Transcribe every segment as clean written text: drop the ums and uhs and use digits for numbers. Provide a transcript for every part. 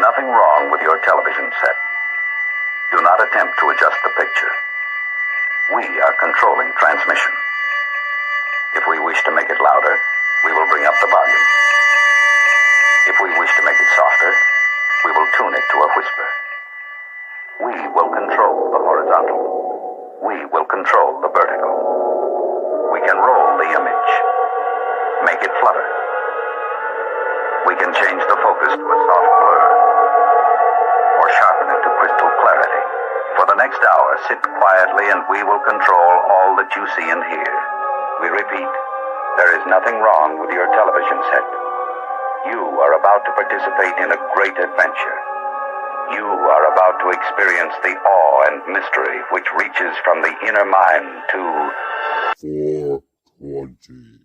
nothing wrong with your television set. Do not attempt to adjust the picture. We are controlling transmission. If we wish to make it louder, we will bring up the volume. If we wish to make it softer, we will tune it to a whisper. We will control the horizontal. We will control the vertical. We can roll the image, make it flutter. We can change the focus to a soft blur, or sharpen it to crystal clarity. For the next hour, sit quietly and we will control all that you see and hear. We repeat, there is nothing wrong with your television set. You are about to participate in a great adventure. You are about to experience the awe and mystery which reaches from the inner mind to 420.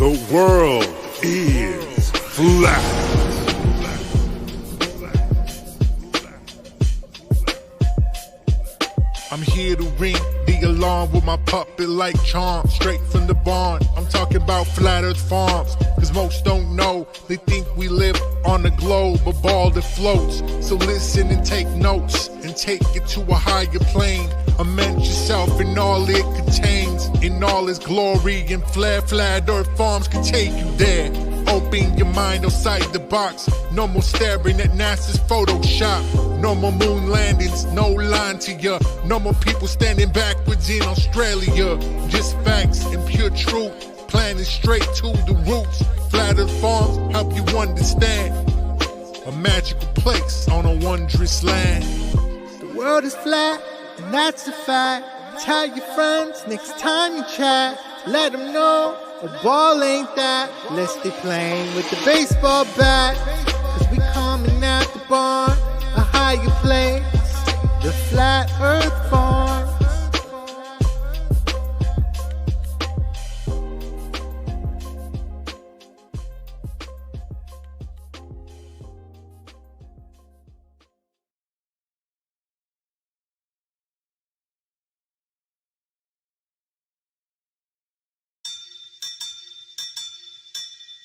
The world is flat. I'm here to ring the alarm with my puppet like charm, straight from the barn. I'm talking about Flat Earth Farms, cause most don't know. They think we live on a globe, a ball that floats. So listen and take notes, and take it to a higher plane. Imagine yourself in all it contains, in all its glory and flair. Flat Earth Farms can take you there. Open your mind outside the box. No more staring at NASA's Photoshop. No more moon landings, no line to ya. No more people standing backwards in Australia. Just facts and pure truth, planning straight to the roots. Flat Earth Farms help you understand. A magical place on a wondrous land. The world is flat, and that's a fact. Tell your friends next time you chat. Let them know a ball ain't that. Let's stay playing with the baseball bat. Cause we coming at the barn, a higher place. The Flat Earth Farm.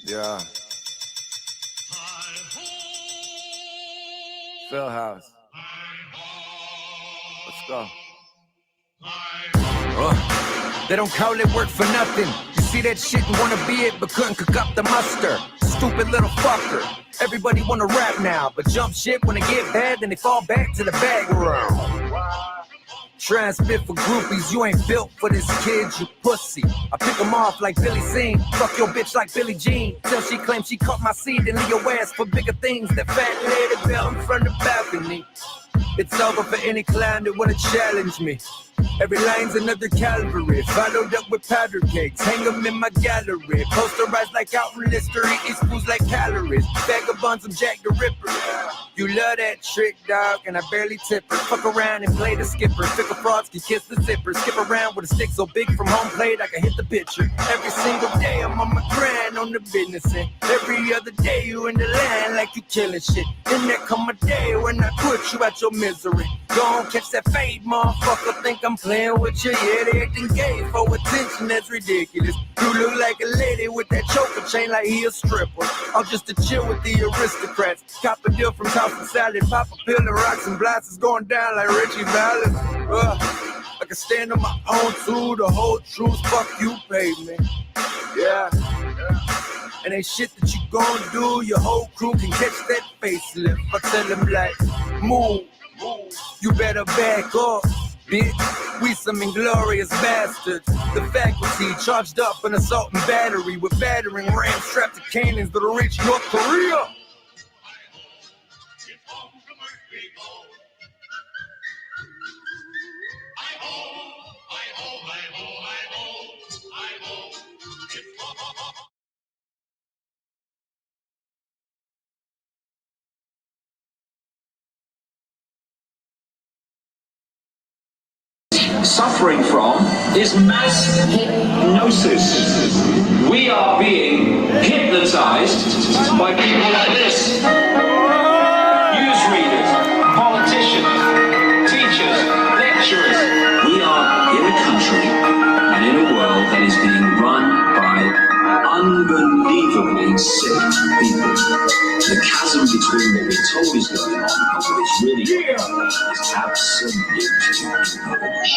Yeah. Phil House. Let's go. They don't call it work for nothing. You see that shit and wanna be it, but couldn't cook up the mustard. Stupid little fucker. Everybody wanna rap now, but jump shit when they get bad, then they fall back to the bag room. Transmit for groupies, you ain't built for this kid, you pussy. I pick 'em off like Billy Zane, fuck your bitch like Billie Jean. Till she claims she caught my seed and leave your ass for bigger things. That fat lady bell in front of the balcony. It's over for any clown that wanna challenge me. Every line's another Calvary, followed up with powder cakes. Hang 'em in my gallery, posterized like Alton Lister, eating spoons like calories. Vagabonds, I'm Jack the Ripper. You love that trick, dog, and I barely tip her. Fuck around and play the skipper. Fickle frauds can kiss the zipper. Skip around with a stick so big from home plate I can hit the pitcher. Every single day I'm on my grind on the business end. Every other day you in the land like you killing shit. Then there come a day when I put you out your misery. Go on, catch that fade, motherfucker. Think I'm playing with you, yeah, they acting gay for attention, that's ridiculous. You look like a lady with that choker chain like he a stripper. I'm just to chill with the aristocrats. Cop a deal from Thompson Salad, pop a pill and rocks and blasts is going down like Richie Valens. I can stand on my own too, the whole truth, fuck you, pavement. Yeah. And ain't shit that you gon' do, your whole crew can catch that facelift. I tell them like, move, you better back up. Bitch, we some inglorious bastards. The faculty charged up an assault and battery with battering rams strapped to cannons that'll reach North Korea. Suffering from is mass hypnosis. We are being hypnotized by people like this. Newsreaders, politicians, teachers, lecturers. We are in a country and in a world that is being run by unbelievably sick people. The chasm between what we're told is going on and what is really going on is absolutely enormous.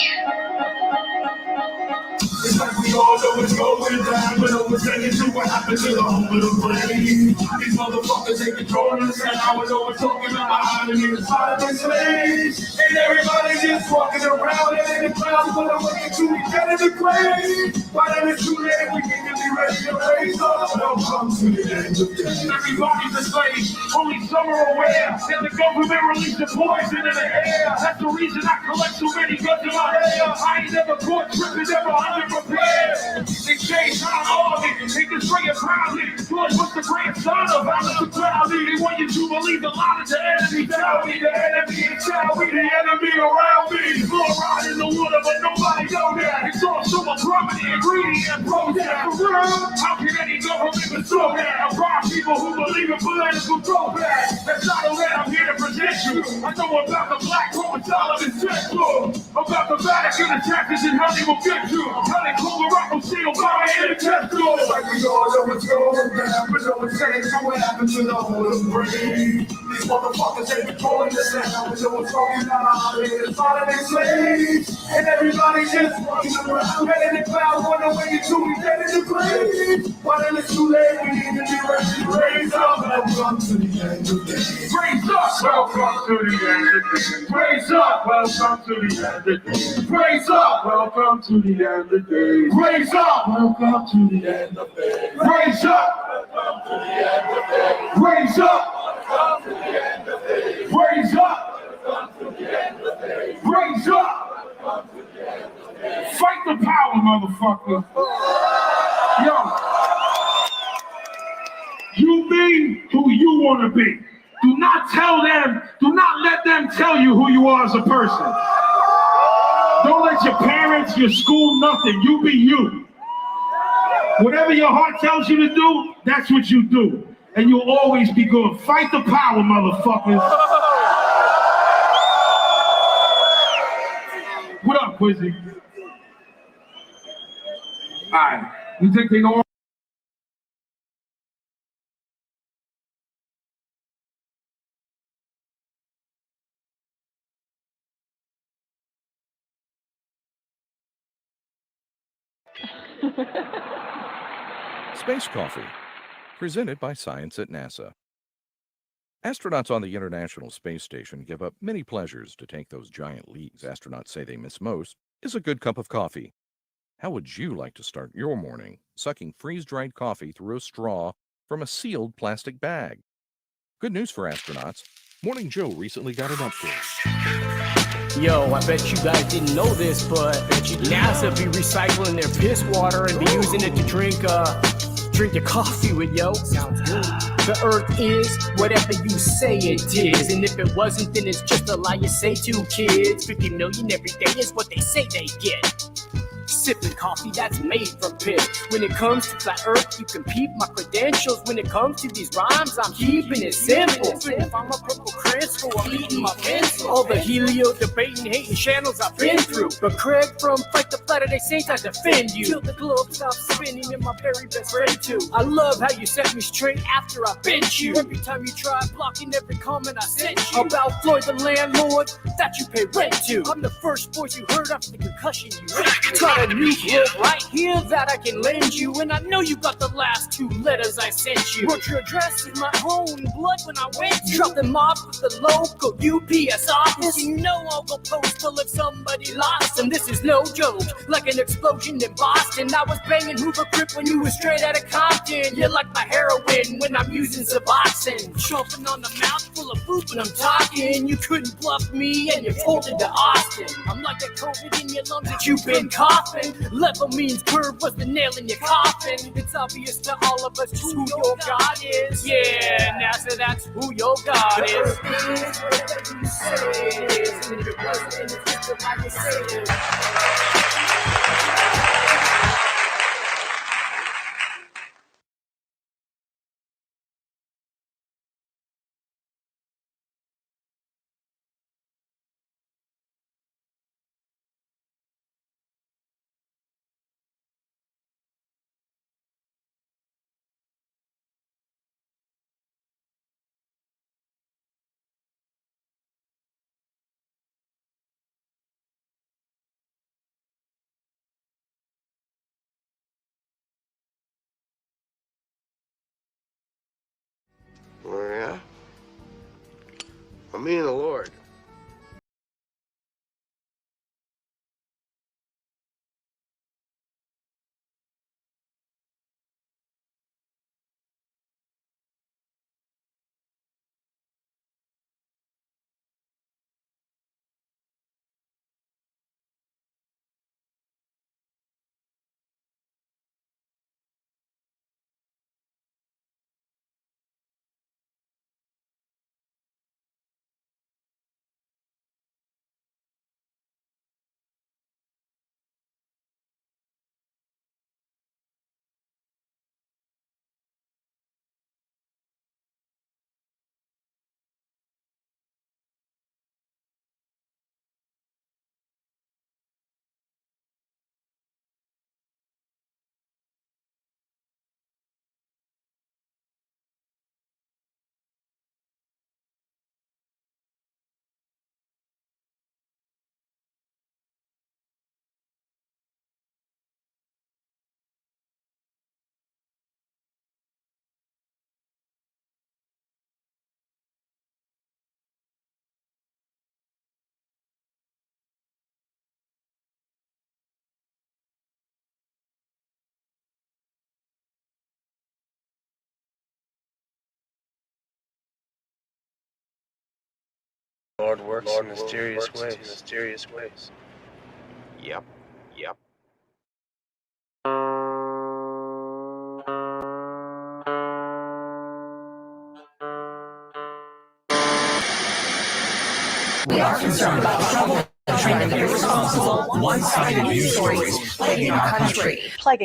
It's like we all know what's going down, but over seconds to what happened to the home of the brain. These motherfuckers ain't controlling us, and I was over talking about how to get inside of the slaves. And everybody just walking around and in the clouds, but I'm waiting to be dead in the grave. By then it's too late, we need to be ready to raise up. Welcome to the end of days. Everybody's a slave, only some are aware that the government released the poison in the air. That's the reason I collect so many guns in my hair. I ain't never caught tripping, never underprepared. They chase our army, they destroy it proudly. George was the grandson of Alice Crowley. They want you to believe the lie of the enemy. Tell me the enemy, and tell me the enemy around me. Fluoride in the water, but nobody know that. It's also a prominent ingredient, Prozac. For real, how can any government control that? I rob people who believe in political throwback. That's not a way I'm here to present you. I know about the black Roman Solomon temple, about the Vatican attackers and how they will get you. How they Colorado Steel by in the test door. Like we all know what's going down, but no one's saying what happened to the whole of the brain. These motherfuckers ain't controlling the sound, but no one's talking about how they inside of their slaves. And everybody just walking around, head in the cloud, wondering when you two be dead in the grave. But then it's too late, we need to be ready to raise up. Welcome to the end of days. Raise up, welcome to the end of days. Raise up, welcome to the end of days. Raise up, welcome to the end of days. Raise up, welcome to the end of days. Raise up, welcome to the end of days. Raise up, welcome to the end of days. Raise up, welcome to the end of days. Raise up, welcome to the end of days. Fight the power, motherfucker. Yo, you be who you want to be. Do not tell them, do not let them tell you who you are as a person. Don't let your parents, your school, nothing. You be you. Whatever your heart tells you to do, that's what you do. And you'll always be good. Fight the power, motherfuckers. What up, Quizzy? All right. You think they know? Space Coffee, presented by Science at NASA. Astronauts on the International Space Station give up many pleasures to take those giant leaps. Astronauts say they miss most is a good cup of coffee. How would you like to start your morning sucking freeze-dried coffee through a straw from a sealed plastic bag? Good news for astronauts. Morning Joe recently got an upgrade. Yo, I bet you guys didn't know this, but NASA be recycling their piss water and be using it to drink your coffee with, yo. Sounds good. The earth is whatever you say it is, and if it wasn't, then it's just a lie you say to kids. 50 million every day is what they say they get. Sipping coffee that's made from piss. When it comes to flat earth, you can peep my credentials. When it comes to these rhymes, I'm keeping it simple. If I'm a purple crystal, I'm eating my pencil. All the helio debating, hating channels I've been through. But Craig from Fight the Latter-day Saints, I defend you. Till the globe stops spinning and my very best friend too. I love how you set me straight after I bench you. Every time you try blocking every comment I sent you. About Floyd the landlord that you pay rent to. I'm the first voice you heard after the concussion you got a new book right here that I can lend you, and I know you got the last 2 letters I sent you. Wrote your address in my own blood when I went to drop them off at the local UPS office. You know I'll go postal if somebody lost them. This is no joke, like an explosion in Boston. I was banging Hoover Grip when you were straight out of Compton. You're like my heroin when I'm using Suboxone. Chomping on a mouthful of food when I'm talking. You couldn't bluff me and you folded to Austin. I'm like that COVID in your lungs that you've been coughing. Level means curve was the nail in your coffin. It's obvious to all of us who your God is. Yeah, NASA, that's who your God is. Oh, yeah? Well, me and the Lord. Lord works in mysterious ways. Yep. We are concerned about trouble and irresponsible, one-sided news stories plaguing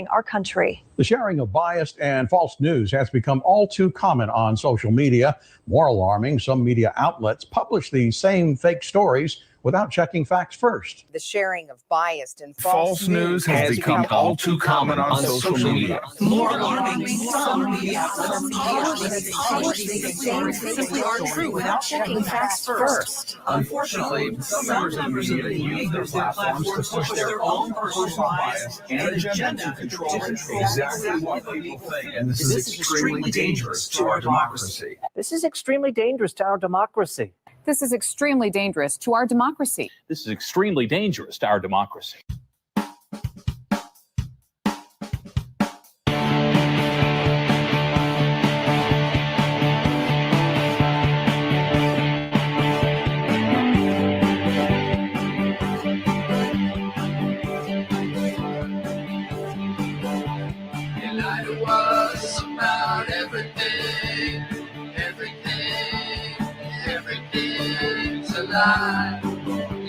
our country. The sharing of biased and false news has become all too common on social media. More alarming, some media outlets publish these same fake stories without checking facts first. The sharing of biased and false news has become all too common on social media. More alarming, some media outlets publish these things that simply aren't true without checking facts first. Unfortunately, some members of the media use their platforms to push their own personal bias and agenda to control exactly what people think. And this is extremely dangerous to our democracy. This is extremely dangerous to our democracy. This is extremely dangerous to our democracy. This is extremely dangerous to our democracy.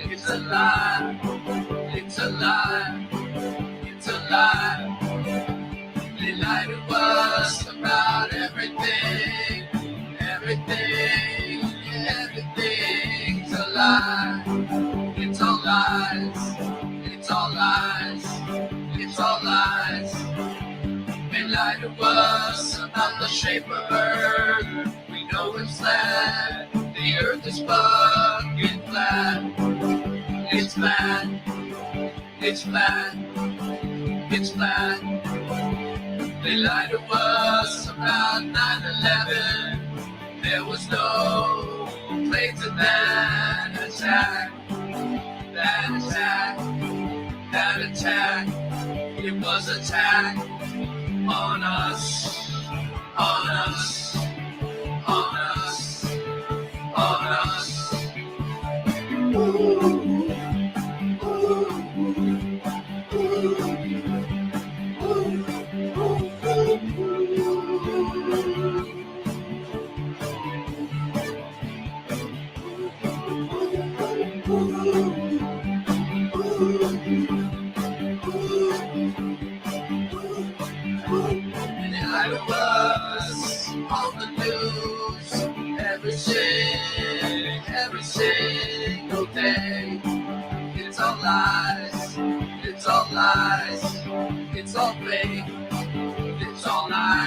It's a lie. It's a lie. It's a lie. They lied to us about everything. Everything. Everything's a lie. It's all lies. It's all lies. It's all lies. They lied to us about the shape of Earth. We know it's flat. The earth is fucking flat. It's flat. It's flat. It's flat. They lied to us about 9/11. There was no planes in that attack. That attack. That attack. It was attack on us. On us. On us. On us. On the news, every single day. It's all lies, it's all lies, it's all fake, it's all lies.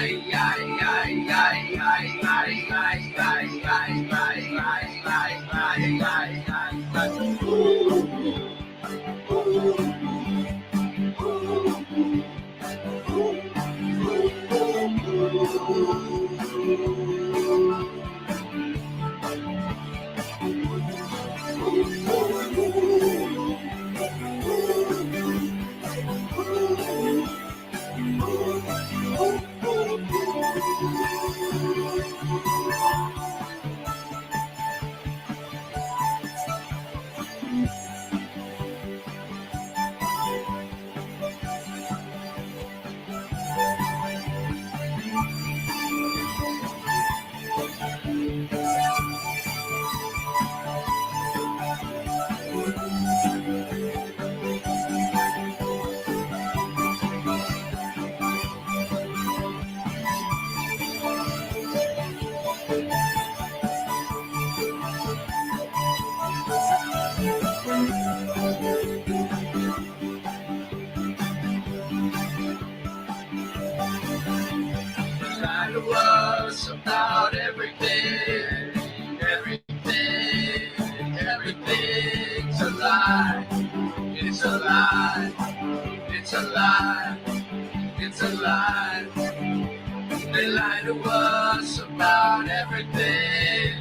Lie to us about everything, everything, everything's a lie. It's a lie. It's a lie. It's a lie. They lie to us about everything,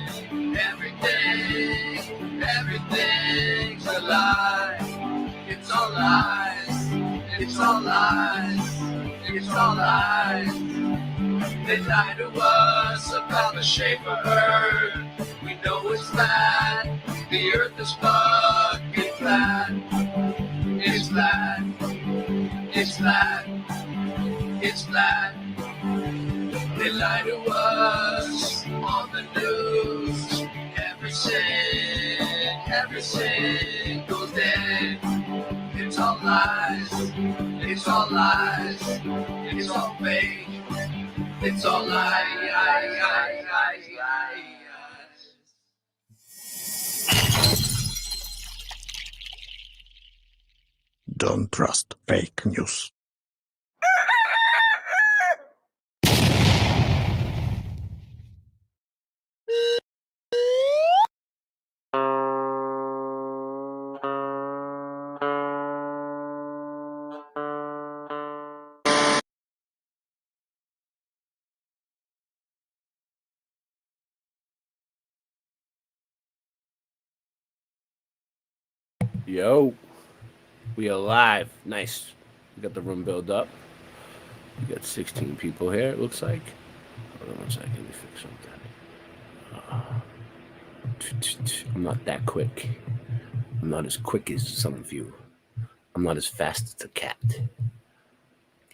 everything, everything's a lie. It's all lies. It's all lies. It's all lies. They lie to us about the shape of Earth. We know it's flat. The Earth is fucking flat. It's flat. It's flat. It's flat. They lie to us on the news every single day. It's all lies. It's all lies. It's all fake. It's all lies. don't trust fake news. Yo, we are live. Nice. We got the room built up. We got 16 people here, it looks like. Hold on one second, let me fix something. I'm not that quick. I'm not as quick as some of you. I'm not as fast as a cat.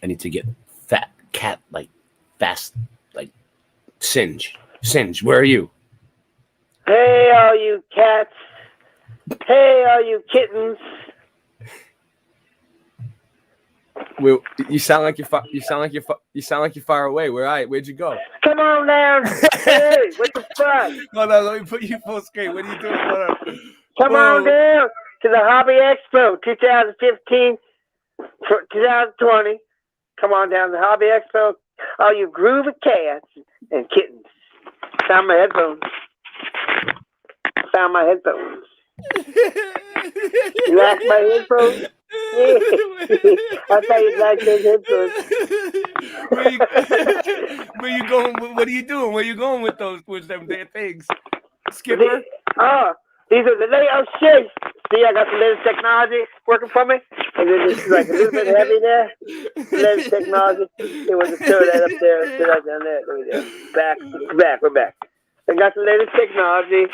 I need to get fat cat, like fast, like Singe. Singe, where are you? Hey, all you cats. Hey, all you kittens. Well, you sound like you're far away. Where'd you go? Come on down. Hey, what the fuck? Hold on, let me put you full screen. What are you doing? Hold on. Come on down to the Hobby Expo 2015 for 2020. Come on down to the Hobby Expo. All you groovy cats and kittens. Found my headphones. You like my headphones? Yeah. I thought you'd like those headphones. Where you going? What are you doing? Where you going with them damn things? Skipper? These are the latest shit. See, I got the latest technology working for me. And then it's like a little bit heavy there. The latest technology. It was a throw that up there, throw that down there. There we go. We're back. I got the latest technology.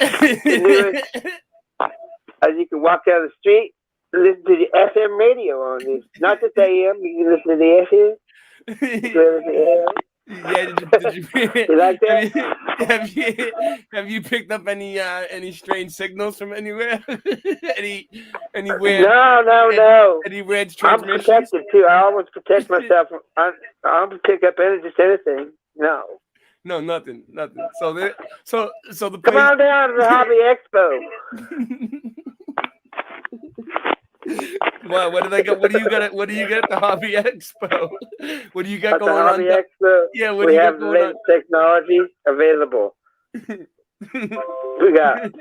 As you can walk down the street, listen to the FM radio on this. Not just AM, you can listen to the FM. Yeah, did you you like that? Have you picked up any strange signals from anywhere? any weird? No. Any weird I'm transmissions? protected too. I always protect myself. I don't pick up anything. No. No, nothing. So the Come on down to the Hobby Expo. What do they got? What do you got at the Hobby Expo? What do you got At going the Hobby on? Expo, Yeah, what we do you have got the going on? latest technology available. We got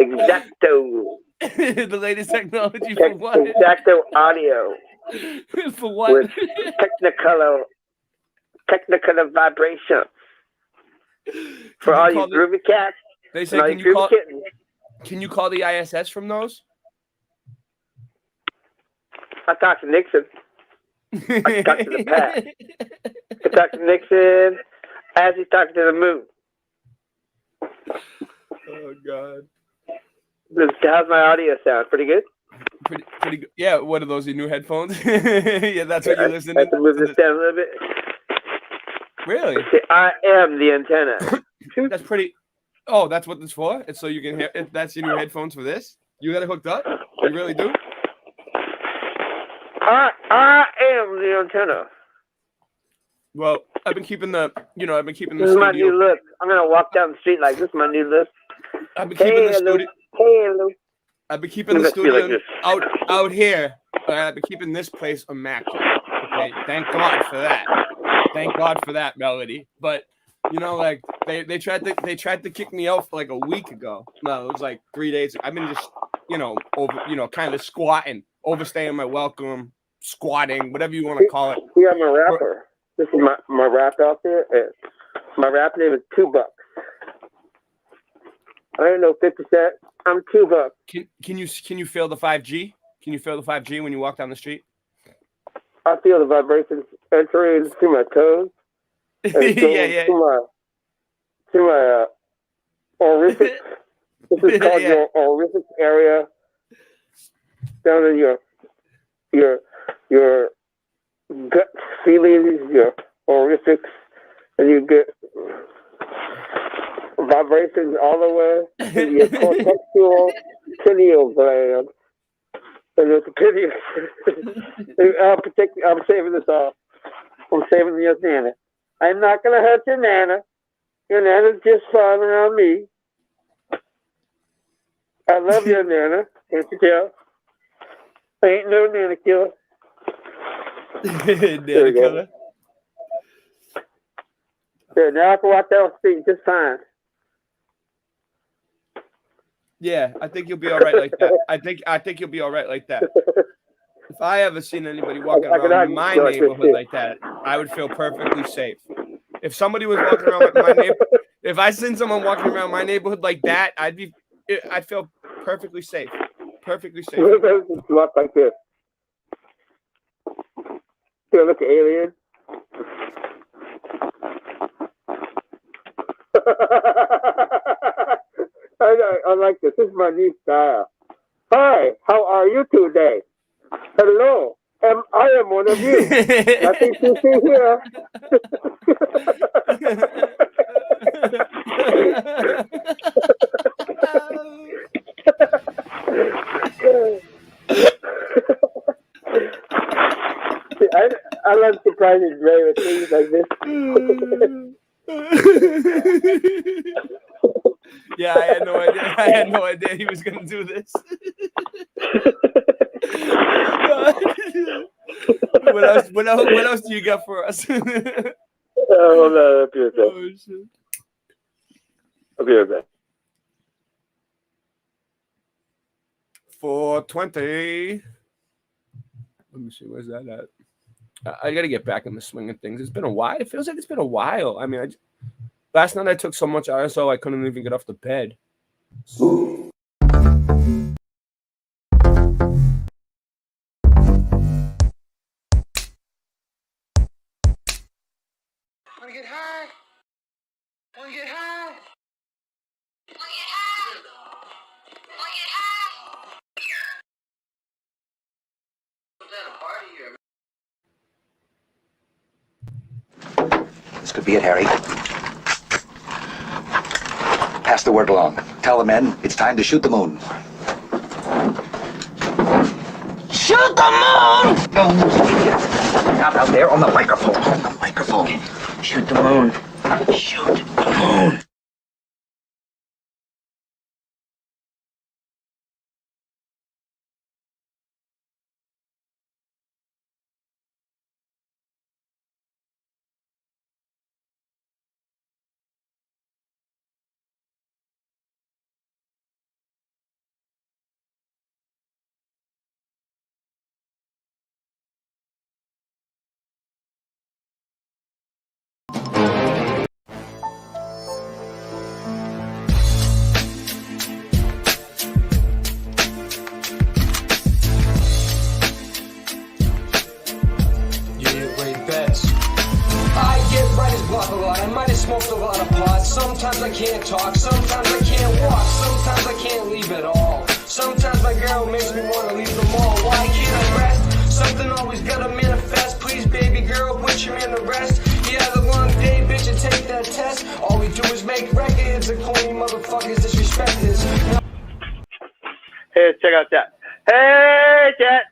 Exacto. The latest technology for what? Exacto audio. For what? With technicolor vibration. For all you groovy cats. They and say, all you groovy kittens. can you call the ISS from those? I talked to Nixon. I talked to the past. I talked to Nixon as he's talking to the moon. Oh God. How's my audio sound? Pretty good? Pretty good. Yeah, what are those, your new headphones? Yeah, that's what you're listening to. I have to move this down a little bit. Really? I am the antenna. That's pretty. Oh, that's what this for? It's so you can hear. That's your new headphones for this? You got it hooked up? You really do? I am the antenna. Well, I've been keeping the This studio. is my new look. I'm gonna walk down the street like this is my new look. I've been keeping the studio. Hello. I've been keeping the studio out here. I've been keeping this place immaculate. Okay, thank God for that. Thank God for that, Melody. But like they tried to kick me out for like a week ago. No, it was like 3 days. I've been just over kind of squatting, overstaying my welcome, squatting, whatever you want to call it. See, I'm a rapper. This is my rap out there. My rap name is $2. I don't know 50 Cent. I'm $2. Can you feel the 5G? Can you feel the 5G when you walk down the street? I feel the vibrations entering through my toes. Yeah. To my orific. This is called your orific area. Down in your gut feelings, your orifics, and you get vibrations all the way to your cortexual pineal gland. And it's a pineal. I'm saving this off. I'm saving your nana. I'm not going to hurt your nana. Your nana's just fine around me. I love your nana. Can't you tell? Ain't no Nana killer. Nana killer. Yeah, now I can walk down the street just fine. Yeah, I think you'll be all right like that. I think you'll be all right like that. If I ever seen anybody walking around my neighborhood like that, I would feel perfectly safe. If somebody was walking around my neighborhood, if I seen someone walking around my neighborhood like that, I'd feel perfectly safe. Perfectly safe. Walk like this. Feel like an alien. I like this. This is my new style. Hi, how are you today? Hello, I am one of you. Nothing to see here. I love surprising Ray with things like this. Yeah, I had no idea. I had no idea he was gonna do this. What else do you got for us? Hold on, I'll be right back. Oh, shit. I'll be right back. 420. Let me see, where's that at? I got to get back in the swing of things. It's been a while. It feels like it's been a while. I mean, last night I took so much RSO I couldn't even get off the bed. Wanna get high? Wanna get high? This could be it, Harry. Pass the word along. Tell the men it's time to shoot the moon. Shoot the moon! No, idiot. Not out there on the microphone. On the microphone. Shoot the moon. Shoot the moon. smoked a lot of pot. Sometimes I can't talk, sometimes I can't walk, sometimes I can't leave at all. Sometimes my girl makes me want to leave the mall. Why can't I rest? Something always gotta manifest. Please, baby girl, put your man to rest. He had a long day, bitch, and take that test. All we do is make records, and corny motherfuckers disrespect this. Hey, check out that. Hey, Chat.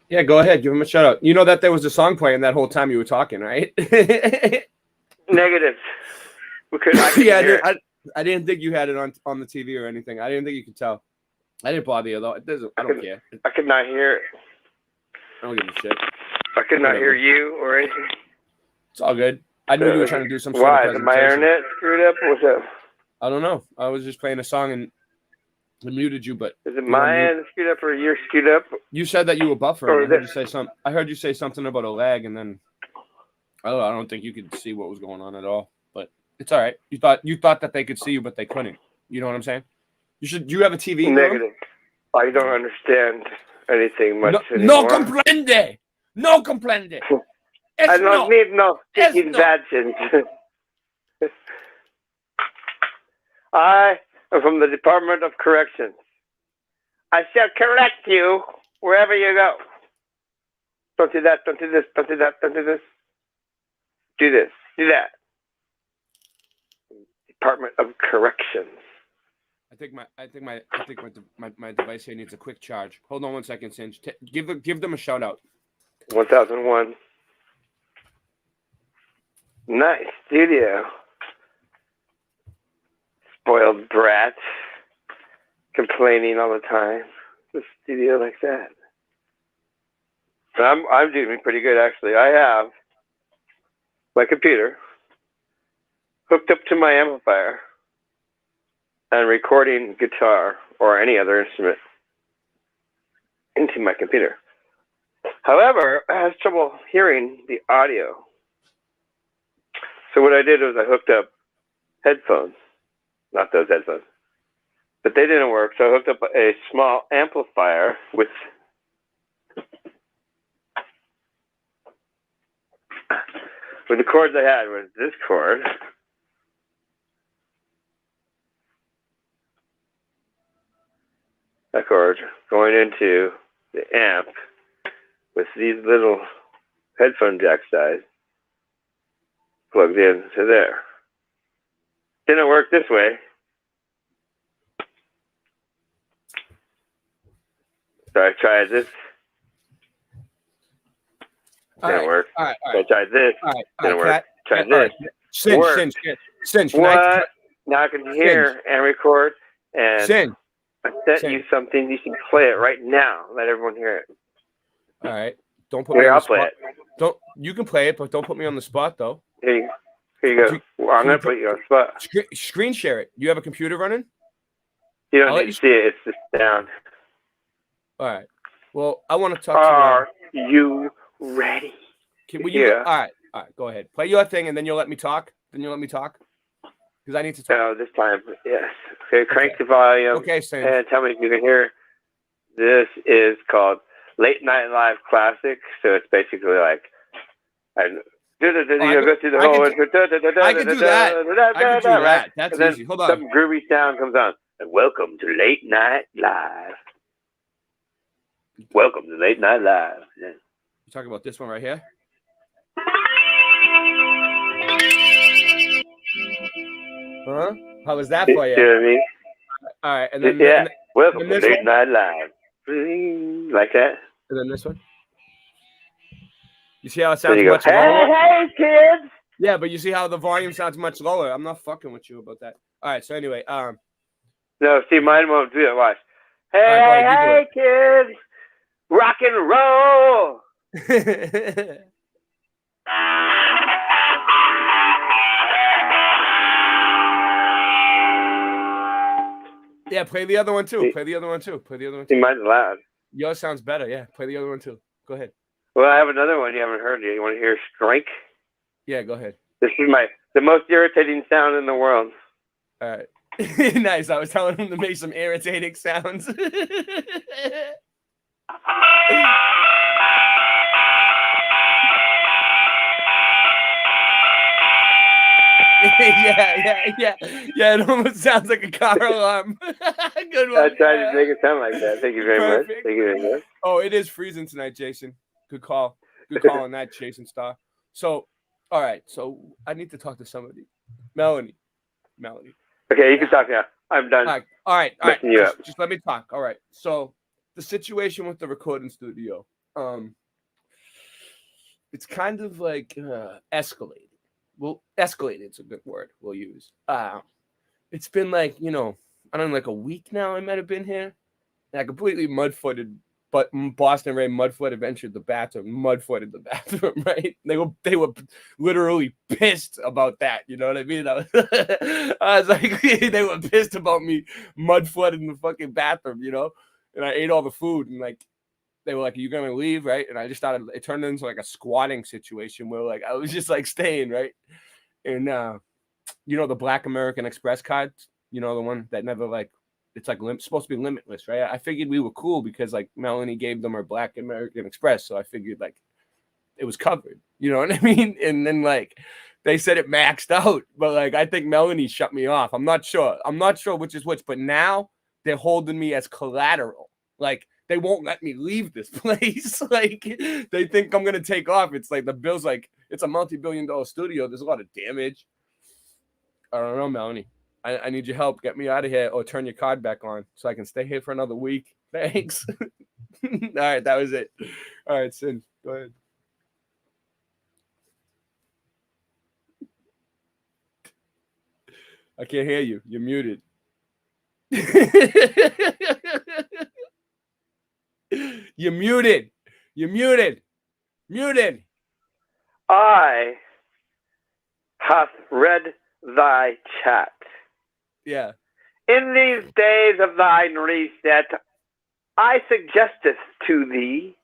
Yeah, go ahead. Give him a shout out. You know that there was a song playing that whole time you were talking, right? Negative. Because I didn't think you had it on the TV or anything. I didn't think you could tell. I didn't bother you, though. It doesn't. I don't care. I could not hear it. I don't give a shit. I could not hear you or anything. It's all good. I knew you were trying to do some sort of Why? presentation. My internet screwed up? What's up? I don't know. I was just playing a song and I muted you, but is it my end screwed up or you're screwed up? You said that you were buffering. I heard you say something about a lag, and then I don't think you could see what was going on at all. But it's all right. You thought that they could see you, but they couldn't. You know what I'm saying? You have a TV? Negative. I don't understand anything much anymore. No comprende. No comprende. I don't need no sticky vaccines. I am from the Department of Corrections. I shall correct you wherever you go. Don't do that, don't do this, don't do that, don't do this. Do this, do that. Department of Corrections. I think my device here needs a quick charge. Hold on 1 second, Singe. Give them a shout out. 1001. Nice studio. Spoiled brat. Complaining all the time. the studio like that. I'm doing pretty good, actually. I have my computer hooked up to my amplifier and recording guitar or any other instrument into my computer. However, I have trouble hearing the audio. So what I did was I hooked up headphones, not those headphones, but they didn't work. So I hooked up a small amplifier with the chords I had was this chord. That chord going into the amp with these little headphone jack size plugged in to there. Didn't work this way. So I tried this. Didn't work. All right. So I tried this. Didn't work. Tried this. Cinch. What? Now I can hear and record. And I sent you something. You should play it right now. Let everyone hear it. All right. Don't put me on the spot. I'll play it. You can play it, but don't put me on the spot, though. Here you go. I'm going to put you on the spot. Screen share it. You have a computer running? You don't need to see it. It's just down. All right. Well, I want to talk to you. Are you ready? All right. Go ahead. Play your thing, and then you'll let me talk. Because I need to talk. No, this time, yes. Okay, crank the volume. Okay, Sam. And tell me if you can hear. This is called Late Night Live Classic. So it's basically like, go through the whole. I can do that. That's easy. Hold on. Some groovy sound comes on. And welcome to Late Night Live. Welcome to Late Night Live. Yeah. You talking about this one right here? Huh? How was that for you? You know what I mean? All right, and then welcome to Late Night Live. Like that. And then this one. You see how it sounds much lower? Hey, kids! Yeah, but you see how the volume sounds much lower. I'm not fucking with you about that. All right, so anyway, no, see, mine won't do it. Watch. Hey, kids! Rock and roll! Yeah, play the other one too. See, mine's loud. Yours sounds better. Yeah, play the other one too. Go ahead. Well, I have another one you haven't heard yet. You want to hear Strike? Yeah, go ahead. This is the most irritating sound in the world. All right. Nice. I was telling him to make some irritating sounds. Yeah. It almost sounds like a car alarm. Good one. I tried to make it sound like that. Thank you very much. Thank you very much. Oh, it is freezing tonight, Jason. Good call on that, Jason Star. So, all right. So I need to talk to somebody. Melanie. Okay, you can talk now. I'm done. All right. Just let me talk. All right. So the situation with the recording studio, it's kind of like escalated. Well, escalated's a good word we'll use. It's been like, I don't know, like a week now I might have been here. And I completely mud-footed, but Boston Ray mud-footed entered the bathroom, right? They were literally pissed about that, you know what I mean? I was like, they were pissed about me mud-footed in the fucking bathroom, And I ate all the food, and like, they were like, "Are you gonna leave?" Right? And I just started. It turned into like a squatting situation where like I was just like staying, right? And the Black American Express cards, the one that never like it's like supposed to be limitless, right? I figured we were cool because like Melanie gave them her Black American Express, so I figured like it was covered. You know what I mean? And then like they said it maxed out, but like I think Melanie shut me off. I'm not sure which is which, but now they're holding me as collateral, like. They won't let me leave this place. Like, they think I'm going to take off. It's like the bill's like, it's a multi-billion-dollar studio. There's a lot of damage. I don't know, Melanie. I need your help. Get me out of here or turn your card back on so I can stay here for another week. Thanks. All right, that was it. All right, Sin, go ahead. I can't hear you. You're muted. You're muted. You're muted. Muted. I hath read thy chat. Yeah. In these days of thine reset, I suggesteth to thee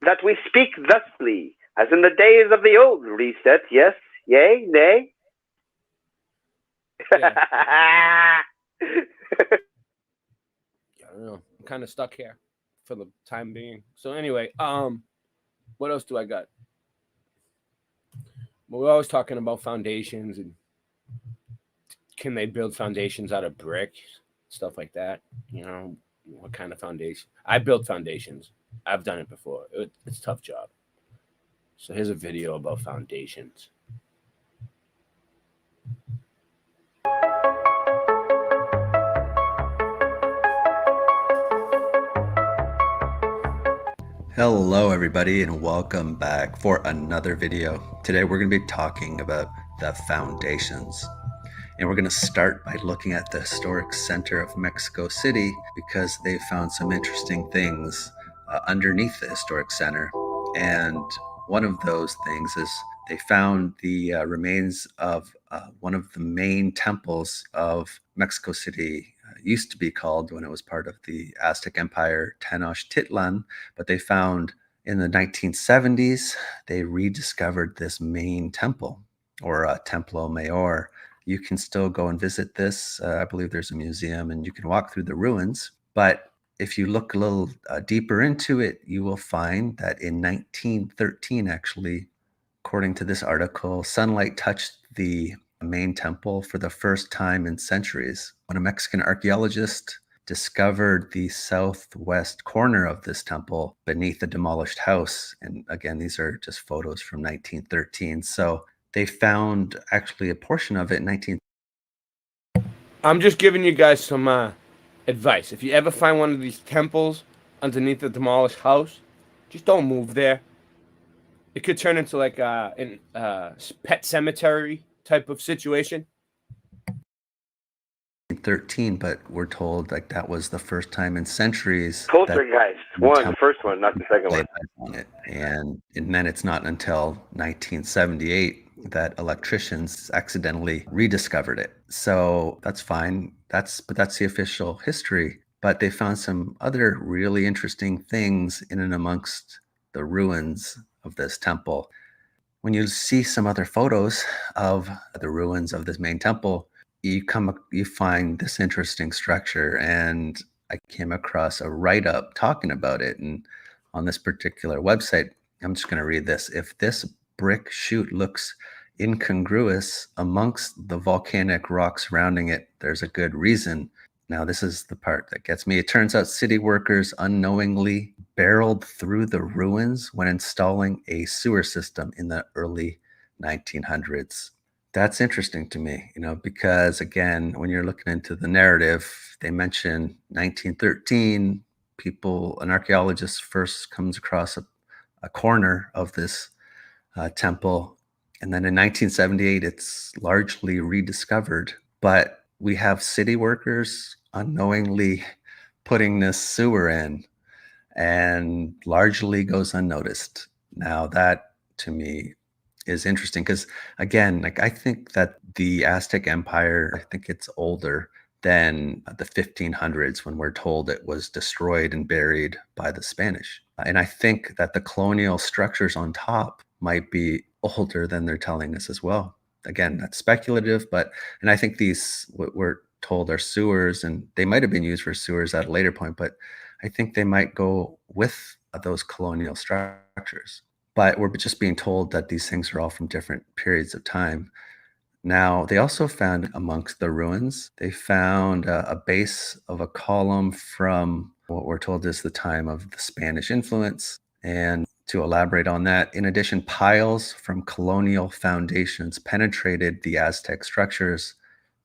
that we speak thusly, as in the days of the old reset. Yes, yea, nay. Yeah. I don't know. I'm kind of stuck here for the time being. So anyway, what else do I got? Well, we're always talking about foundations and can they build foundations out of brick, stuff like that. You know, what kind of foundation? I built foundations. I've done it before. It's a tough job. So here's a video about foundations. Hello everybody and welcome back for another video. Today we're going to be talking about the foundations. And we're going to start by looking at the historic center of Mexico City because they found some interesting things underneath the historic center. And one of those things is they found the remains of one of the main temples of Mexico City. Used to be called, when it was part of the Aztec Empire, Tenochtitlan, but they found in the 1970s, they rediscovered this main temple, or Templo Mayor. You can still go and visit this. I believe there's a museum and you can walk through the ruins. But if you look a little deeper into it, you will find that in 1913, actually, according to this article, sunlight touched the main temple for the first time in centuries. When a Mexican archaeologist discovered the southwest corner of this temple beneath a demolished house, and again, these are just photos from 1913. So they found actually a portion of it in 19. I'm just giving you guys some advice. If you ever find one of these temples underneath a demolished house, just don't move there. It could turn into like a pet cemetery type of situation. 13, but we're told like that was the first time in centuries. Poltergeist, the first one, not the second one. On it. And then it's not until 1978 that electricians accidentally rediscovered it. So that's fine. But that's the official history. But they found some other really interesting things in and amongst the ruins of this temple. When you see some other photos of the ruins of this main temple, you find this interesting structure. And I came across a write-up talking about it. And on this particular website, I'm just going to read this. If this brick chute looks incongruous amongst the volcanic rock surrounding it, there's a good reason. Now, this is the part that gets me. It turns out city workers unknowingly barreled through the ruins when installing a sewer system in the early 1900s. That's interesting to me, because again, when you're looking into the narrative, they mention 1913, an archaeologist first comes across a corner of this temple. And then in 1978, it's largely rediscovered. But we have city workers unknowingly putting this sewer in and largely goes unnoticed. Now that to me is interesting because again, I think that the Aztec Empire, I think it's older than the 1500s when we're told it was destroyed and buried by the Spanish. And I think that the colonial structures on top might be older than they're telling us as well. Again, that's speculative, and I think what we're told are sewers, and they might have been used for sewers at a later point, but I think they might go with those colonial structures. But we're just being told that these things are all from different periods of time. Now, they also found amongst the ruins, they found a base of a column from what we're told is the time of the Spanish influence. And to elaborate on that, in addition, piles from colonial foundations penetrated the Aztec structures,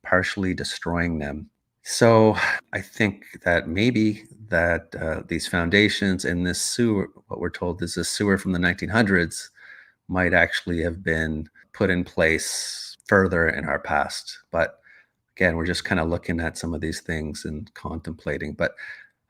partially destroying them. So I think that maybe that these foundations and this sewer, what we're told is a sewer from the 1900s, might actually have been put in place further in our past. But again, we're just kind of looking at some of these things and contemplating. But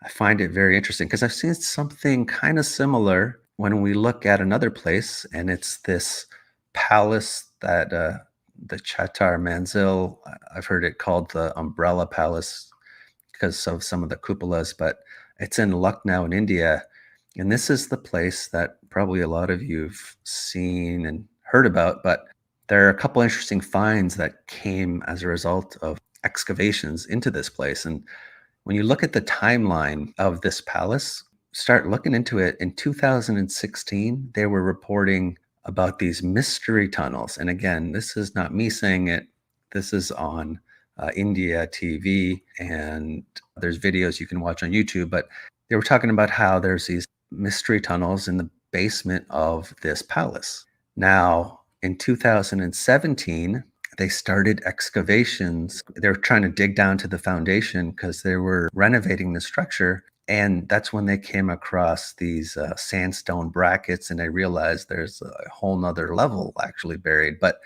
I find it very interesting because I've seen something kind of similar when we look at another place, and it's this palace that the Chatar Manzil, I've heard it called the Umbrella Palace because of some of the cupolas, but it's in Lucknow in India. And this is the place that probably a lot of you've seen and heard about, but there are a couple interesting finds that came as a result of excavations into this place. And when you look at the timeline of this palace, start looking into it, in 2016, they were reporting about these mystery tunnels. And again, this is not me saying it. This is on India TV, and there's videos you can watch on YouTube. But they were talking about how there's these mystery tunnels in the basement of this palace. Now, in 2017, they started excavations. They were trying to dig down to the foundation because they were renovating the structure. And that's when they came across these sandstone brackets, and they realized there's a whole nother level actually buried. But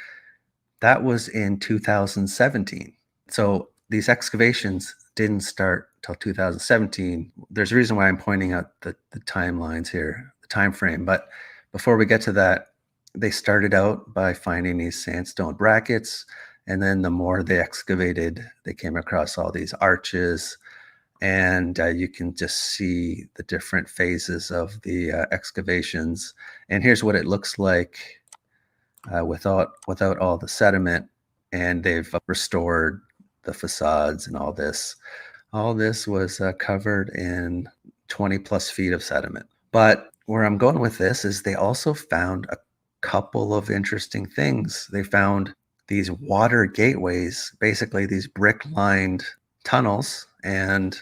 that was in 2017. So these excavations didn't start till 2017. There's a reason why I'm pointing out the timelines here, the time frame. But before we get to that, they started out by finding these sandstone brackets, and then the more they excavated, they came across all these arches, and you can just see the different phases of the excavations. And here's what it looks like without all the sediment, and they've restored the facades and all this. All this was covered in 20 plus feet of sediment. But where I'm going with this is they also found a couple of interesting things. They found these water gateways, basically these brick-lined tunnels and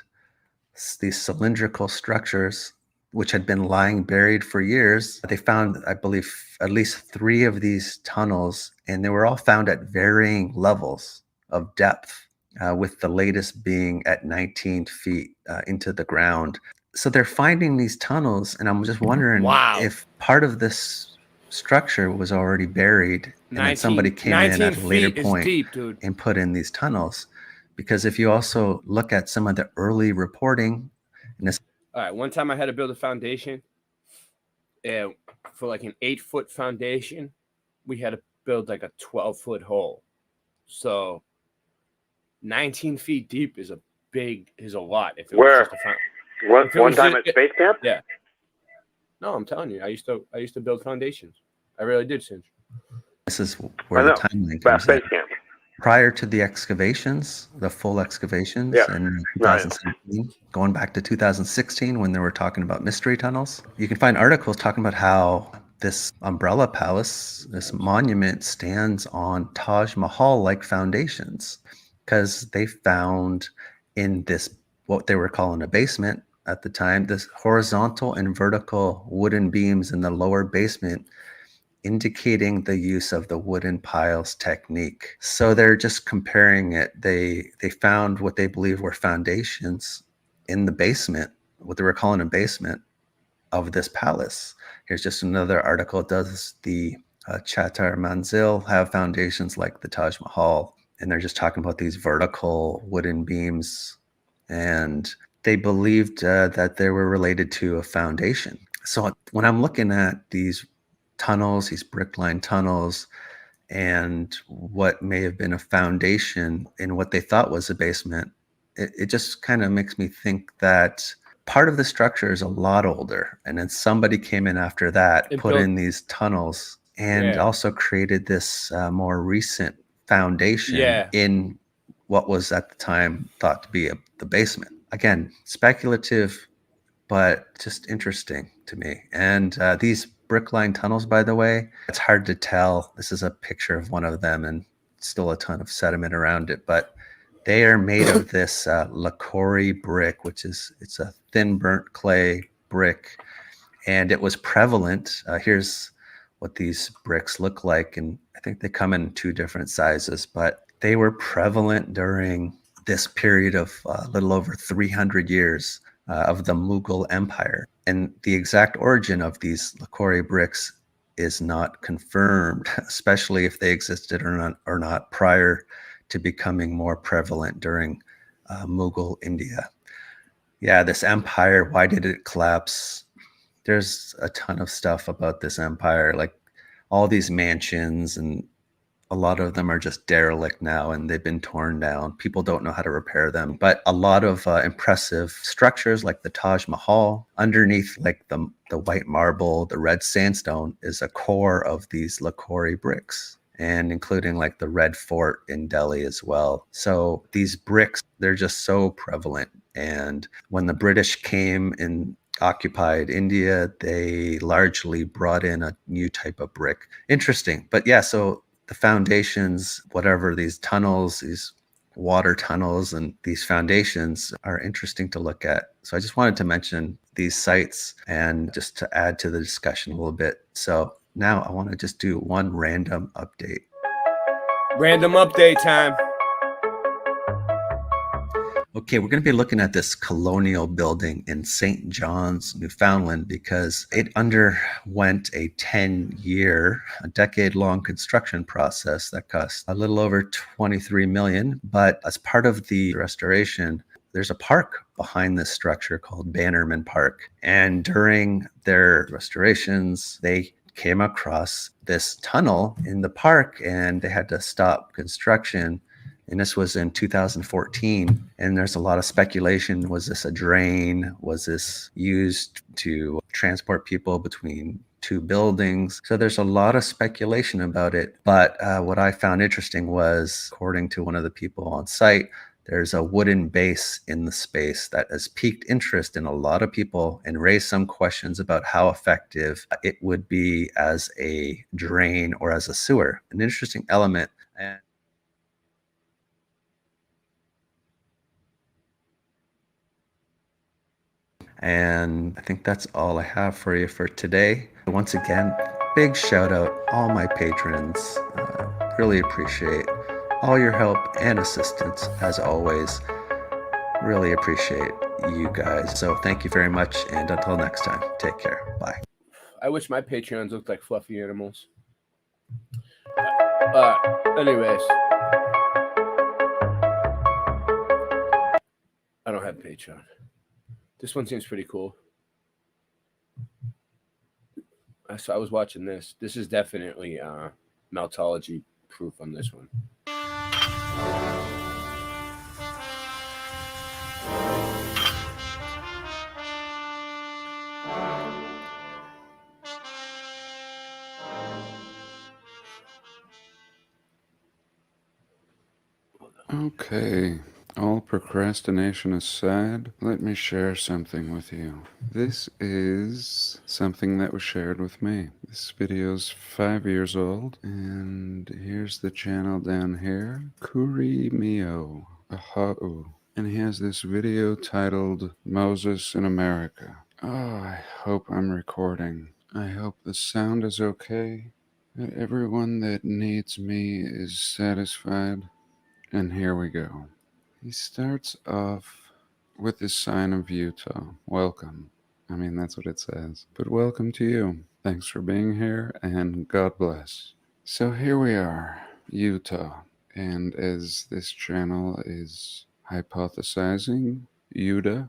these cylindrical structures which had been lying buried for years. They found, I believe, at least 3 of these tunnels, and they were all found at varying levels of depth, with the latest being at 19 feet into the ground. So they're finding these tunnels, and I'm just wondering if part of this structure was already buried, and then somebody came in at a later point and put in these tunnels. Because if you also look at some of the early reporting, and this, all right, one time I had to build a foundation for like an 8-foot foundation. We had to build like a 12-foot hole. So 19 feet deep is a lot. If it was just one time at space camp? Yeah. No, I'm telling you, I used to build foundations. I really did, Singe. This is where the timeline comes in. Space camp. Prior to the excavations, the full excavations in 2017, going back to 2016 when they were talking about mystery tunnels, you can find articles talking about how this Umbrella Palace, this monument, stands on Taj Mahal-like foundations, because they found in this, what they were calling a basement at the time, this horizontal and vertical wooden beams in the lower basement, indicating the use of the wooden piles technique. So they're just comparing it. They found what they believe were foundations in the basement, what they were calling a basement of this palace. Here's just another article. Does the Chatar Manzil have foundations like the Taj Mahal? And they're just talking about these vertical wooden beams, and they believed that they were related to a foundation. So when I'm looking at these tunnels, these brick-lined tunnels, and what may have been a foundation in what they thought was a basement, it just kind of makes me think that part of the structure is a lot older, and then somebody came in after that, put in these tunnels, and also created this more recent foundation in what was at the time thought to be the basement. Again, speculative, but just interesting to me. And these brick-lined tunnels, by the way, it's hard to tell. This is a picture of one of them, and still a ton of sediment around it, but they are made of this Lakori brick, it's a thin burnt clay brick, and it was prevalent. Here's what these bricks look like, and I think they come in 2 different sizes, but they were prevalent during this period of a little over 300 years of the Mughal Empire. And the exact origin of these Lakori bricks is not confirmed, especially if they existed or not prior to becoming more prevalent during Mughal India. Yeah, this empire, why did it collapse? There's a ton of stuff about this empire, like all these mansions, and a lot of them are just derelict now and they've been torn down. People don't know how to repair them. But a lot of impressive structures like the Taj Mahal, underneath like the white marble, the red sandstone, is a core of these Lakori bricks, and including like the Red Fort in Delhi as well. So these bricks, they're just so prevalent. And when the British came and occupied India, they largely brought in a new type of brick. Interesting. But yeah, so the foundations, whatever these tunnels, these water tunnels, and these foundations are interesting to look at. So I just wanted to mention these sites and just to add to the discussion a little bit. So now I want to just do one random update. Random update time. Okay, we're going to be looking at this colonial building in St. John's, Newfoundland, because it underwent a 10-year, a decade-long construction process that cost a little over $23 million. But as part of the restoration, there's a park behind this structure called Bannerman Park. And during their restorations, they came across this tunnel in the park and they had to stop construction. And this was in 2014. And there's a lot of speculation. Was this a drain? Was this used to transport people between two buildings? So there's a lot of speculation about it. But what I found interesting was, according to one of the people on site, there's a wooden base in the space that has piqued interest in a lot of people and raised some questions about how effective it would be as a drain or as a sewer. An interesting element. And I think that's all I have for you for today. Once again, big shout out all my patrons. Really appreciate all your help and assistance as always. Really appreciate you guys. So thank you very much. And until next time, take care. Bye. I wish my Patreons looked like fluffy animals. Anyways. I don't have Patreon. This one seems pretty cool. So I was watching this. This is definitely Meltology proof on this one. Okay, all procrastination aside, let me share something with you. This is something that was shared with me. This video's 5 years old, and here's the channel down here, Kuri Mio Ahau. And he has this video titled Moses in America. Oh, I hope I'm recording. I hope the sound is okay, that everyone that needs me is satisfied. And here we go. He starts off with this sign of Utah. Welcome. I mean, that's what it says. But welcome to you. Thanks for being here, and God bless. So here we are, Utah. And as this channel is hypothesizing, Yehuda,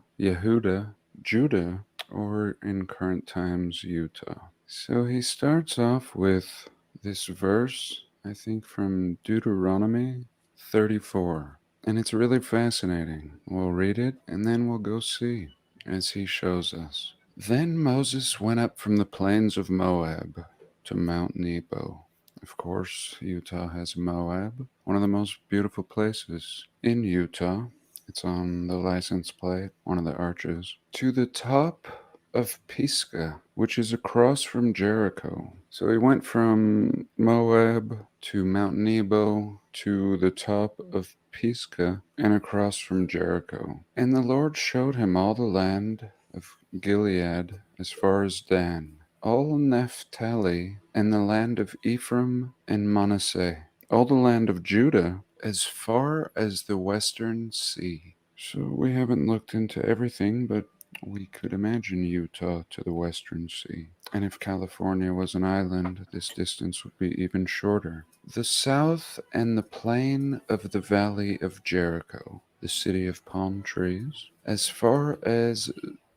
Judah, or in current times, Utah. So he starts off with this verse, I think from Deuteronomy 34. And it's really fascinating. We'll read it and then we'll go see as he shows us. Then Moses went up from the plains of Moab to Mount Nebo. Of course, Utah has Moab, one of the most beautiful places in Utah. It's on the license plate, one of the arches. To the top of Pisgah, which is across from Jericho. So he went from Moab to Mount Nebo to the top of Pisgah and across from Jericho. And the Lord showed him all the land of Gilead as far as Dan, all Naphtali, and the land of Ephraim and Manasseh, all the land of Judah as far as the western sea. So we haven't looked into everything, but we could imagine Utah to the western sea. And if California was an island, this distance would be even shorter. The south and the plain of the valley of Jericho. the city of palm trees, as far as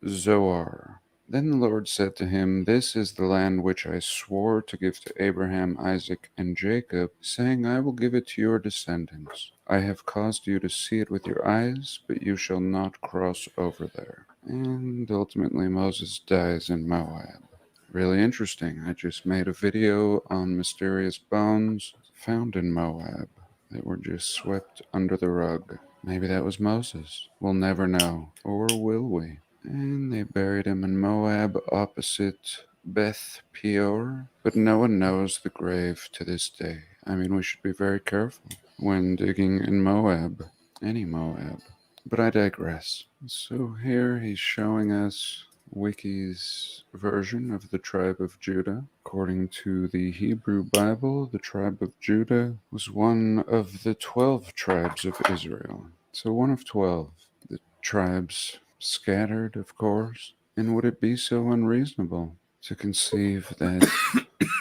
Zoar. Then the Lord said to him, This is the land which I swore to give to Abraham, Isaac, and Jacob, saying, I will give it to your descendants. I have caused you to see it with your eyes, but you shall not cross over there. And ultimately Moses dies in Moab. Really interesting. I just made a video on mysterious bones found in Moab that were just swept under the rug. Maybe that was Moses. We'll never know. Or will we? And they buried him in Moab opposite Beth Peor. But no one knows the grave to this day. I mean, we should be very careful when digging in Moab. Any Moab. But I digress. So here he's showing us Wiki's version of the tribe of Judah. According to the Hebrew Bible, the tribe of Judah was one of the 12 tribes of Israel. So one of 12. The tribes scattered, of course. And would it be so unreasonable to conceive that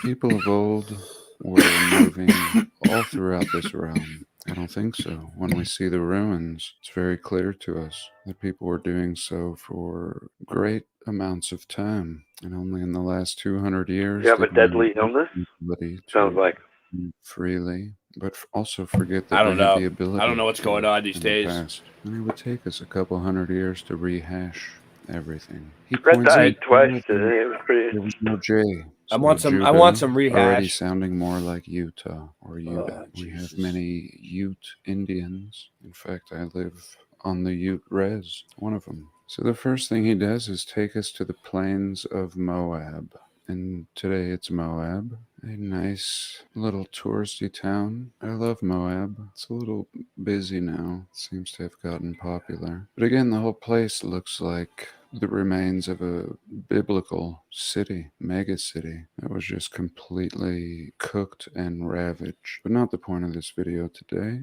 people of old were moving all throughout this realm? I don't think so. When we see the ruins, it's very clear to us that people were doing so for great amounts of time. And only in the last 200 years... You have a deadly illness? Sounds like. Freely. But also forget that I don't they had know. the ability... I don't know what's going on these days. Past. And it would take us a couple hundred years to rehash everything. Fred died twice, didn't he? It was pretty... There was no J. I want some rehash. Already sounding more like Utah or Utah. We have many Ute Indians. In fact, I live on the Ute Res, one of them. So the first thing he does is take us to the plains of Moab. And today it's Moab, a nice little touristy town. I love Moab. It's a little busy now. It seems to have gotten popular. But again, the whole place looks like the remains of a biblical city, mega city, that was just completely cooked and ravaged. But not the point of this video today.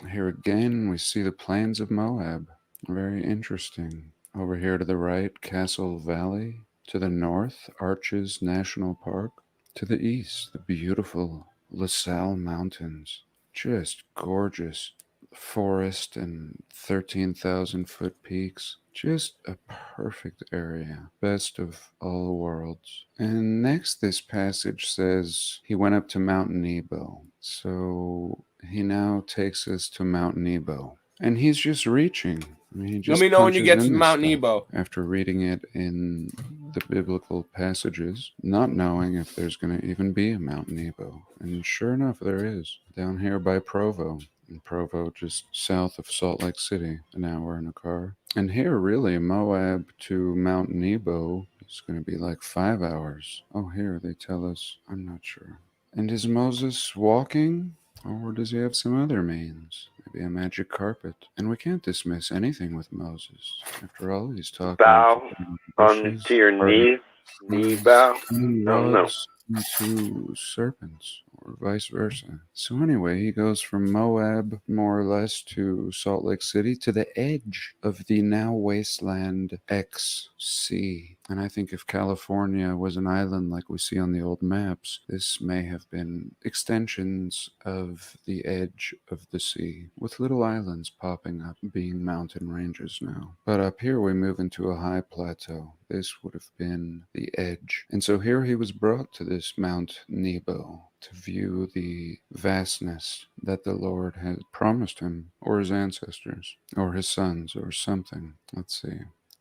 Here again, we see the plains of Moab. Very interesting. Over here to the right, Castle Valley. To the north, Arches National Park. To the east, the beautiful LaSalle Mountains. Just gorgeous forest and 13,000-foot peaks. Just a perfect area. Best of all worlds. And next, this passage says he went up to Mount Nebo. So he now takes us to Mount Nebo. And he's just reaching. I mean, he just Let me know when you punches get in to this Mount stuff Nebo. after reading it in the biblical passages, not knowing if there's going to even be a Mount Nebo. And sure enough, there is. Down here by Provo. And Provo just south of Salt Lake City, an hour in a car. And here, really, Moab to Mount Nebo is going to be like 5 hours. Oh, here, they tell us. I'm not sure. And is Moses walking? Or does he have some other means? Maybe a magic carpet. And we can't dismiss anything with Moses. After all, he's talking... Bow onto your knee. Knee bow. No. To serpents, or vice versa. So anyway, he goes from Moab, more or less, to Salt Lake City, to the edge of the now wasteland XC. And I think if California was an island like we see on the old maps, this may have been extensions of the edge of the sea, with little islands popping up, being mountain ranges now. But up here we move into a high plateau. This would have been the edge. And so here he was brought to this Mount Nebo to view the vastness that the Lord had promised him, or his ancestors, or his sons, or something. Let's see.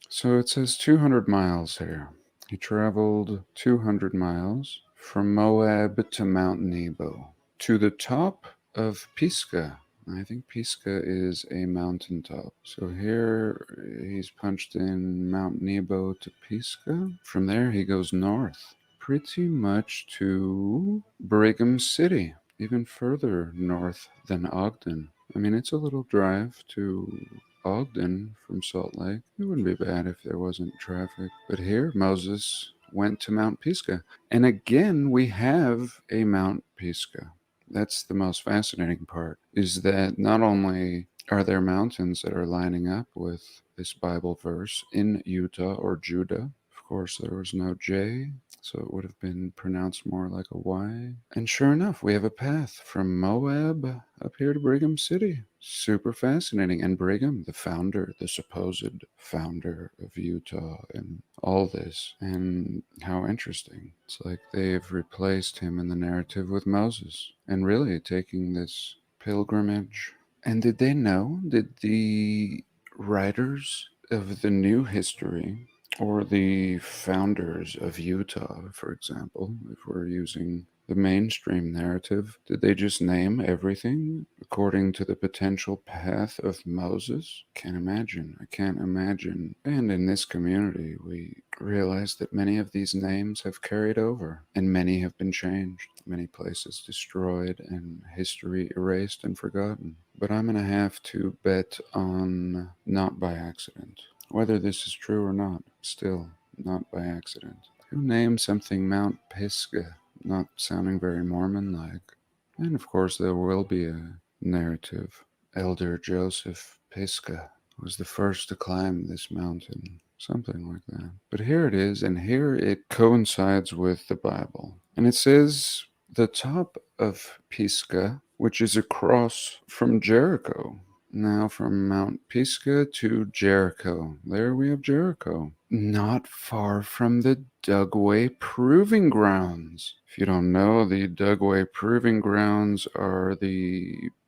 So it says 200 miles here. He traveled 200 miles from Moab to Mount Nebo, to the top of Pisgah. I think Pisgah is a mountaintop. So here he's punched in Mount Nebo to Pisgah. From there he goes north, pretty much to Brigham City, even further north than Ogden. I mean, it's a little drive to Ogden from Salt Lake. It wouldn't be bad if there wasn't traffic. But here Moses went to Mount Pisgah. And again, we have a Mount Pisgah. That's the most fascinating part, is that not only are there mountains that are lining up with this Bible verse in Utah or Judah, of course, there was no J, so it would have been pronounced more like a Y. And sure enough, we have a path from Moab up here to Brigham City. Super fascinating. And Brigham, the founder, the supposed founder of Utah and all this. And how interesting. It's like they've replaced him in the narrative with Moses. And really taking this pilgrimage. And did they know? Did the writers of the new history, or the founders of Utah, for example, if we're using the mainstream narrative, did they just name everything according to the potential path of Moses? Can't imagine. I can't imagine. And in this community, we realize that many of these names have carried over, and many have been changed. Many places destroyed, and history erased and forgotten. But I'm going to have to bet on not by accident. Whether this is true or not, still not by accident. Who named something Mount Pisgah? Not sounding very Mormon-like. And of course there will be a narrative. Elder Joseph Pisgah was the first to climb this mountain. Something like that. But here it is, and here it coincides with the Bible. And it says the top of Pisgah, which is across from Jericho. Now from Mount Pisgah to Jericho. There we have Jericho. Not far from the Dugway Proving Grounds. If you don't know, the Dugway Proving Grounds are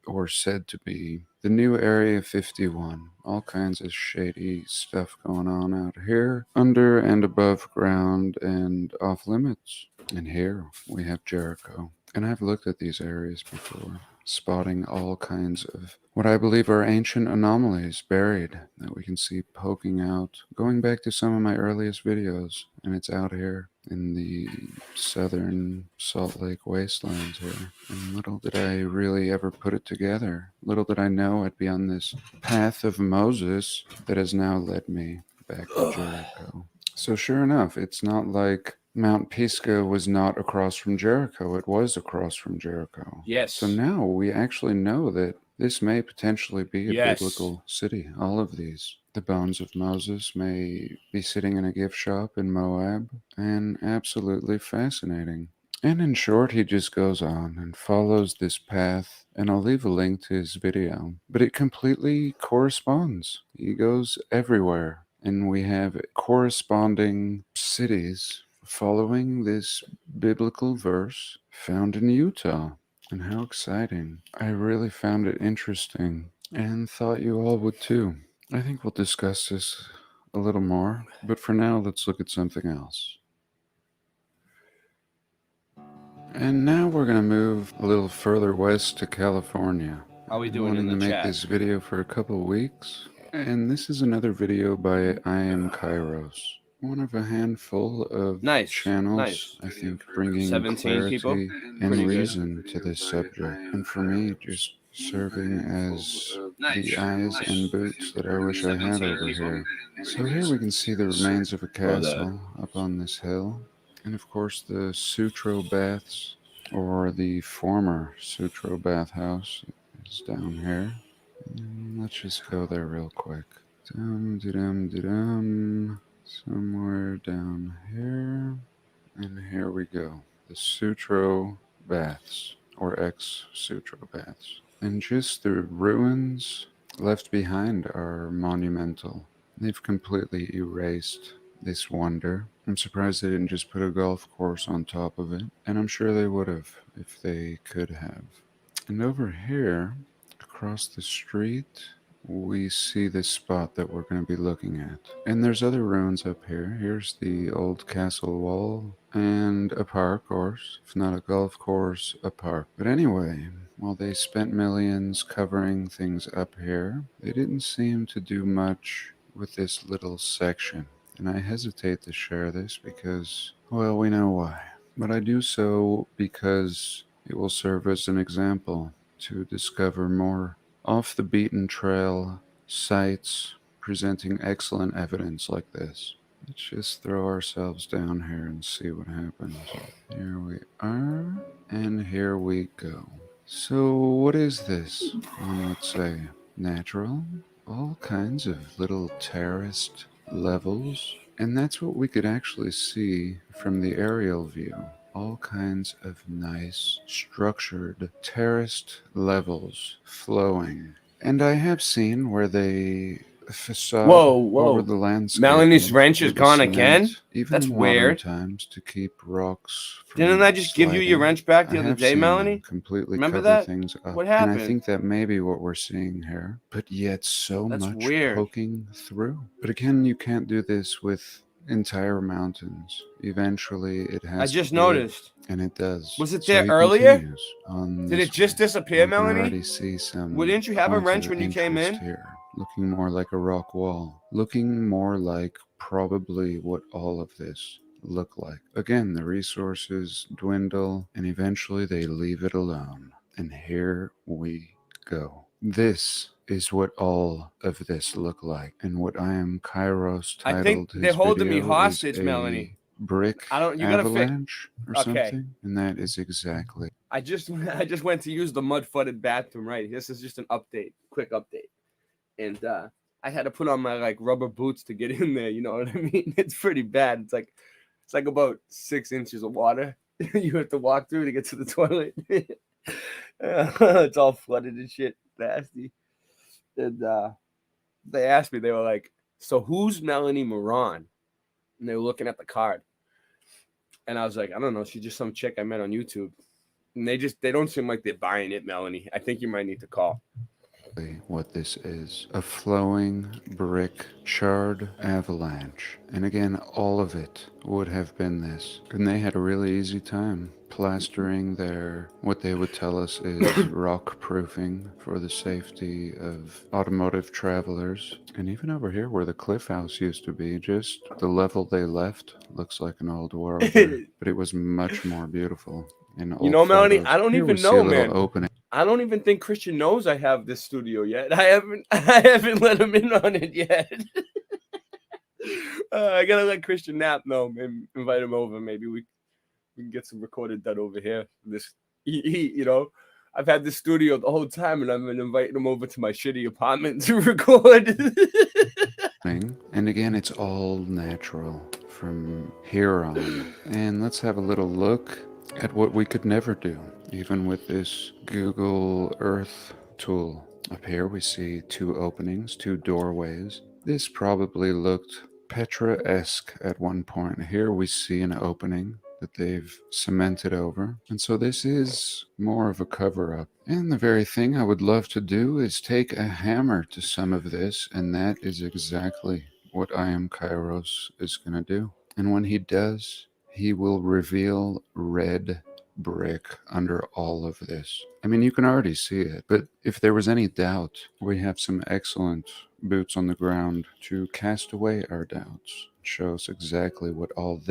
or said to be, the new Area 51. All kinds of shady stuff going on out here, under and above ground and off limits. And here we have Jericho. And I've looked at these areas before, spotting all kinds of what I believe are ancient anomalies buried that we can see poking out, going back to some of my earliest videos. And it's out here in the southern Salt Lake wastelands here. And little did I really ever put it together. Little did I know I'd be on this path of Moses that has now led me back to Jericho. So sure enough, it's not like Mount Pisgah was not across from Jericho. It was across from Jericho. Yes. So now we actually know that this may potentially be a biblical city. All of these. The bones of Moses may be sitting in a gift shop in Moab. And absolutely fascinating. And in short, he just goes on and follows this path. And I'll leave a link to his video. But it completely corresponds. He goes everywhere. And we have corresponding cities following this biblical verse found in Utah. And how exciting. I really found it interesting and thought you all would too. I think we'll discuss this a little more, but for now, let's look at something else. And now we're going to move a little further west to California. How are we doing in the chat? I've been wanting to make this video for a couple of weeks, and this is another video by I Am Kairos. One of a handful of channels, I think, bringing 17 clarity people. and Pretty reason to this subject. And for me, just serving as the eyes and boots that I wish I had over here. So here we can see the remains of a castle up on this hill. And of course the Sutro Baths, or the former Sutro Bathhouse, is down here. And let's just go there real quick. Somewhere down here. And here we go. The Sutro Baths, or ex-Sutro Baths. And just the ruins left behind are monumental. They've completely erased this wonder. I'm surprised they didn't just put a golf course on top of it. And I'm sure they would have if they could have. And over here, across the street, we see this spot that we're going to be looking at. And there's other ruins up here. Here's the old castle wall and a park course. If not a golf course, a park. But anyway, while they spent millions covering things up here, they didn't seem to do much with this little section. And I hesitate to share this because, well, we know why. But I do so because it will serve as an example to discover more off the beaten trail sites presenting excellent evidence like this. Let's just throw ourselves down here and see what happens. Here we are, and here we go. So what is this? Let's say natural. All kinds of little terraced levels And that's what we could actually see from the aerial view. All kinds of nice, structured, terraced levels flowing. And I have seen where they facade over the landscape. Melanie's wrench is gone again? Even That's in modern weird. times to keep rocks from Didn't I just give you your sliding. wrench back the I other have day, seen them Melanie? completely Remember cover that? things up. What And happened? I think that may be what we're seeing here, but yet so That's much weird. poking through. But again, you can't do this with entire mountains. Eventually, it has. I to just be, noticed. and it does. Was it So there he earlier? continues on Did this it just way. disappear, You can Melanie? already see some Well, didn't you have a points wrench of when you came interest in? Here, looking more like a rock wall, looking more like probably what all of this look like. Again, the resources dwindle and eventually they leave it alone. And here we go. This is what all of this look like. And what I am Kairos titled I think they're his holding me video hostage, is a Melanie. brick I don't. You gotta fix. avalanche or Okay. something. And that is exactly. I just went to use the mud-flooded bathroom. Right. This is just an update, quick update, and I had to put on my like rubber boots to get in there. You know what I mean? It's pretty bad. It's like about 6 inches of water you have to walk through to get to the toilet. It's all flooded and shit, nasty. And they asked me, they were like, "So who's Melanie Moran?" And they were looking at the card, and I was like, "I don't know. She's just some chick I met on YouTube." And they don't seem like they're buying it, Melanie. I think you might need to call. What this is, a flowing brick charred avalanche. And again, all of it would have been this. And they had a really easy time plastering their, what they would tell us is rock proofing for the safety of automotive travelers. And even over here where the cliff house used to be, just the level they left looks like an old world. But it was much more beautiful. You know, Melanie, I don't even know, man. Opening. I don't even think Christian knows I have this studio yet. I haven't let him in on it yet. I gotta let Christian Knapp know and invite him over. Maybe we can get some recorded done over here. You know, I've had this studio the whole time, and I've been inviting him over to my shitty apartment to record. And again, it's all natural from here on. And let's have a little look at what we could never do, even with this Google Earth tool. Up here we see 2 openings, 2 doorways. This probably looked Petra-esque at one point. Here we see an opening that they've cemented over. And so this is more of a cover-up. And the very thing I would love to do is take a hammer to some of this, and that is exactly what I Am Kairos is going to do. And when he does, he will reveal red brick under all of this. I mean, you can already see it, but if there was any doubt, we have some excellent boots on the ground to cast away our doubts. Show us exactly what all of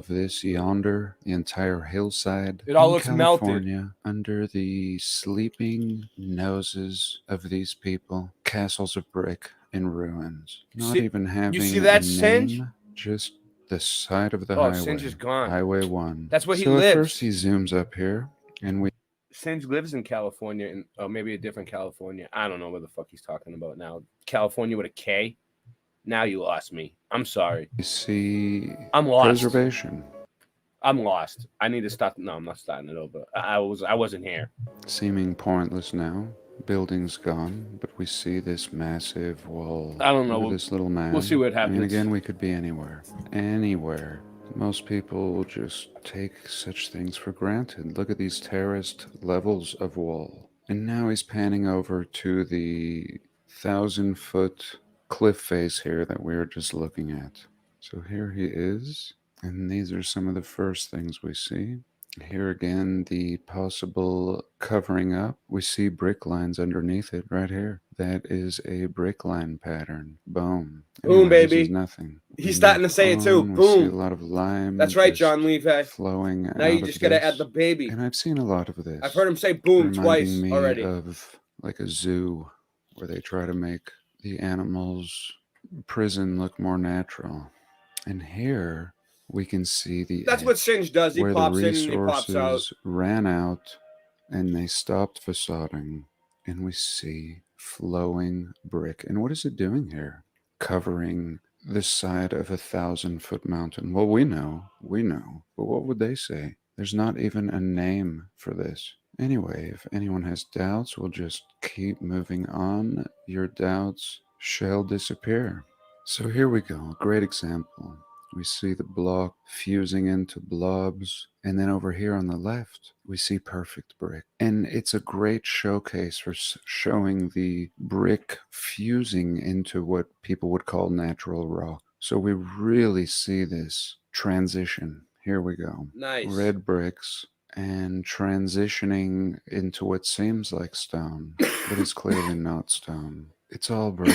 this yonder, the entire hillside, It all in looks California, melted. under the sleeping noses of these people, castles of brick in ruins. Not even having you see that a Singe? name, just the side of the Oh, highway. Singe is gone. Highway 1. That's where he so lives. At first he zooms up here, and we Singe lives in California, or maybe a different California. I don't know what the fuck he's talking about now. California with a K. Now you lost me. I'm sorry. see I'm lost. preservation. I'm lost. I need to stop. No, I'm not starting it over. I wasn't here. Seeming pointless now. Building's gone, but we see this massive wall. I don't know. Over this little man. We'll see what I mean, happens. again, we could be anywhere. Anywhere. Most people will just take such things for granted. Look at these terraced levels of wall. And now he's panning over to the 1,000-foot cliff face here that we were just looking at. So here he is. And these are some of the first things we see. Here again, the possible covering up. We see brick lines underneath it right here. That is a brick line pattern. Boom. Boom, Anyway, this baby. is nothing. He's starting to say it too. On, we see a Boom. lot of lime. That's right, just John Levi. flowing Now out you of just gotta this. add the baby. And I've seen a lot of this. I've heard him say boom reminding twice me already. Of like a zoo where they try to make the animals' prison look more natural. And here we can see the That's what Singe does. He where pops the in and he pops out. resources ran out and they stopped facading, and we see flowing brick. And what is it doing here? Covering the side of a 1,000-foot mountain. Well, we know, but what would they say? There's not even a name for this. Anyway, if anyone has doubts, we'll just keep moving on. Your doubts shall disappear. So here we go, a great example. We see the block fusing into blobs, and then over here on the left, we see perfect brick. And it's a great showcase for showing the brick fusing into what people would call natural rock. So we really see this transition. Here we go. Nice. Red bricks and transitioning into what seems like stone, but it's clearly not stone. It's all brick.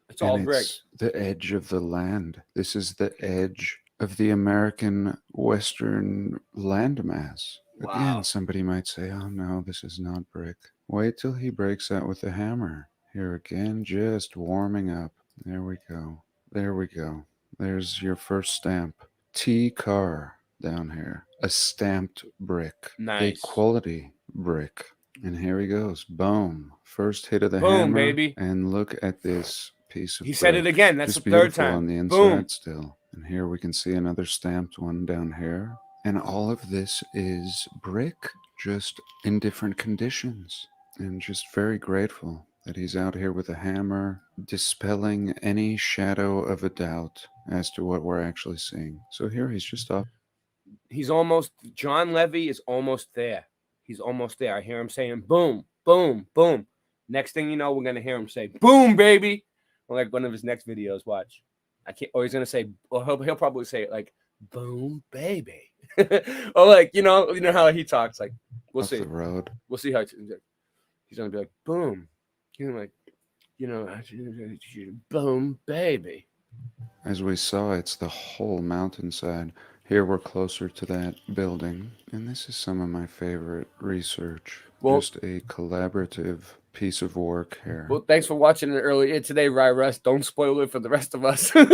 It's all brick. It's the edge of the land. This is the edge of the American Western landmass. Wow. Again, somebody might say, oh no, this is not brick. Wait till he breaks out with the hammer. Here again, just warming up. There we go. There we go. There's your first stamp. T-Car down here. A stamped brick. Nice. A quality brick. And here he goes. Boom. First hit of the Boom, hammer. baby. And look at this piece of He said brick. it again. That's Just the third beautiful time. on the inside Boom. still. And here we can see another stamped one down here. And all of this is brick, just in different conditions. And just very grateful that he's out here with a hammer, dispelling any shadow of a doubt as to what we're actually seeing. So here he's just up. He's almost, John Levy is almost there. He's almost there. I hear him saying, boom, boom, boom. Next thing you know, we're going to hear him say, boom, baby. Or like one of his next videos, watch. I can't, or he's going to say, or he'll probably say it like, boom, baby. Or like, you know how he talks, like, we'll Off see. the road. We'll see how he's going to be like, boom. You know, like, boom, baby. As we saw, it's the whole mountainside. Here we're closer to that building. And this is some of my favorite research. Well, just a collaborative piece of work here. Well, thanks for watching it earlier today, Russ. Don't spoil it for the rest of us. And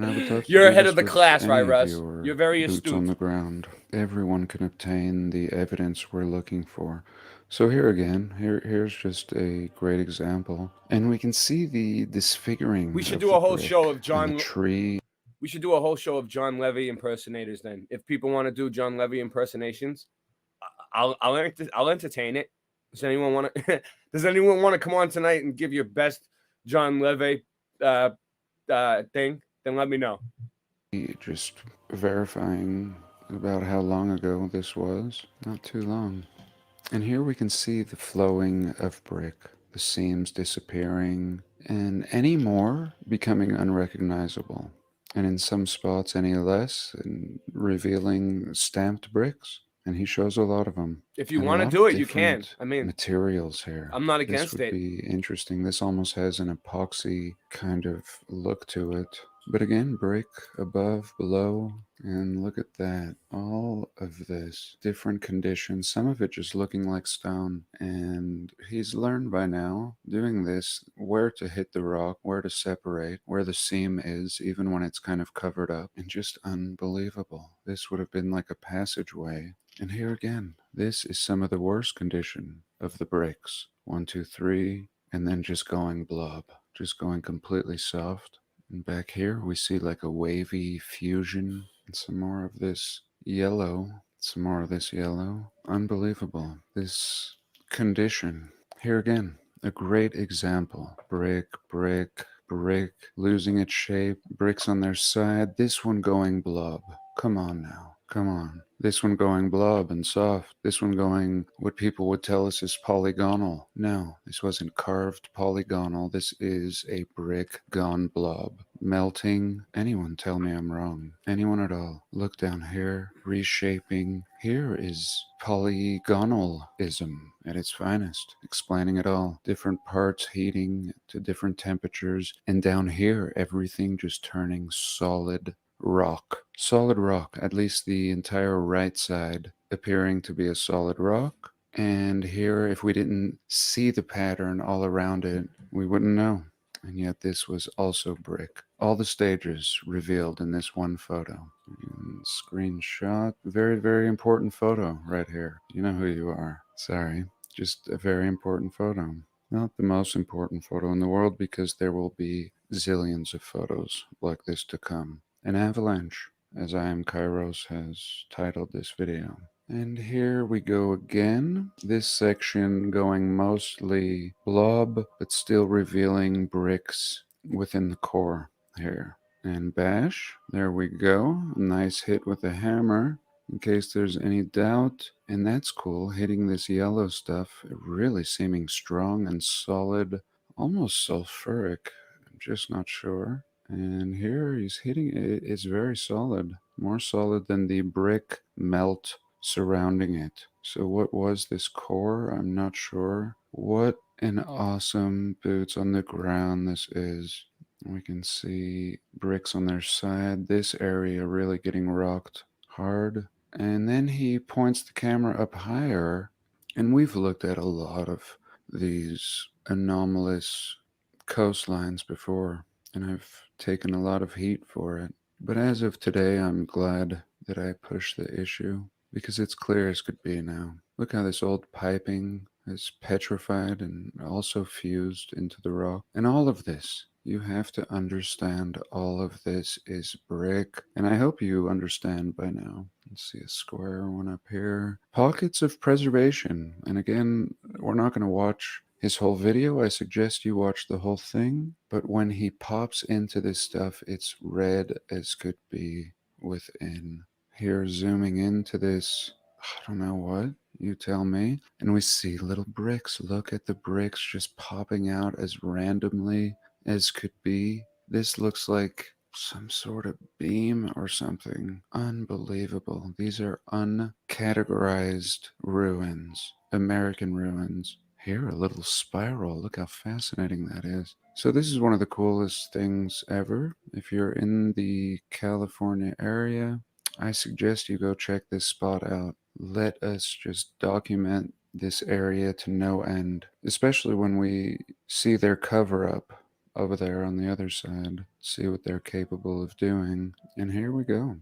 I would love to You're do ahead this of the with class, any of Russ. your You're very boots astute. on the ground. Everyone can obtain the evidence we're looking for. So here again, here's just a great example, and we can see the disfiguring. We should of do the a whole brick show of and John. the tree. We should do a whole show of John Levy impersonators. Then, if people want to do John Levy impersonations, I'll entertain it. Does anyone want to? Does anyone want to come on tonight and give your best John Levy thing? Then let me know. Just verifying about how long ago this was. Not too long. And here we can see the flowing of brick, the seams disappearing, and any more becoming unrecognizable. And in some spots, any less, and revealing stamped bricks. And he shows a lot of them. If you And a want to lot do of it, you can. different I mean, materials here. I'm not against this would it. be interesting. This almost has an epoxy kind of look to it. But again, brick above, below, and look at that. All of this, different conditions, some of it just looking like stone. And he's learned by now, doing this, where to hit the rock, where to separate, where the seam is, even when it's kind of covered up. And just unbelievable. This would have been like a passageway. And here again, this is some of the worst condition of the bricks. 1, 2, 3, and then just going blob, just going completely soft. And back here, we see like a wavy fusion and some more of this yellow, some more of this yellow. Unbelievable. This condition. Here again, a great example. Brick, brick, brick, losing its shape, bricks on their side. This one going blob. Come on now. Come on. This one going blob and soft. This one going what people would tell us is polygonal. No, this wasn't carved polygonal. This is a brick gone blob. Melting. Anyone tell me I'm wrong. Anyone at all. Look down here. Reshaping. Here is polygonalism at its finest. Explaining it all. Different parts heating to different temperatures. And down here, everything just turning solid rock. Solid rock, at least the entire right side appearing to be a solid rock. And here, if we didn't see the pattern all around it, we wouldn't know. And yet this was also brick. All the stages revealed in this one photo. And screenshot. Very, very important photo right here. You know who you are. Sorry. Just a very important photo. Not the most important photo in the world, because there will be zillions of photos like this to come. An avalanche, as I Am Kairos has titled this video. And here we go again. This section going mostly blob, but still revealing bricks within the core here. And bash, there we go. A nice hit with a hammer, in case there's any doubt. And that's cool, hitting this yellow stuff, really seeming strong and solid, almost sulfuric. I'm just not sure. And here he's hitting it. It's very solid, more solid than the brick melt surrounding it. So what was this core? I'm not sure. What an awesome boots on the ground this is. We can see bricks on their side. This area really getting rocked hard. And then he points the camera up higher, and we've looked at a lot of these anomalous coastlines before, and I've taken a lot of heat for it. But as of today, I'm glad that I pushed the issue, because it's clear as could be now. Look how this old piping is petrified and also fused into the rock. And all of this, you have to understand, all of this is brick. And I hope you understand by now. Let's see a square one up here. Pockets of preservation. And again, we're not going to watch his whole video. I suggest you watch the whole thing. But when he pops into this stuff, it's red as could be within. Here, zooming into this, I don't know what, you tell me. And we see little bricks. Look at the bricks just popping out as randomly as could be. This looks like some sort of beam or something. Unbelievable. These are uncategorized ruins, American ruins. Here, a little spiral. Look how fascinating that is. So this is one of the coolest things ever. If you're in the California area, I suggest you go check this spot out. Let us just document this area to no end, especially when we see their cover up over there on the other side, see what they're capable of doing. And here we go.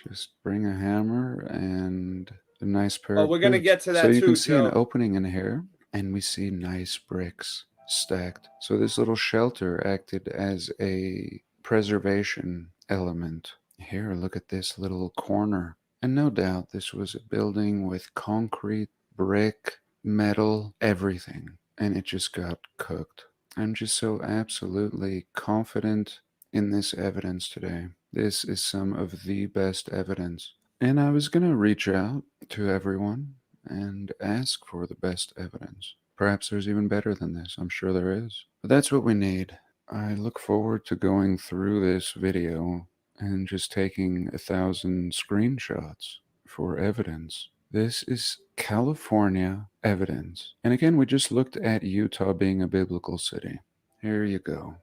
Just bring a hammer and a nice pair of we're going to boots. get to that so you too, can see Joe. an opening in here, and we see nice bricks stacked. So this little shelter acted as a preservation element. Here, look at this little corner. And no doubt this was a building with concrete, brick, metal, everything. And it just got cooked. I'm just so absolutely confident in this evidence today. This is some of the best evidence. And I was going to reach out to everyone and ask for the best evidence. Perhaps there's even better than this. I'm sure there is. But that's what we need. I look forward to going through this video and just taking 1,000 screenshots for evidence. This is California evidence. And again, we just looked at Utah being a biblical city. Here you go.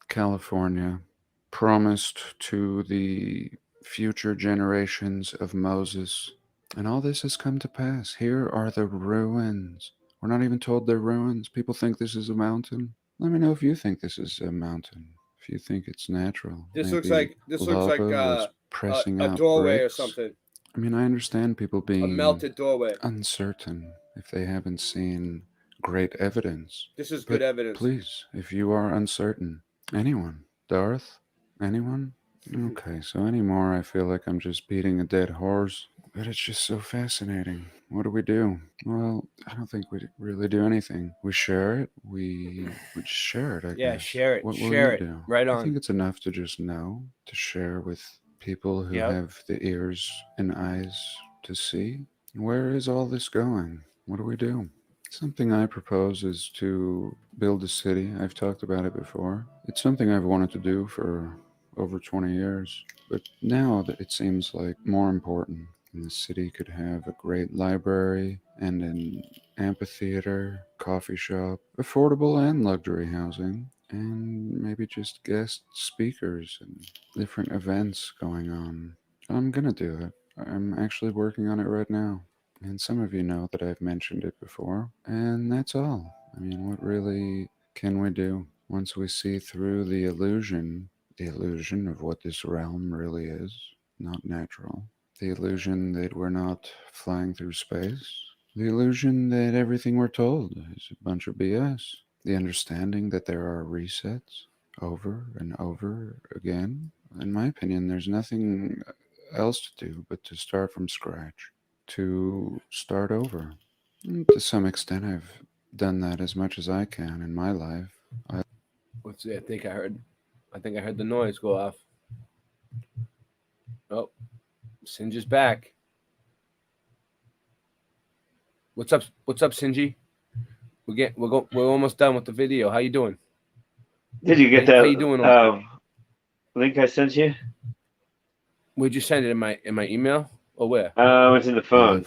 California, promised to the future generations of Moses. And all this has come to pass. Here are the ruins. We're not even told they're ruins. People think this is a mountain. Let me know if you think this is a mountain. If you think it's natural. This Maybe looks like pressing a out doorway bricks. or something. I mean, I understand people A being melted doorway. uncertain if they haven't seen great evidence. This is But good evidence. please, if you are uncertain, anyone, Darth, anyone? Okay, so anymore, I feel like I'm just beating a dead horse. But it's just so fascinating. What do we do? Well, I don't think we really do anything. We share it. We just share it, I Yeah, guess. share it. What will Share you it. do? Right I on. think it's enough to just know, to share with people who Yep. have the ears and eyes to see. Where is all this going? What do we do? Something I propose is to build a city. I've talked about it before. It's something I've wanted to do for over 20 years. But now that it seems like more important. And the city could have a great library and an amphitheater, coffee shop, affordable and luxury housing, and maybe just guest speakers and different events going on. I'm gonna do it. I'm actually working on it right now. And some of you know that I've mentioned it before. And that's all. I mean, what really can we do once we see through the illusion of what this realm really is, not natural? The illusion that we're not flying through space. The illusion that everything we're told is a bunch of BS. the understanding that there are resets over and over again. In my opinion, there's nothing else to do but to start from scratch, to start over. And to some extent, I've done that as much as I can in my life. What's it? I think I heard the noise go off. Oh, Singe is back. What's up? What's up, Sinji? We're almost done with the video. How you doing? Did you get that? How you doing? Link I sent you? Where'd you send it? In my email or where? It's in the phone.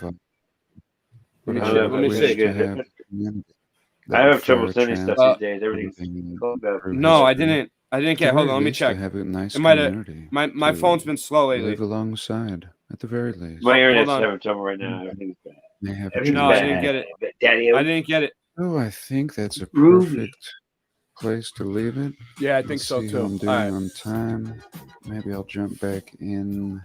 Let me see. I have trouble sending stuff these days. Everything's No, I didn't get. Hold on, let me check. Have a nice it might have. community My phone's been slow lately. Live alongside, at the very least. My internet's having trouble right now. Everything's bad. No, I didn't get it. Daddy, I didn't get it. Oh, I think that's a perfect place to leave it. Yeah, I think so See too. how I'm doing on time. Maybe I'll jump back in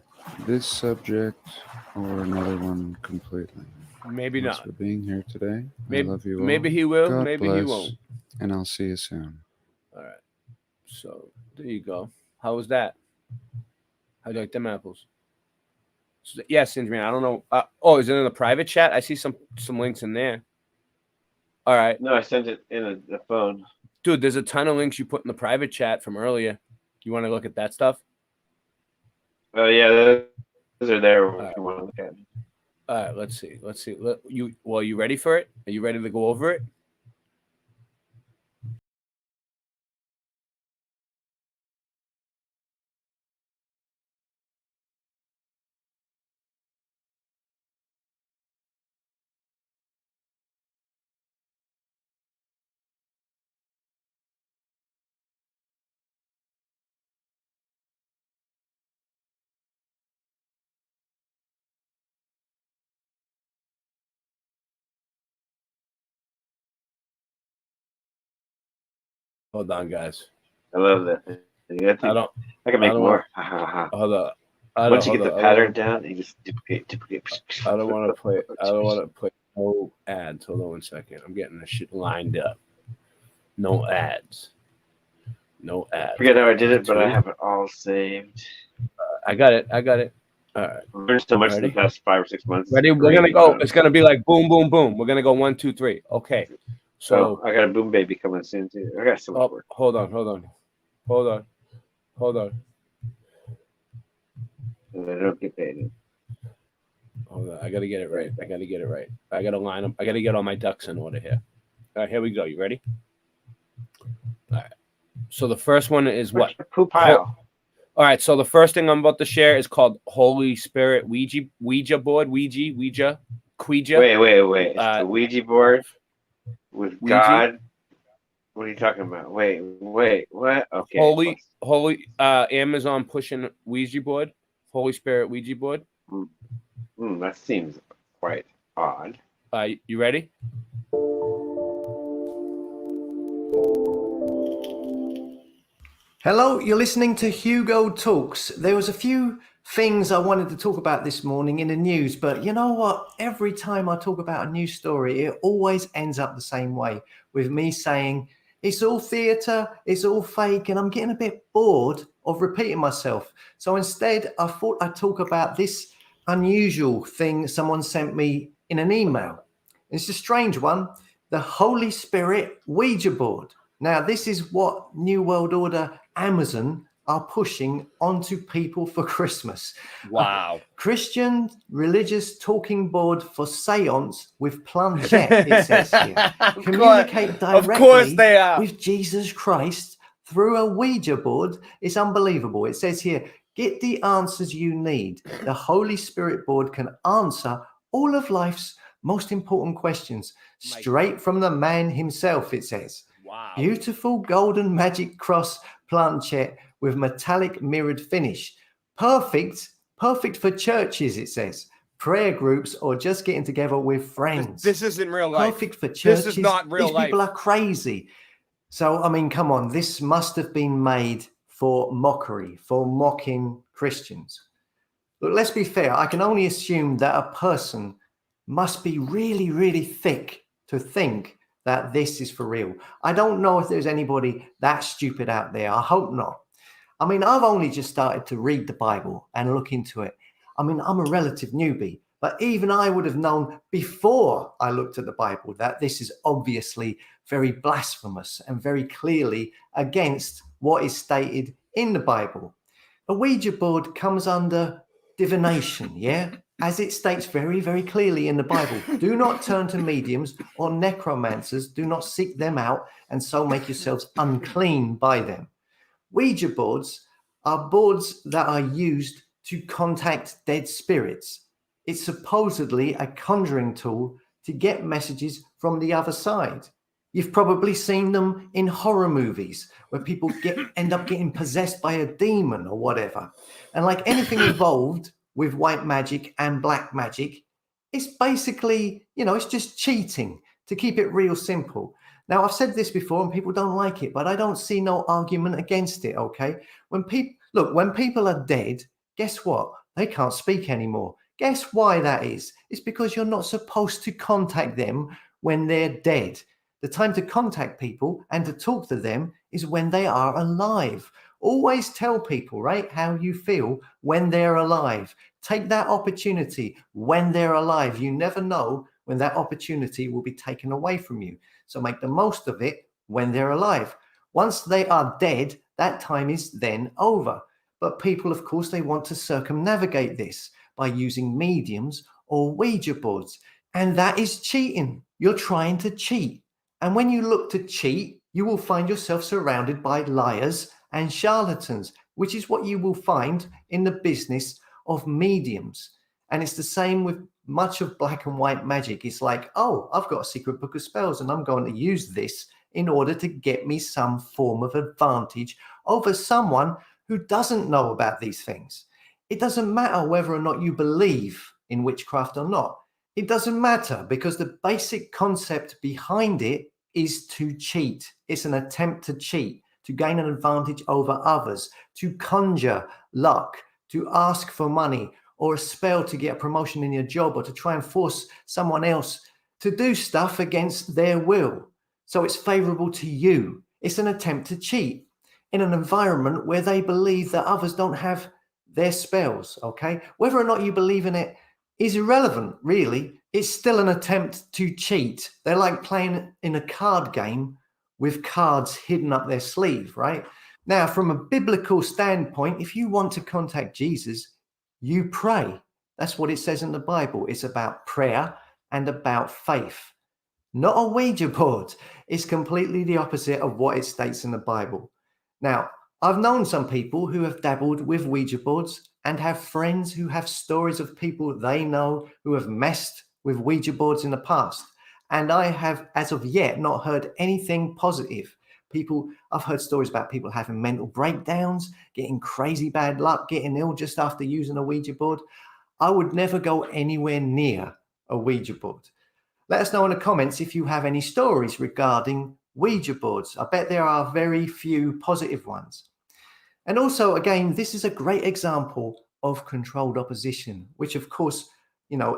this subject or another one completely. Maybe Thanks not. for being here today. Maybe, I love you all. maybe he will. God Maybe bless, he won't. And I'll see you soon. All right. So there you go. How was that? How do you like them apples? So, yes, Adrian. I don't know. Is it in the private chat? I see some links in there. All right. No, I sent it in the phone. Dude, there's a ton of links you put in the private chat from earlier. You want to look at that stuff? Oh yeah, those are there. If you want to look at them. All right. Let's see. You ready for it? Are you ready to go over it? Hold on, guys. I love that. I can make more. Hold on. Once you get the pattern down, you just duplicate. I don't want to play. I don't want to play no ads. Hold on 1 second. I'm getting the shit lined up. No ads. No ads. Forget how I did it, but I have it all saved. I got it. All right. I've learned so much in the past 5 or 6 months. Ready? We're gonna go. It's gonna be like boom, boom, boom. We're gonna go 1, 2, 3. Okay. So I got a boom baby coming soon too. I got so much work. Hold on. And I don't get paid. Hold on. I gotta get it right. I gotta line up. I gotta get all my ducks in order here. All right, here we go. You ready? All right. So the first one is what? Poop pile. All right. So the first thing I'm about to share is called Holy Spirit Ouija board. Ouija. Wait. It's the Ouija board with Ouija? God. What are you talking about? Wait. What? Okay. Holy. Amazon pushing Ouija board. Holy Spirit Ouija board. That seems quite odd. You ready? Hello, you're listening to Hugo Talks. There was a few things I wanted to talk about this morning in the news, but you know what? Every time I talk about a news story, it always ends up the same way, with me saying, it's all theatre, it's all fake, and I'm getting a bit bored of repeating myself. So instead, I thought I'd talk about this unusual thing someone sent me in an email. It's a strange one, the Holy Spirit Ouija board. Now, this is what New World Order Amazon are pushing onto people for Christmas. Wow. A Christian religious talking board for seance with planchette, it says here. Communicate directly with Jesus Christ through a Ouija board. It's unbelievable. It says here, get the answers you need. The Holy Spirit board can answer all of life's most important questions straight from the man himself, it says. Wow. Beautiful golden magic cross planchette with metallic mirrored finish. Perfect for churches, it says. Prayer groups or just getting together with friends. This isn't real life. Perfect for churches. This is not real These life. people are crazy. So, I mean, come on. This must have been made for mockery, for mocking Christians. Look, let's be fair. I can only assume that a person must be really, really thick to think that this is for real. I don't know if there's anybody that stupid out there. I hope not. I mean, I've only just started to read the Bible and look into it. I mean, I'm a relative newbie, but even I would have known before I looked at the Bible that this is obviously very blasphemous and very clearly against what is stated in the Bible. A Ouija board comes under divination, yeah? As it states very, very clearly in the Bible. Do not turn to mediums or necromancers. Do not seek them out and so make yourselves unclean by them. Ouija boards are boards that are used to contact dead spirits. It's supposedly a conjuring tool to get messages from the other side. You've probably seen them in horror movies where people end up getting possessed by a demon or whatever. And like anything involved with white magic and black magic, it's basically, it's just cheating, to keep it real simple. Now, I've said this before and people don't like it, but I don't see no argument against it, okay? When people are dead, guess what? They can't speak anymore. Guess why that is? It's because you're not supposed to contact them when they're dead. The time to contact people and to talk to them is when they are alive. Always tell people, right, how you feel when they're alive. Take that opportunity when they're alive. You never know when that opportunity will be taken away from you. So make the most of it when they're alive. Once they are dead, that time is then over. But people, of course, they want to circumnavigate this by using mediums or Ouija boards. And that is cheating. You're trying to cheat. And when you look to cheat, you will find yourself surrounded by liars and charlatans, which is what you will find in the business of mediums. And it's the same with much of black and white magic. It's like, oh, I've got a secret book of spells and I'm going to use this in order to get me some form of advantage over someone who doesn't know about these things. It doesn't matter whether or not you believe in witchcraft or not. It doesn't matter because the basic concept behind it is to cheat. It's an attempt to cheat, to gain an advantage over others, to conjure luck, to ask for money or a spell to get a promotion in your job, or to try and force someone else to do stuff against their will. So it's favorable to you. It's an attempt to cheat in an environment where they believe that others don't have their spells, okay? Whether or not you believe in it is irrelevant, really. It's still an attempt to cheat. They're like playing in a card game with cards hidden up their sleeve, right? Now, from a biblical standpoint, if you want to contact Jesus, you pray. That's what it says in the Bible. It's about prayer and about faith. Not a Ouija board. It's completely the opposite of what it states in the Bible. Now, I've known some people who have dabbled with Ouija boards and have friends who have stories of people they know who have messed with Ouija boards in the past. And I have, as of yet, not heard anything positive. I've heard stories about people having mental breakdowns, getting crazy bad luck, getting ill just after using a Ouija board. I would never go anywhere near a Ouija board. Let us know in the comments if you have any stories regarding Ouija boards. I bet there are very few positive ones. And also, again, this is a great example of controlled opposition, which of course,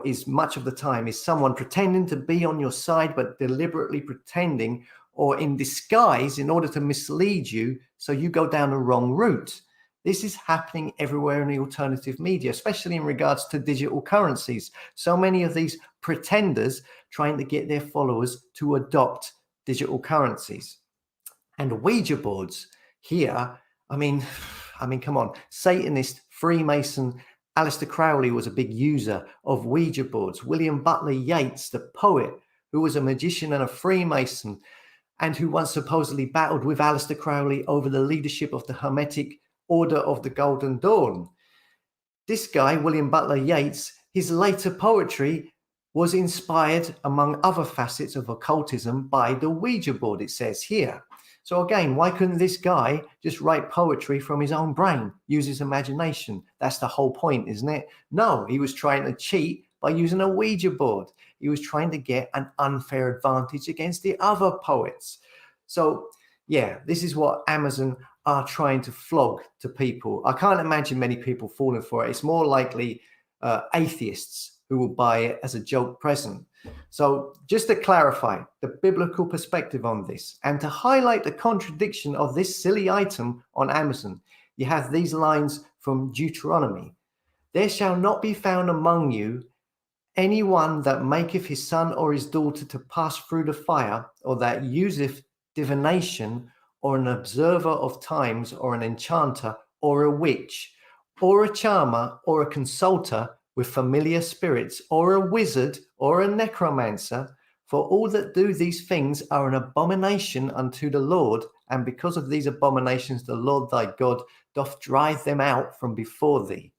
is much of the time is someone pretending to be on your side, but deliberately pretending or in disguise in order to mislead you so you go down the wrong route. This is happening everywhere in the alternative media, especially in regards to digital currencies. So many of these pretenders trying to get their followers to adopt digital currencies. And Ouija boards here, I mean, come on, Satanist, Freemason, Aleister Crowley was a big user of Ouija boards. William Butler Yeats, the poet, who was a magician and a Freemason, and who once supposedly battled with Aleister Crowley over the leadership of the Hermetic Order of the Golden Dawn. This guy, William Butler Yeats, his later poetry was inspired, among other facets of occultism, by the Ouija board, it says here. So again, why couldn't this guy just write poetry from his own brain, use his imagination? That's the whole point, isn't it? No, he was trying to cheat by using a Ouija board. He was trying to get an unfair advantage against the other poets. So yeah, this is what Amazon are trying to flog to people. I can't imagine many people falling for it. It's more likely atheists who will buy it as a joke present. So just to clarify the biblical perspective on this and to highlight the contradiction of this silly item on Amazon, you have these lines from Deuteronomy. There shall not be found among you anyone that maketh his son or his daughter to pass through the fire, or that useth divination, or an observer of times, or an enchanter, or a witch, or a charmer, or a consulter with familiar spirits, or a wizard, or a necromancer. For all that do these things are an abomination unto the Lord, and because of these abominations the Lord thy God doth drive them out from before thee.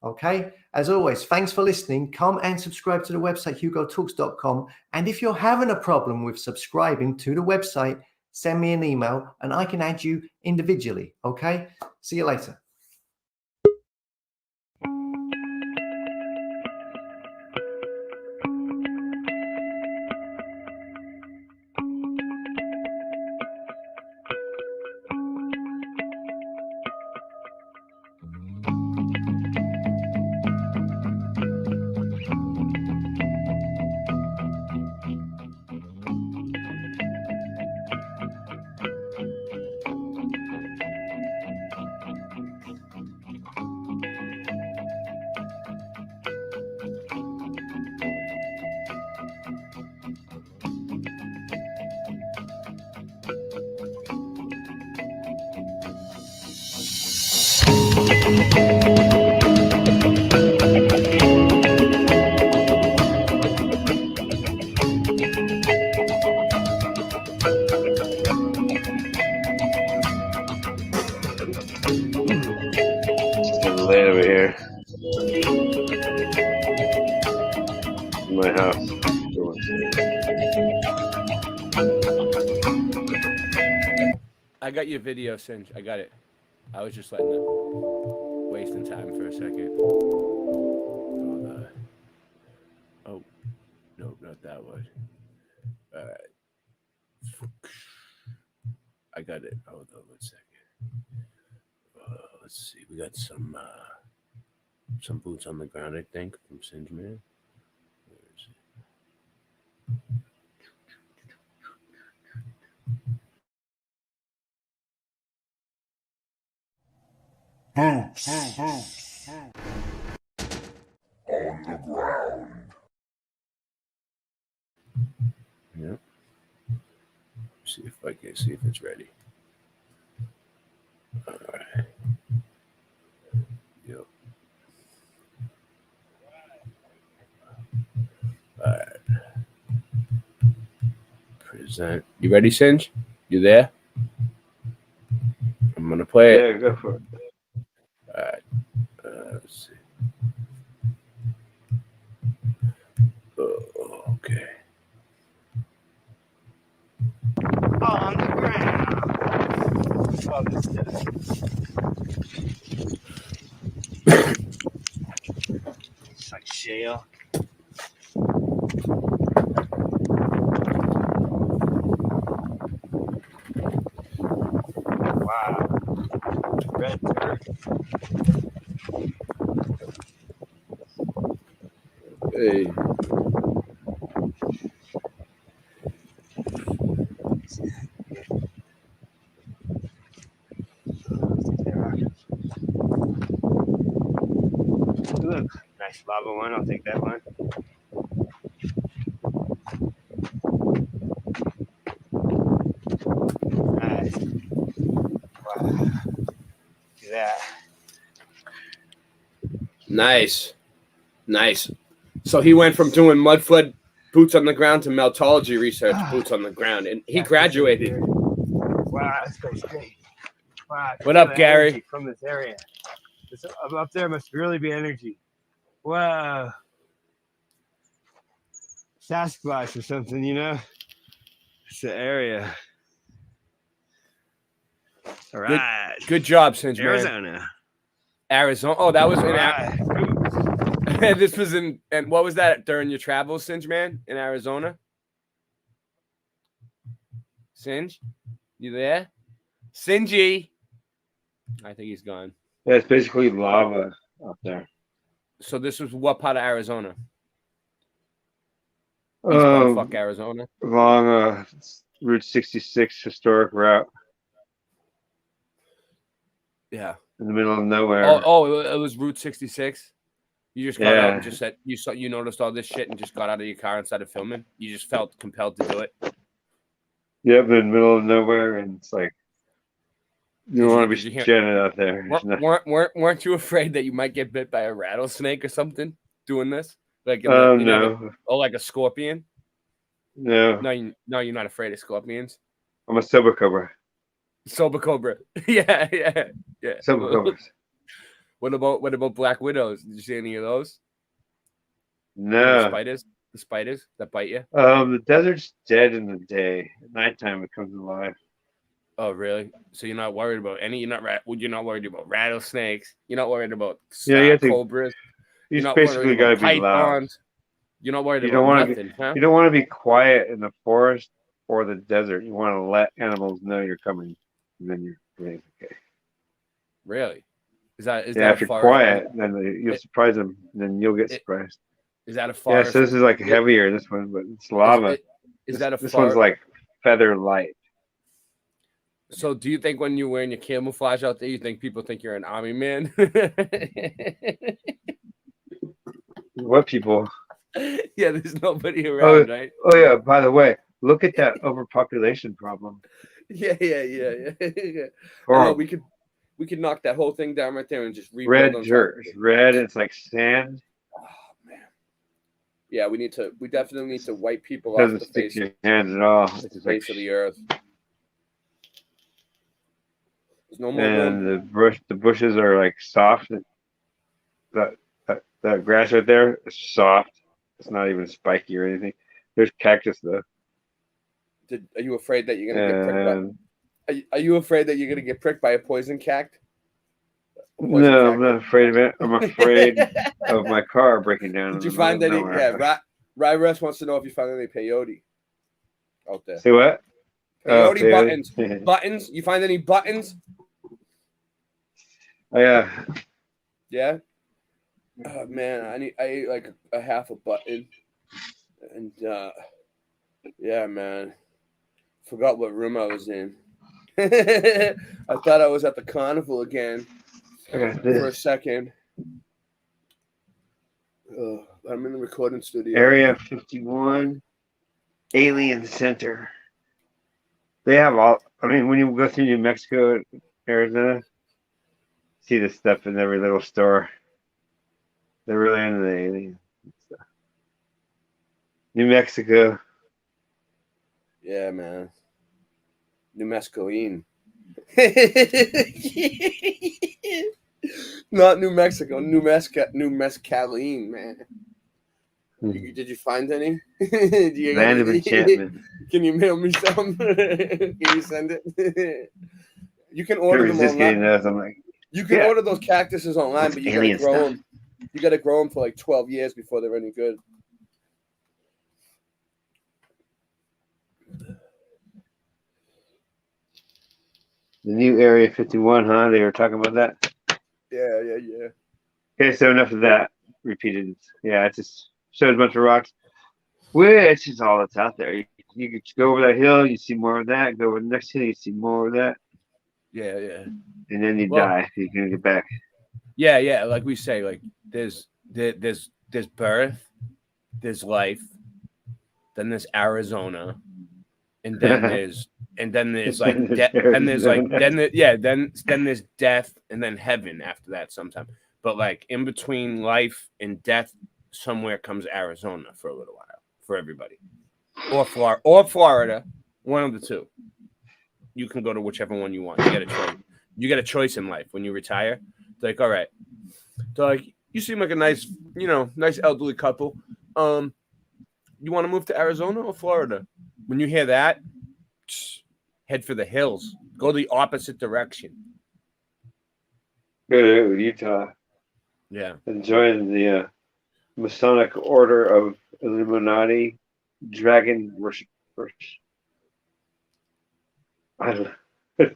Okay, as always, thanks for listening. Come and subscribe to the website hugotalks.com. And if you're having a problem with subscribing to the website, send me an email and I can add you individually. Okay, see you later. Lay over here in my house. I got your video, Singe. I got it. I was just wasting time for a second. Oh, no, not that one. All right. I got it. Hold on 1 second. Let's see. We got some boots on the ground, I think, from Singe Man. Where is it? Boots on the ground. Yep. See if I can see if it's ready. All right. Yep. All right. Present. You ready, Singe? You there? I'm gonna play it. Yeah, go for it. All right. Let's see. Oh, okay. On the ground. It's like shale. Wow. Red dirt. Hey. Look, nice lava one. I'll take that one. Nice. Wow. Look at that. Nice. Nice. So he went from doing mud flood boots on the ground to meltology research boots on the ground, and he graduated. Wow, this guy's great. Wow. What up, Gary? From this area. Up there must really be energy. Wow. Sasquatch or something, you know? It's the area. All right. Good job, Singe Man. Arizona. Arizona. Oh, that was in this was in, and what was that during your travels, Singe Man, in Arizona? Singe, you there? Singy. I think he's gone. Yeah, it's basically lava up there. So this was what part of Arizona? East Bumfuck, Arizona. Along Route 66 historic route Yeah. in the middle of nowhere. Oh, it was Route 66. You just got out and Yeah. just said you noticed all this shit and just got out of your car and started filming. You just felt compelled to do it. Yep, in the middle of nowhere, and it's like you don't want to did be you hear- standing out there. It's not- Weren't you afraid that you might get bit by a rattlesnake or something doing this? Like in the, no. or like a scorpion? No. No, you're not afraid of scorpions. I'm a sober cobra. Sober cobra. yeah. Sober cobras. What about black widows? Did you see any of those? No. The spiders that bite you? The desert's dead in the day. At nighttime it comes alive. Oh, really? So you're not worried about any? You're not worried about rattlesnakes. You're not worried about Yeah, you have to- cobras. You You're just not basically worried gotta about be loud. pythons. You're not worried You about don't want nothing, to. huh? You don't want to be quiet in the forest or the desert. You want to let animals know you're coming, and then you're okay. Really? Is that Yeah, that if a you're forest? quiet, then you'll surprise them. Then you'll get surprised. Is that a Yeah, forest? so this is like heavier. This one, but it's lava. Is that a This one's forest? like feather light. So do you think when you're wearing your camouflage out there, you think people think you're an army man? What people? Yeah, there's nobody around, right? Oh yeah. By the way, look at that overpopulation problem. Yeah. Horrible. I know, we could knock that whole thing down right there and just rebuild on Red top dirt. of It's it. red. It's like sand. Yeah, we definitely need to wipe people off Doesn't the stick face, to your hands at all. It's just face like of the earth. There's no more and room. the bushes are like soft. That grass right there is soft. It's not even spiky or anything. There's cactus though. Are you afraid that you're gonna get pricked And by? Are you afraid that you're gonna get pricked by a poison cact? no, I'm not afraid of it. I'm afraid of my car breaking down. Did in you the find middle any? of nowhere. Yeah, Ryrus wants to know if you found any peyote out there. See what? Oh, Peyote buttons. Buttons. You find any buttons? Oh, yeah. Yeah. Oh, man, I ate like a half a button, and yeah, man, forgot what room I was in. I thought I was at the carnival again for a second. I'm in the recording studio. Area 51, Alien Center. They have all. I mean, when you go through New Mexico, Arizona, see this stuff in every little store. They're really into the alien stuff. New Mexico. Yeah, man. New Mescaline. Not New Mexico. New Mescaline, man. Did you find any? Land of Enchantment. Can you mail me some? Can you send it? You can order them Just getting online. those. I'm like, You can order those cactuses online, but you gotta alien grow stuff. them. You gotta grow them for like 12 years before they're any good. the new Area 51, huh? They were talking about that. Yeah. Okay, so enough of that repeated. Yeah, it just shows a bunch of rocks. Which is all that's out there. You could go over that hill, you see more of that. Go over the next hill, you see more of that. Yeah. And then you Well- die. You can get back. Yeah. Like we say, like there's birth, there's life, then there's Arizona, and then there's like then there's death, and then heaven after that sometime. But like in between life and death, somewhere comes Arizona for a little while for everybody, or Florida, one of the two. You can go to whichever one you want. You get a choice. You get a choice in life when you retire. It's like, all right. So like, you seem like a nice elderly couple. You want to move to Arizona or Florida? When you hear that, head for the hills. Go the opposite direction. Go to Utah. Yeah. And join the Masonic Order of Illuminati Dragon Worshippers. I don't know.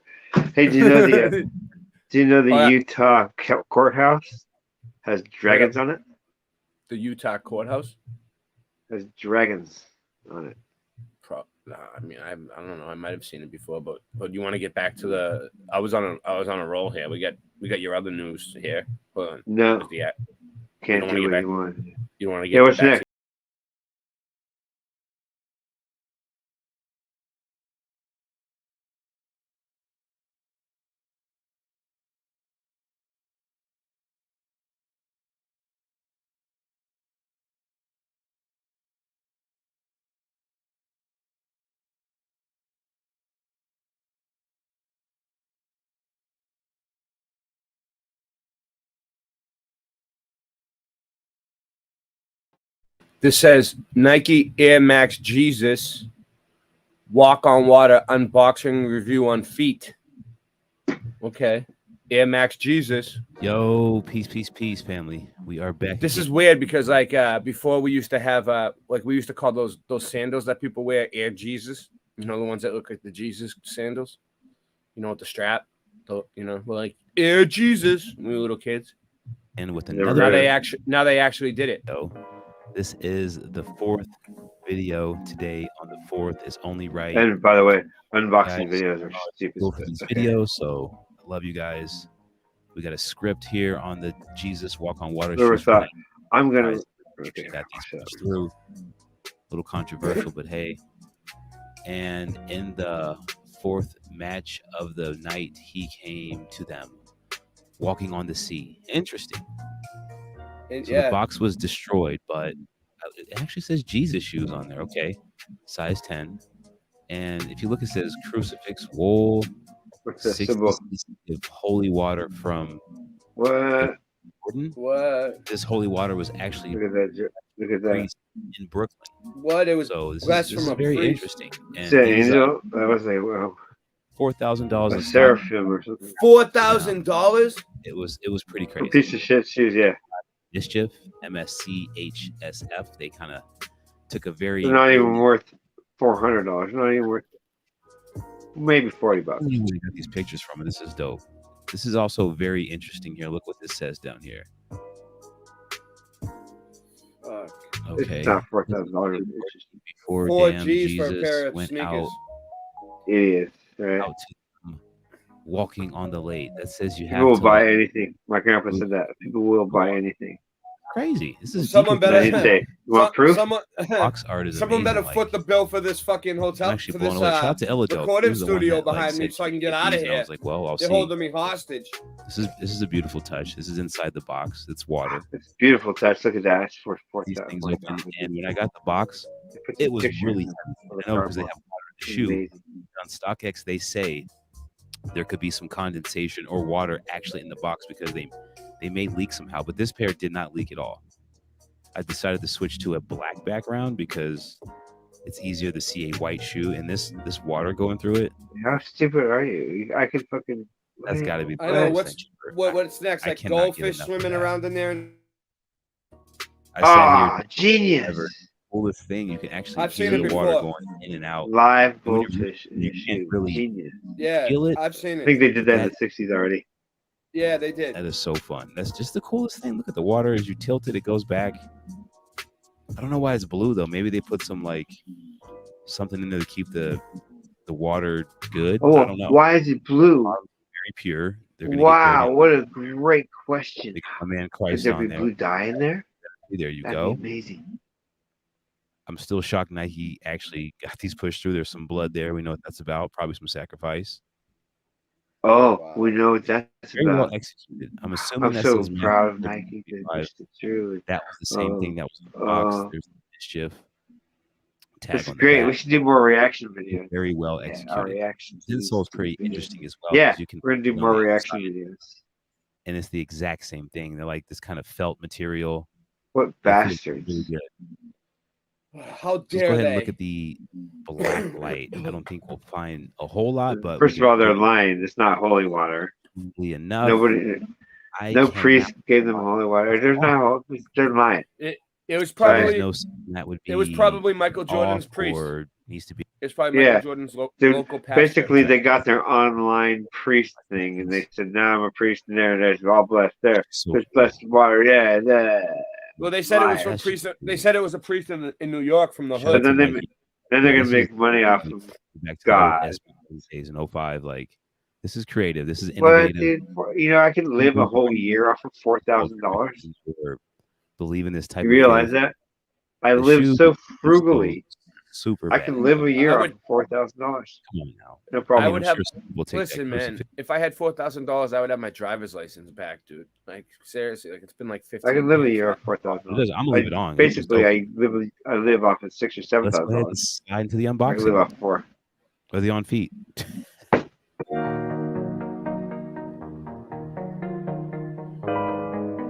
Hey, do you know the Utah courthouse has dragons on it? The Utah courthouse Has dragons. on it. I mean, I don't know. I might have seen it before, but you want to get back to the? I was on a roll here. We got your other news here. Hold on. No, Where's the at? can't do what you want. You don't want to get. Yeah, what's back next? to- This says Nike Air Max Jesus Walk on Water unboxing review on feet. Okay. Air Max Jesus. Yo, peace, family. We are back. This is weird because before we used to have we used to call those sandals that people wear Air Jesus. You know, the ones that look like the Jesus sandals. You know, with the strap. We're like Air Jesus when we were little kids. And with Now another they actually did it. This is the 4th video today. On the 4th is only right. And by the way, unboxing Guys, videos are stupid. go for these videos. So I love you guys. We got a script here on the Jesus Walk on Water. Never shoot thought tonight. I'm gonna Guys, check out these clips through. A little controversial, but hey. And in the 4th match of the night, he came to them walking on the sea. Interesting. And, So the box was destroyed, but it actually says Jesus shoes on there. Okay, size 10. And if you look, it says crucifix wool, What's that 60 symbol? cc of holy water from What? Jordan. What? This holy water was actually Look at that. Look at that. priest in Brooklyn. What? It was So this that's is from a very priest. interesting. Is And that these angel? That was like wow. $4,000 A in seraphim or something. $4,000. It was pretty A crazy. piece of shit shoes. Yeah. Mischief, MSCHSF. They kind of took a very They're not even worth $400. Not even worth maybe $40. I don't know where you got these pictures from, and this is dope. This is also very interesting here. Look what this says down here. Okay. It's not $4,000. Before 4 damn G's for a Jesus pair of went sneakers. out, Idiots, right? out to them walking on the lake. That says you have People will to buy look anything. My grandpa said that. People will buy anything. crazy. This is Someone deeper better. than- Say, you want proof? Someone, box art is someone better amazing. foot the bill for this fucking hotel. I'm actually For blown this away. Shout out to Ella Dope. He recording was the one studio that, like, behind me, said, so I can "Get get out of these," and I here. was like, well, I'll They're see. holding me hostage. This is a beautiful touch. This is inside the box. It's water. It's a beautiful touch. Look at that. It's for These 4,000. things open, and when I got the box, it was really heavy. I know because they have water in the shoe. Amazing. On StockX, they say there could be some condensation or water actually in the box because they may leak somehow. But this pair did not leak at all. I decided to switch to a black background because it's easier to see a white shoe, and this water going through it. How stupid are you? I could fucking. That's got to be. I know the what's next. I Like cannot get goldfish enough of swimming that. around in there. And I sat here, genius! ever. Coolest thing, you can actually I've feel seen it the water before. going in and out. Live When you're- goldfish in you your can't shoe. really Genius. yeah, feel it. I've seen I think it. they did that in That- the 60s already. Yeah, they did. That is so fun. That's just the coolest thing. Look at the water as you tilt it, it goes back. I don't know why it's blue though. Maybe they put some like something in there to keep the water good. I Oh, don't know. why is it blue? Very pure. They're gonna Wow, get what a great question. dirty. My man Could Christ there on be there. blue dye in there? There you That'd go. be amazing. I'm still shocked Nike actually got these pushed through. There's some blood there. We know what that's about. Probably some sacrifice. Oh, we know what that's Very well about. executed. I'm assuming I'm that so says man proud of 55. Nike to push it through. That was the same thing that was in the box. There's the mischief tag It's on the great. back. We should do more reaction videos. Very well Yeah, our executed. reactions. This is pretty videos. interesting as well. 'cause Yeah, you can we're gonna do feel more the reaction inside, videos. and it's the exact same thing. They're like this kind of felt material. What They feel bastards! really good. How Let's go dare ahead and they? look at the black light. I don't think we'll find a whole lot, but First of all, they're lying. It's not holy water. enough. Nobody, I no cannot- priest gave them holy water. There's not. They're lying. It was Right. probably There's no sign that would be it was probably Michael Jordan's off priest. or needs to be. It's probably Michael Yeah, Jordan's They're- local pastor. basically they got their online priest thing, and they said, "Now I'm a priest," and there's all blessed there. So There's blessed water. Yeah, Well, they said it was from That's- priest. They said it was a priest in New York from the Shout out hood. But then to they Mikey. then they're This gonna is make money off of back to God. these days in 05. Like, this is creative. This is But innovative. dude, you know, I can live a whole year off of $4,000. Or believe in this type You of realize faith. that? I The live shoe so is frugally. super I bad. can live a year I off would- of $4,000. Come on now. No I problem. would I'm have. sure some people take that Listen, man. crucifix. If I had $4,000, I would have my driver's license back, dude. Like seriously, like it's been like 15. I can live a years. year off $4,000. I'm gonna leave it on. Basically, I live off of $6,000 or Let's go ahead $7,000. and slide into the I can live unboxing. off 4. Or the on feet.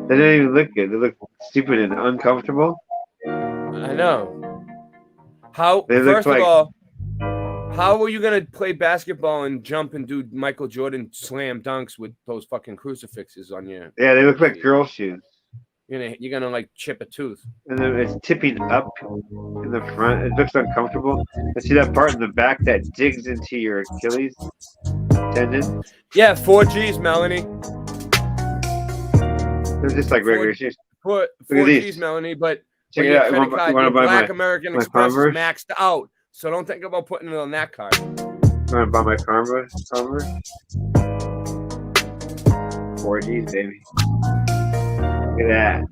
They don't even look good. They look stupid and uncomfortable. I know. How? They look First like- of all, how are you gonna play basketball and jump and do Michael Jordan slam dunks with those fucking crucifixes on your? Yeah, they look like girl shoes. You're gonna like chip a tooth. And then it's tipping up in the front. It looks uncomfortable. I see that part in the back that digs into your Achilles tendon. Yeah, 4Gs, Melanie. They're just like regular shoes. Four Look at 4Gs, these. Melanie. But Check it your out. credit card, You wanna your buy Black my- American my Express is Converse? maxed out. So don't think about putting it on that card. I'm gonna buy my Converse. 4Gs, baby. Look at that.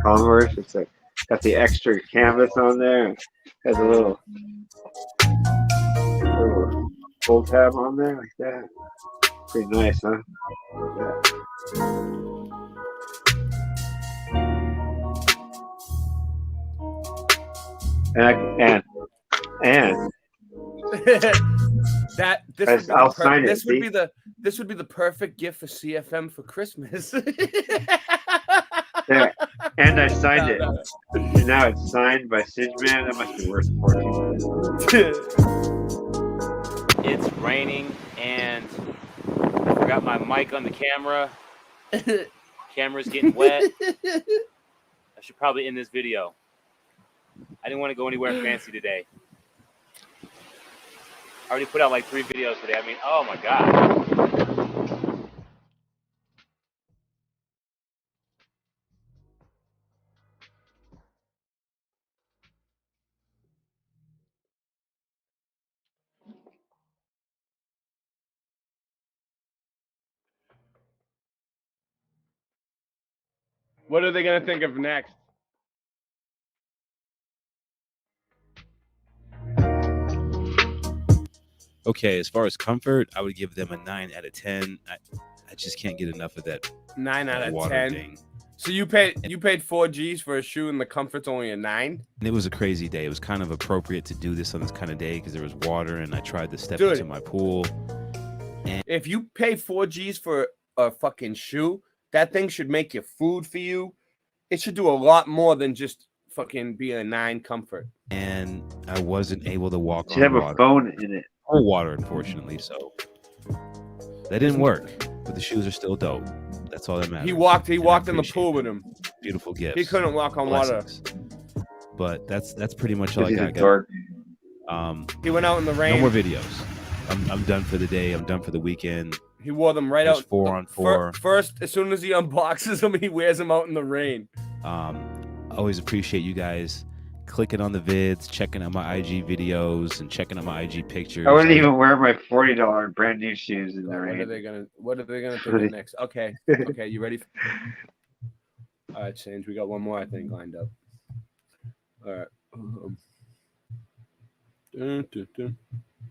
Converse. It's like got the extra canvas on there. Has a little pull tab on there like that. Pretty nice, huh? Like that. And that this Guys, would be I'll the sign it, this would see? be the perfect gift for CFM for Christmas. there, and I signed it. No. And now it's signed by Sidge Man. That must be worth $14. It's raining and I forgot my mic on the camera. Camera's getting wet. I should probably end this video. I didn't want to go anywhere fancy today. I already put out like 3 videos today. I mean, oh my God. What are they gonna think of next? Okay, as far as comfort, I would give them a 9 out of 10. I just can't get enough of that 9 out of water 10. thing. So you paid 4Gs for a shoe and the comfort's only a 9? And it was a crazy day. It was kind of appropriate to do this on this kind of day because there was water and I tried to step Dude. into my pool. If you pay 4Gs for a fucking shoe, that thing should make your food for you. It should do a lot more than just fucking be a 9 comfort. And I wasn't able to walk Should on have a water. phone in it. Or water, unfortunately. So that didn't work. But the shoes are still dope. That's all that matters. He walked And I in the appreciate pool it. with him. Beautiful gifts. He couldn't walk on water. Blessings. But that's pretty much all I He's a got. dork. He went out in the rain. No more videos. I'm done for the day. I'm done for the weekend. He wore them right There's out. 4 on 4. First, as soon as he unboxes them, he wears them out in the rain. Always appreciate you guys clicking on the vids, checking out my IG videos, and checking out my IG pictures. I wouldn't even wear my $40 brand new shoes in the What are rain. they gonna think of next? Okay, okay, you ready? All right, Change. We got one more, I think, lined up. All right. Dun, dun, dun,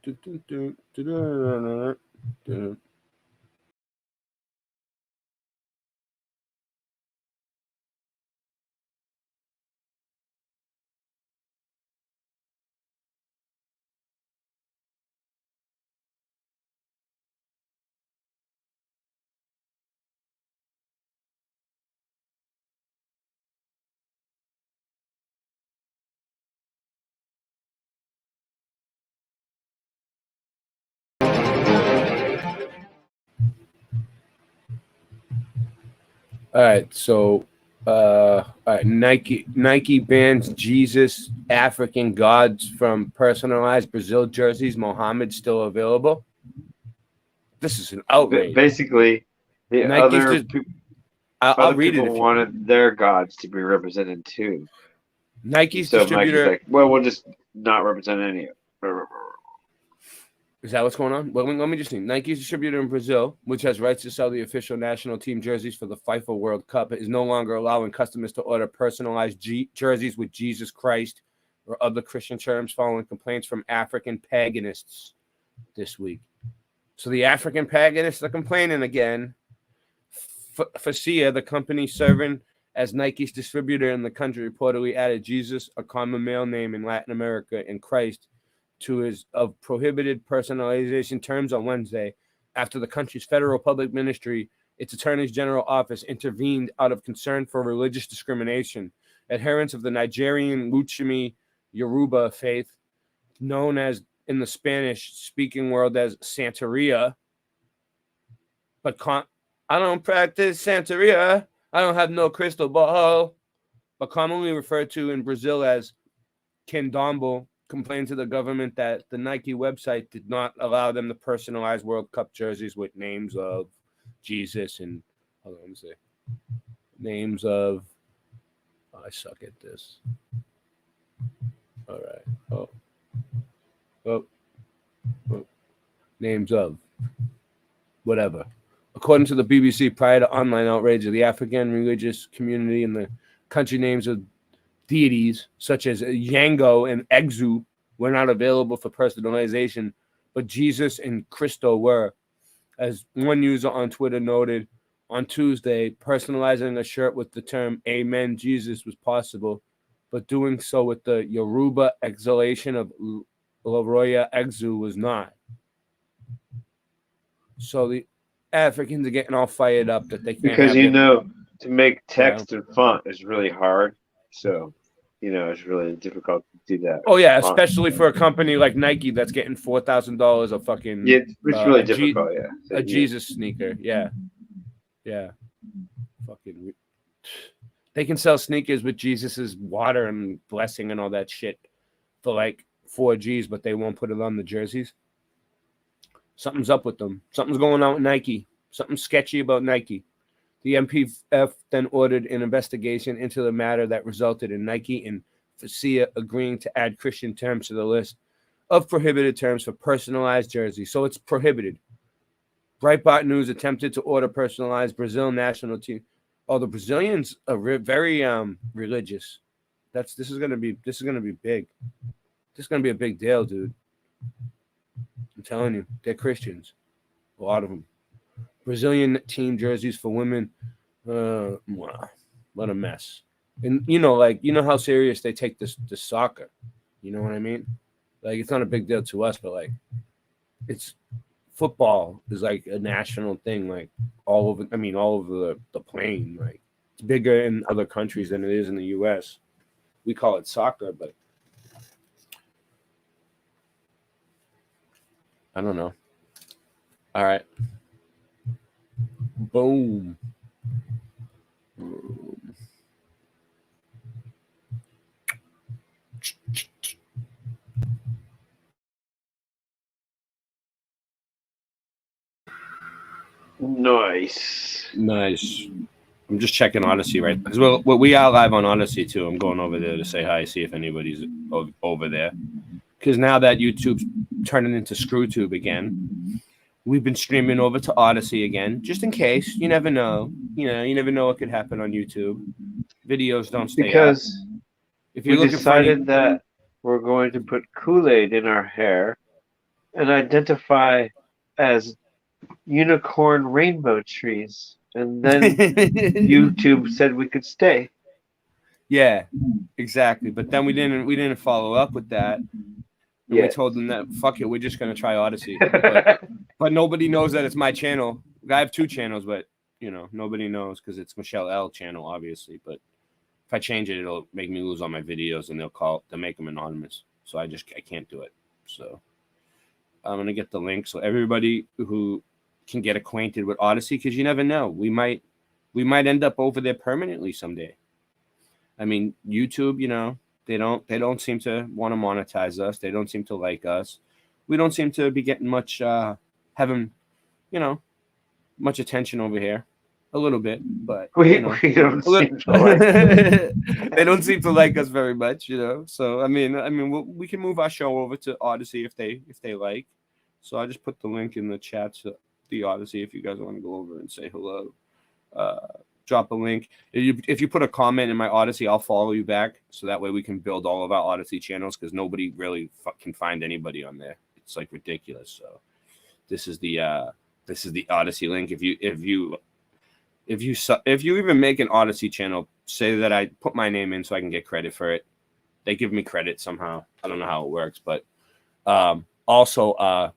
dun, dun, dun, dun, dun, dun. All right, so Nike bans Jesus African gods from personalized Brazil jerseys. Mohammed still available. This is an outrage. Basically, the Nike's other just- people, I'll read it. people If you, wanted their gods to be represented too. Nike's So distributor. Nike's like, well, we'll just not represent any of it. Is that what's going on? Well, let me just think. Nike's distributor in Brazil, which has rights to sell the official national team jerseys for the FIFA World Cup, is no longer allowing customers to order personalized jerseys with Jesus Christ or other Christian terms following complaints from African paganists this week. So the African paganists are complaining again. Facia, the company serving as Nike's distributor in the country, reportedly added Jesus, a common male name in Latin America, and Christ to his of prohibited personalization terms on Wednesday after the country's federal public ministry, its attorney general office, intervened out of concern for religious discrimination. Adherents of the Nigerian Luchimi Yoruba faith, known as in the Spanish-speaking world as Santeria, but I don't practice Santeria. I don't have no crystal ball, but commonly referred to in Brazil as Candomblé, complained to the government that the Nike website did not allow them to personalize World Cup jerseys with names of Jesus and names of. I suck at this. All right. Oh. Names of whatever. According to the BBC, prior to online outrage of the African religious community in the country, names of deities such as Yango and Exu were not available for personalization, but Jesus and Christo were. As one user on Twitter noted on Tuesday, personalizing a shirt with the term Amen Jesus was possible, but doing so with the Yoruba exhalation of Loroya Exu was not. So the Africans are getting all fired up that they can't Because have to make text and font is really hard. So, it's really difficult to do that. Oh yeah, font. especially for a company like Nike that's getting $4,000 a fucking It's really difficult. a Jesus sneaker. Yeah. Fucking. They can sell sneakers with Jesus's water and blessing and all that shit for like 4 G's, but they won't put it on the jerseys. Something's up with them. Something's going on with Nike. Something sketchy about Nike. The MPF then ordered an investigation into the matter that resulted in Nike and Facia agreeing to add Christian terms to the list of prohibited terms for personalized jerseys. So it's prohibited. Breitbart News attempted to order personalized Brazil national team. Oh, the Brazilians are very religious. This is gonna be big. This is gonna be a big deal, dude. I'm telling you, they're Christians. A lot of them. Brazilian team jerseys for women. What a mess. And how serious they take this soccer. You know what I mean? Like, it's not a big deal to us, but like, it's football is like a national thing, like all over the plane. Like, it's bigger in other countries than it is in the US. We call it soccer, but I don't know. All right. Boom. Nice. I'm just checking Odyssey right because we are live on Odyssey too. I'm going over there to say hi, see if anybody's over there. Because now that YouTube's turning into ScrewTube again, we've been streaming over to Odyssey again, just in case. You never know. You never know what could happen on YouTube. Videos don't stay because up. If you're we looking decided that we're going to put Kool-Aid in our hair and identify as unicorn rainbow trees. And then YouTube said we could stay. Yeah, exactly. But then we didn't follow up with that. And we told them that fuck it, we're just gonna try Odyssey. But nobody knows that it's my channel. I have 2 channels, but nobody knows because it's Michelle L channel, obviously. But if I change it, it'll make me lose all my videos, and they'll make them anonymous. So I can't do it. So I'm gonna get the link so everybody who can get acquainted with Odyssey, because you never know. We might we might end up over there permanently someday. I mean, YouTube, you know, they don't seem to want to monetize us. They don't seem to like us. We don't seem to be getting much having, you know, much attention over here. A little bit, but we, you know, we don't seem to like they don't seem to like us very much, you know. So I mean, we can move our show over to Odyssey if they like. So I just put the link in the chat to the Odyssey if you guys want to go over and say hello. Drop a link. If you put a comment in my Odyssey, I'll follow you back, so that way we can build all of our Odyssey channels, because nobody really can find anybody on there. It's like ridiculous. So this is the Odyssey link. If you even make an Odyssey channel, say that I put my name in so I can get credit for it. They give me credit somehow. I don't know how it works, but also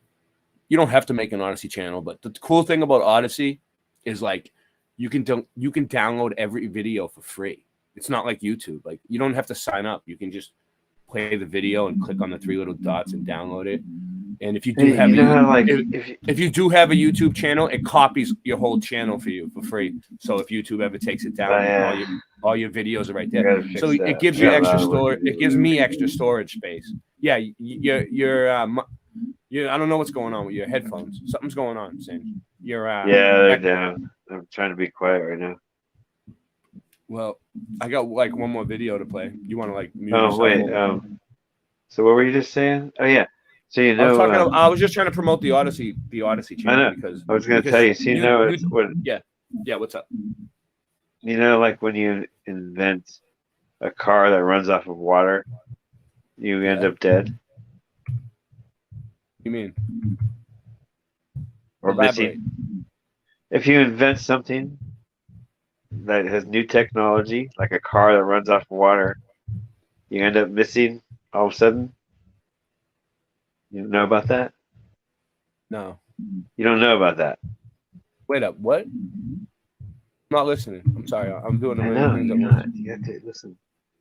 you don't have to make an Odyssey channel. But the cool thing about Odyssey is like you can download every video for free. It's not like YouTube. Like you don't have to sign up. You can just play the video and click on the 3 little dots and download it. And if you do have if you do have a YouTube channel, it copies your whole channel for you for free. So if YouTube ever takes it down, all your videos are right there. So it gives you extra storage. It gives me extra storage space. Yeah, you're I don't know what's going on with your headphones. Something's going on, Sam. You're they're down. I'm trying to be quiet right now. Well, I got like one more video to play. You want to like mute yourself? Wait. So what were you just saying? Oh yeah. So you know, I was just trying to promote the Odyssey channel because I was going to tell you. So you know, yeah. What's up? You know, like when you invent a car that runs off of water, you end up dead. You mean? Or missing. If you invent something that has new technology, like a car that runs off of water, you end up missing all of a sudden. You know about that? No. You don't know about that. Wait up. What? I'm not listening. I'm sorry. I'm doing I know, you have to listen.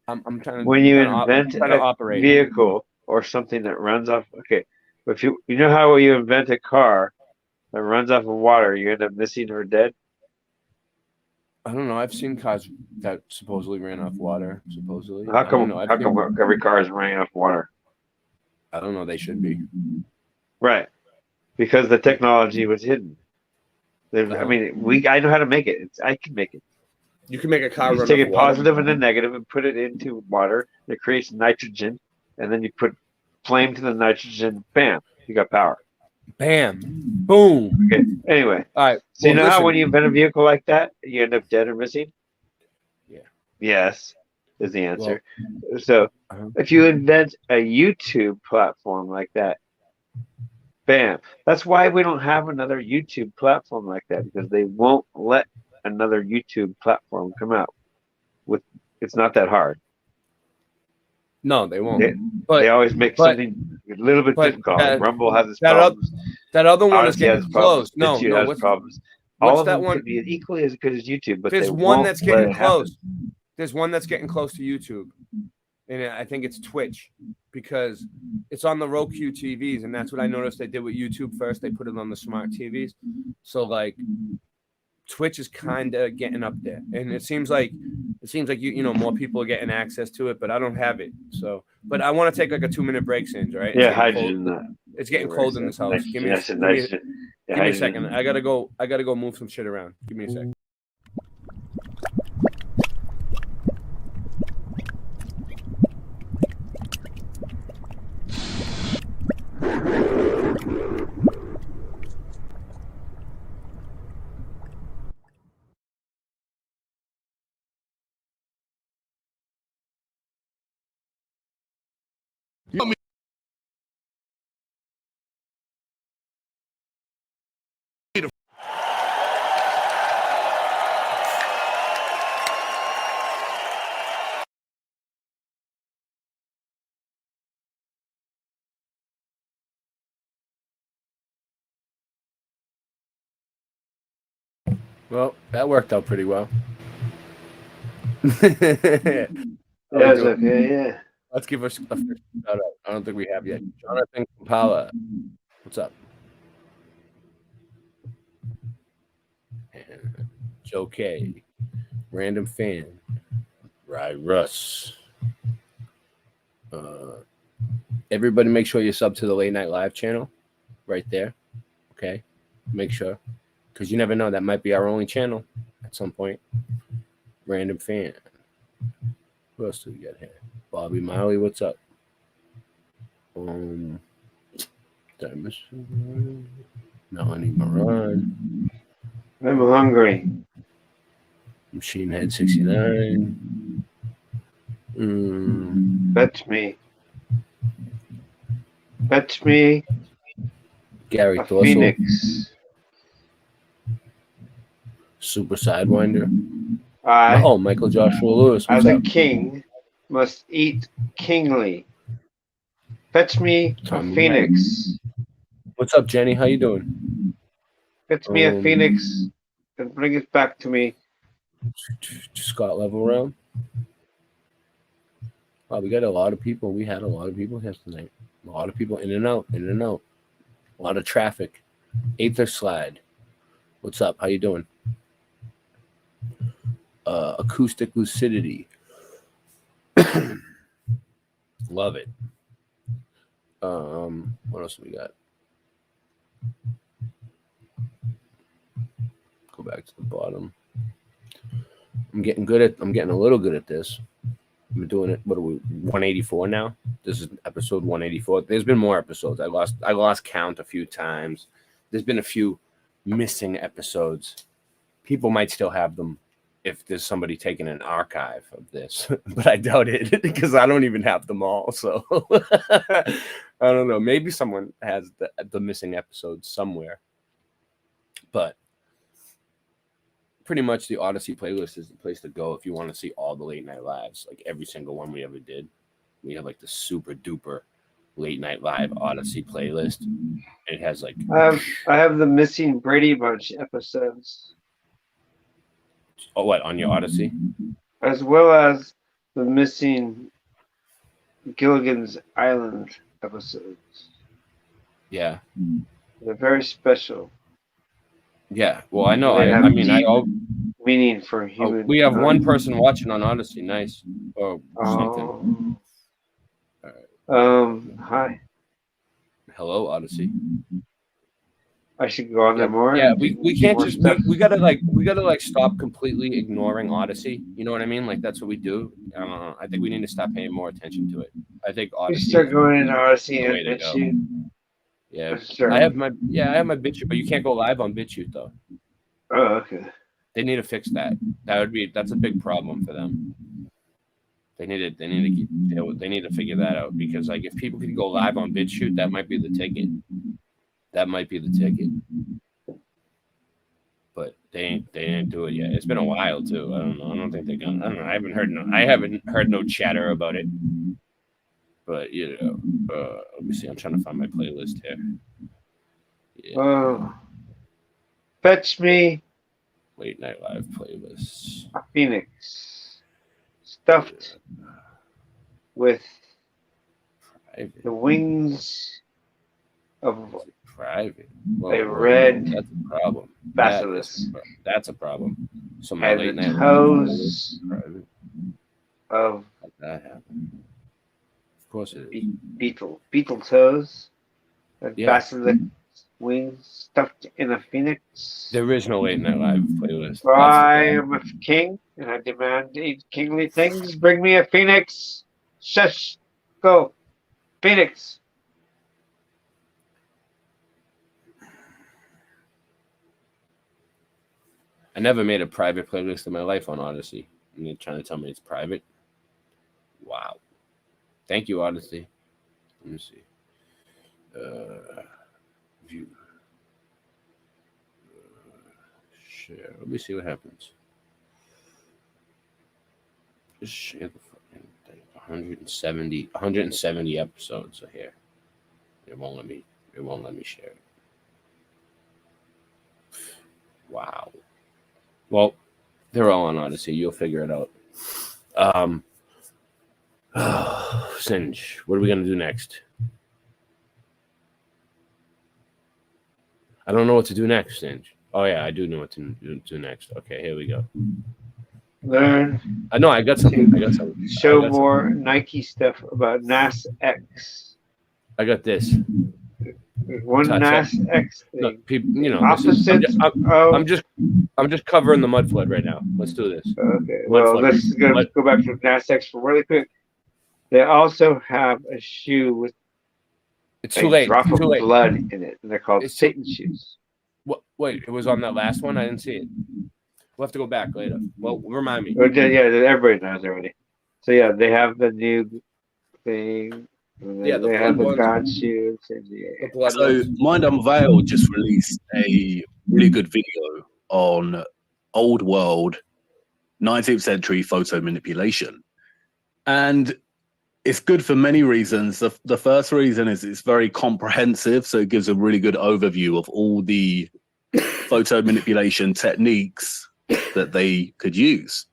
I'm trying to. When you invent a vehicle or something that runs off, okay. If you know how you invent a car that runs off of water, you end up missing or dead. I don't know. I've seen cars that supposedly ran off water. Supposedly. How come every car is running off water? I don't know. They should be. Right. Because the technology was hidden. I mean, I know how to make it. I can make it. You can make a car. You take a positive and a negative and put it into water. It creates nitrogen, and then you put flame to the nitrogen. Bam! You got power. Bam! Boom! Okay. Anyway. All right. So you know how when you invent a vehicle like that, you end up dead or missing? Yeah. Yes, is the answer. So if you invent a YouTube platform like that, bam. That's why we don't have another YouTube platform like that, because they won't let another YouTube platform come out. It's not that hard. No, they won't. They always make something a little bit difficult. Rumble has its problems. That other one is Odyssey getting close. No, has problems. All of them could be equally as good as YouTube, but there's one that's getting close. There's one that's getting close to YouTube, and I think it's Twitch, because it's on the Roku TVs, and that's what I noticed they did with YouTube first. They put it on the smart TVs, so like Twitch is kind of getting up there, and it seems like you know more people are getting access to it, but I don't have it. So, but I want to take like a 2-minute break, Singe, right? Yeah, hydrogen. It's getting cold in this house. Give me a second. I gotta go move some shit around. Give me a second. Well, that worked out pretty well. Okay, yeah. Let's give us a first shout out. I don't think we have yet. Jonathan Kampala, what's up? And Joe K. Random fan. Right, Russ. Everybody make sure you sub to the Late Night Live channel right there. Okay? Make sure. Because you never know. That might be our only channel at some point. Random fan. Who else do we got here? Bobby Miley, what's up? Did I miss someone? Melanie Moran. I'm hungry. Machine Head 69. Fetch me. Fetch me. Gary a Thorson. Phoenix. Super Sidewinder. I, Oh, Michael Joshua Lewis. as What's a up? king, must eat kingly. Fetch me Tommy a phoenix. What's up, Jenny? How you doing? Fetch me a phoenix and bring it back to me. Scott Level Round. Wow, we got a lot of people. We had a lot of people here tonight. A lot of people in and out, in and out. A lot of traffic. Aether Slide. What's up? How you doing? Acoustic Lucidity. Love it. What else we got? Go back to the bottom. I'm getting a little good at this. I'm doing it. What are we? 184 now. This is episode 184. There's been more episodes. I lost count a few times. There's been a few missing episodes. People might still have them if there's somebody taking an archive of this, but I doubt it because I don't even have them all. So I don't know. Maybe someone has the missing episodes somewhere, but pretty much the Odyssey playlist is the place to go if you want to see all the Late Night Lives, like every single one we ever did. We have like the super duper Late Night Live Odyssey playlist. It has like I have the missing Brady Bunch episodes, what on your Odyssey, as well as the missing Gilligan's Island episodes. Yeah, they're very special. Yeah, well, I know. They have I mean, deep meaning for human. we have one person watching on Odyssey. Nice. Or something. Hi. Hello, Odyssey. I should go on there more. Yeah, we can't just we gotta stop completely ignoring Odyssey. You know what I mean? Like that's what we do. I think we need to stop paying more attention to it. I think You Odyssey. start going into Odyssey the and way to go. BitChute. Yeah, Sure. I have my BitChute, but you can't go live on BitChute though. Oh, okay. They need to fix that. That's a big problem for them. They need to figure that out because like if people could go live on BitChute, that might be the ticket. That might be the ticket. But they didn't do it yet. It's been a while too. I don't know. I don't think they're gonna. I don't know. I haven't heard no chatter about it. But you know, let me see. I'm trying to find my playlist here. Yeah. Fetch me Late Night Live playlist. a phoenix stuffed with the wings of private. a red That's a problem. basilisk. That's a problem. So my And Late the Night toes private. of How'd that happen? Of course it is. beetle toes, and Yeah. basilisk wings stuffed in a phoenix. There is no Late Night Live playlist. For I am a king, and I demand to eat kingly things. Bring me a phoenix. Shush. Go. Phoenix. I never made a private playlist in my life on Odyssey. And you're trying to tell me it's private? Wow. Thank you, Odyssey. Let me see. View. Share. Let me see what happens. Just share the fucking thing. 170 episodes are here. It won't let me share it. Wow. Well, they're all on Odyssey. You'll figure it out. Singe, what are we gonna do next? I don't know what to do next, Singe. Oh yeah, I do know what to do next. Okay, here we go. Learn. I know. I got something. I got something. Show more Nike stuff about NAS X. I got this. One NAS X thing. Look, people, you know, Opposites. I'm just covering the mud flood right now. Let's do this. Okay. Well, let's go back to NAS X for really quick. They also have a shoe with it's too late. drop Too of late. blood in it, and they're called Satan shoes. What? Wait, it was on that last one. I didn't see it. We'll have to go back later. Well, remind me. Yeah, everybody knows already. So yeah, they have the new thing. Yeah, they have the God shoes. And the So Mind Unveiled just released a really good video on old world 19th century photo manipulation. And it's good for many reasons. The first reason is it's very comprehensive. So it gives a really good overview of all the photo manipulation techniques that they could use.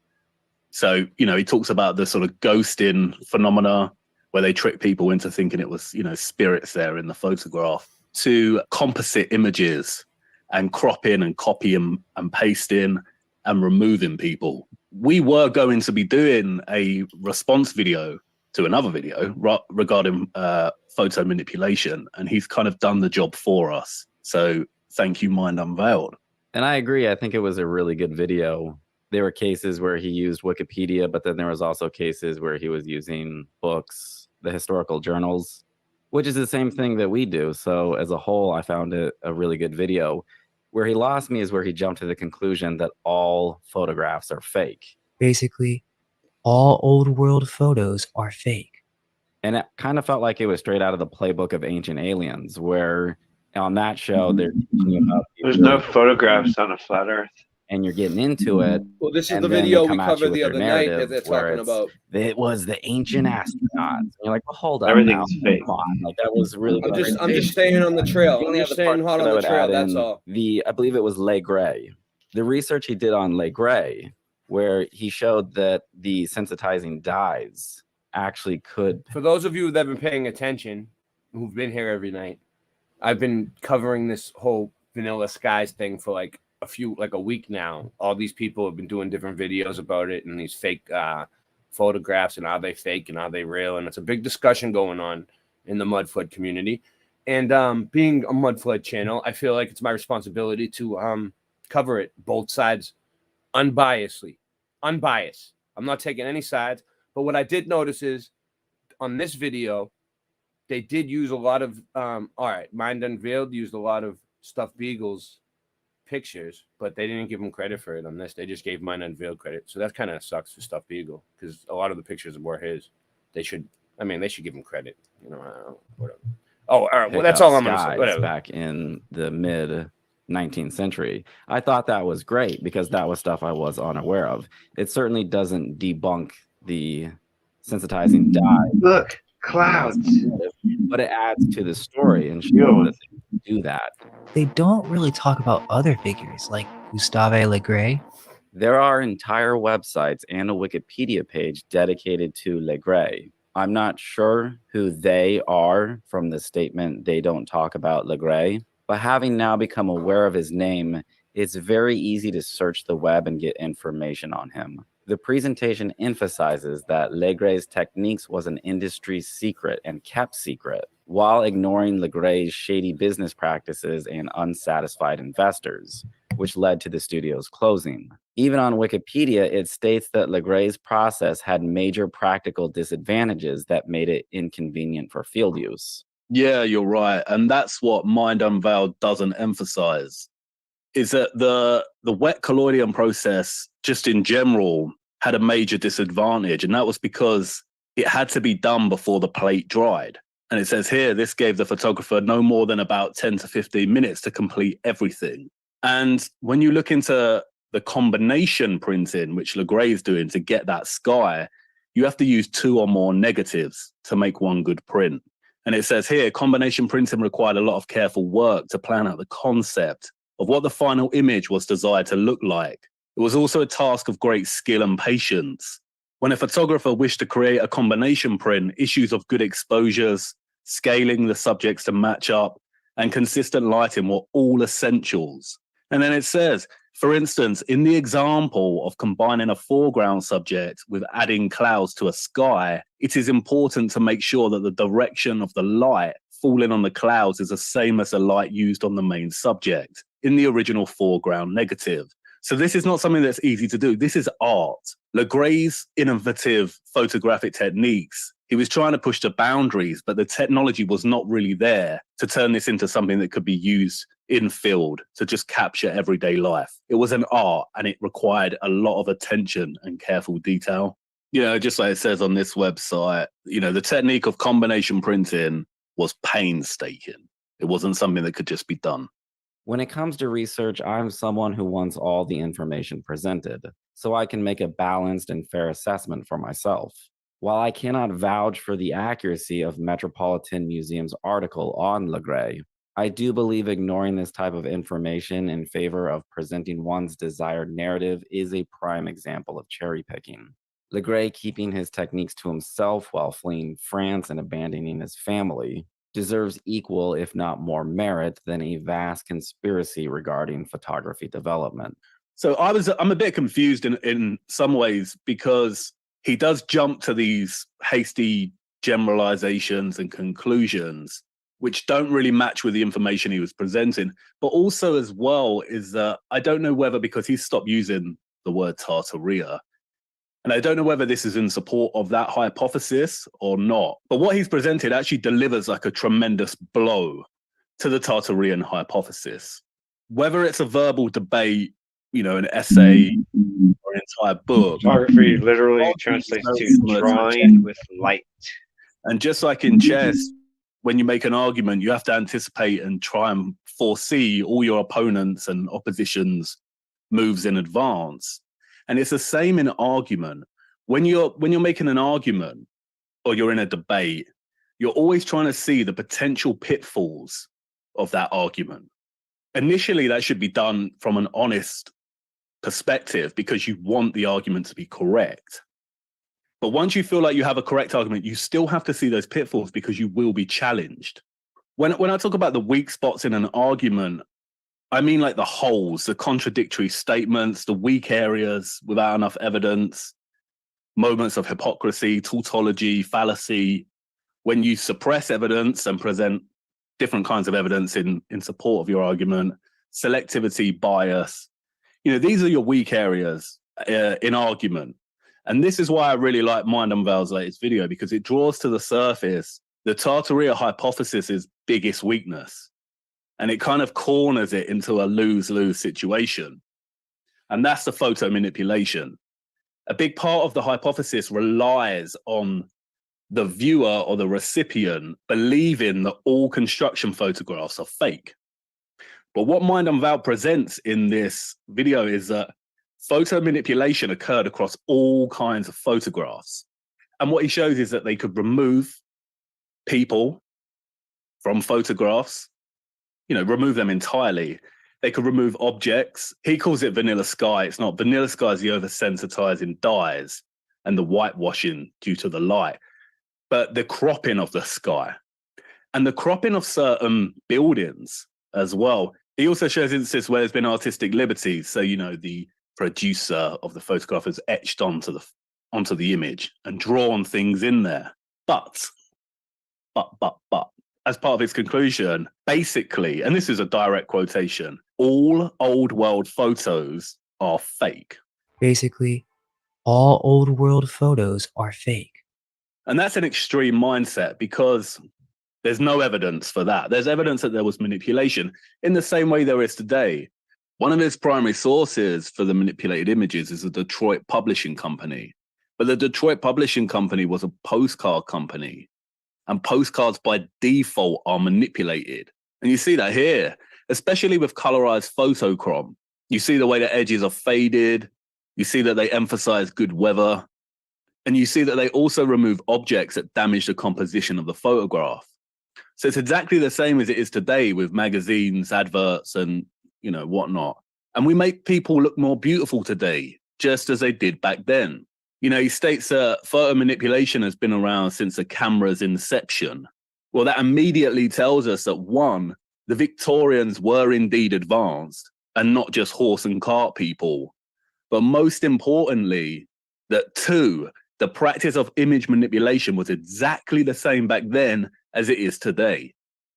So, you know, he talks about the sort of ghosting phenomena where they trick people into thinking it was, you know, spirits there in the photograph, to composite images and cropping and copying and pasting and removing people. We were going to be doing a response video to another video regarding photo manipulation, and he's kind of done the job for us. So thank you, Mind Unveiled. And I agree. I think it was a really good video. There were cases where he used Wikipedia, but then there was also cases where he was using books, the historical journals, which is the same thing that we do. So as a whole, I found it a really good video. Where he lost me is where he jumped to the conclusion that all photographs are fake. Basically, all old world photos are fake. And it kind of felt like it was straight out of the playbook of Ancient Aliens, where on that show, they're teaching about there's no photographs on a flat Earth. And you're getting into it. Well, this is and the then video they we come at you covered with the their other night that narrative they're where talking it's, about. It was the ancient astronauts. And you're like, well, hold on. Everything's now. fake. Come on. Like, that was really I'm good. just staying on the trail. The I'm only just other staying part hot that I on the would trail. add That's in, all. I believe it was Legray. The research he did on Legray, where he showed that the sensitizing dyes actually could. For those of you that have been paying attention, who've been here every night, I've been covering this whole Vanilla Skies thing for like a week now. All these people have been doing different videos about it and these fake photographs, and are they fake and are they real? And it's a big discussion going on in the Mud Flood community. And being a Mud Flood channel, I feel like it's my responsibility to cover it both sides unbiased. I'm not taking any sides. But what I did notice is on this video, they did use a lot of Mind Unveiled used a lot of Stuffed Beagle's pictures, but they didn't give him credit for it on this. They just gave Mind Unveiled credit. So that kind of sucks for Stuffed Beagle, because a lot of the pictures were his. They should give him credit. You know, I don't know, whatever. Oh, all right. Well, that's all I'm going to say. Whatever. Back in the mid 19th century, I thought that was great because that was stuff I was unaware of. It certainly doesn't debunk the sensitizing dye. Look, clouds. But it adds to the story and shows that they do that. They don't really talk about other figures like Gustave Legray. There are entire websites and a Wikipedia page dedicated to Legray. I'm not sure who they are from the statement they don't talk about Legray, but having now become aware of his name, it's very easy to search the web and get information on him. The presentation emphasizes that Legray's techniques was an industry secret and kept secret, while ignoring Legray's shady business practices and unsatisfied investors, which led to the studio's closing. Even on Wikipedia, it states that Legray's process had major practical disadvantages that made it inconvenient for field use. Yeah, you're right. And that's what Mind Unveiled doesn't emphasize, is that the wet colloiding process, just in general, had a major disadvantage. And that was because it had to be done before the plate dried. And it says here, this gave the photographer no more than about 10 to 15 minutes to complete everything. And when you look into the combination printing, which Legray is doing to get that sky, you have to use 2 or more negatives to make one good print. And it says here, combination printing required a lot of careful work to plan out the concept of what the final image was desired to look like. It was also a task of great skill and patience. When a photographer wished to create a combination print, issues of good exposures, scaling the subjects to match up, and consistent lighting were all essentials. And then it says, For instance, in the example of combining a foreground subject with adding clouds to a sky, it is important to make sure that the direction of the light falling on the clouds is the same as the light used on the main subject in the original foreground negative. So this is not something that's easy to do. This is art. Legray's innovative photographic techniques, he was trying to push the boundaries, but the technology was not really there to turn this into something that could be used in field to just capture everyday life. It was an art and it required a lot of attention and careful detail. You know, just like it says on this website, you know, the technique of combination printing was painstaking. It wasn't something that could just be done. When it comes to research, I'm someone who wants all the information presented, so I can make a balanced and fair assessment for myself. While I cannot vouch for the accuracy of Metropolitan Museum's article on Legray, I do believe ignoring this type of information in favor of presenting one's desired narrative is a prime example of cherry picking. Legray, keeping his techniques to himself while fleeing France and abandoning his family, deserves equal, if not more, merit than a vast conspiracy regarding photography development. So I'm a bit confused in some ways, because he does jump to these hasty generalizations and conclusions which don't really match with the information he was presenting. But also as well is that I don't know whether, because he stopped using the word Tartaria, and I don't know whether this is in support of that hypothesis or not. But what he's presented actually delivers like a tremendous blow to the Tartarian hypothesis. Whether it's a verbal debate, you know, an essay or an entire book. Photography literally translates to drawing with light. And just like in chess, when you make an argument, you have to anticipate and try and foresee all your opponents and opposition's moves in advance. And it's the same in argument. When you're making an argument or you're in a debate, you're always trying to see the potential pitfalls of that argument. Initially, that should be done from an honest perspective because you want the argument to be correct. But once you feel like you have a correct argument, you still have to see those pitfalls because you will be challenged. When I talk about the weak spots in an argument, I mean like the holes, the contradictory statements, the weak areas without enough evidence, moments of hypocrisy, tautology, fallacy, when you suppress evidence and present different kinds of evidence in support of your argument, selectivity, bias. You know, these are your weak areas in argument. And this is why I really like Mind Unveil's latest video, because it draws to the surface the Tartaria hypothesis's biggest weakness. And it kind of corners it into a lose-lose situation. And that's the photo manipulation. A big part of the hypothesis relies on the viewer or the recipient believing that all construction photographs are fake. But what Mind Unveil presents in this video is that photo manipulation occurred across all kinds of photographs. And what he shows is that they could remove people from photographs, you know, remove them entirely. They could remove objects. He calls it vanilla sky. It's not. Vanilla sky is the oversensitizing dyes and the whitewashing due to the light. But the cropping of the sky and the cropping of certain buildings as well. He also shows instances where there's been artistic liberties. So, you know, the producer of the photograph has etched onto the image and drawn things in there. But, as part of his conclusion, basically, and this is a direct quotation, all old world photos are fake. Basically, all old world photos are fake. And that's an extreme mindset because there's no evidence for that. There's evidence that there was manipulation in the same way there is today. One of his primary sources for the manipulated images is the Detroit Publishing Company. But the Detroit Publishing Company was a postcard company. And postcards by default are manipulated. And you see that here, especially with colorized photochrom. You see the way the edges are faded. You see that they emphasize good weather. And you see that they also remove objects that damage the composition of the photograph. So it's exactly the same as it is today with magazines, adverts, and, you know, whatnot. And we make people look more beautiful today, just as they did back then. You know, he states that photo manipulation has been around since the camera's inception. Well, that immediately tells us that, one, the Victorians were indeed advanced, and not just horse and cart people. But most importantly, that two, the practice of image manipulation was exactly the same back then as it is today,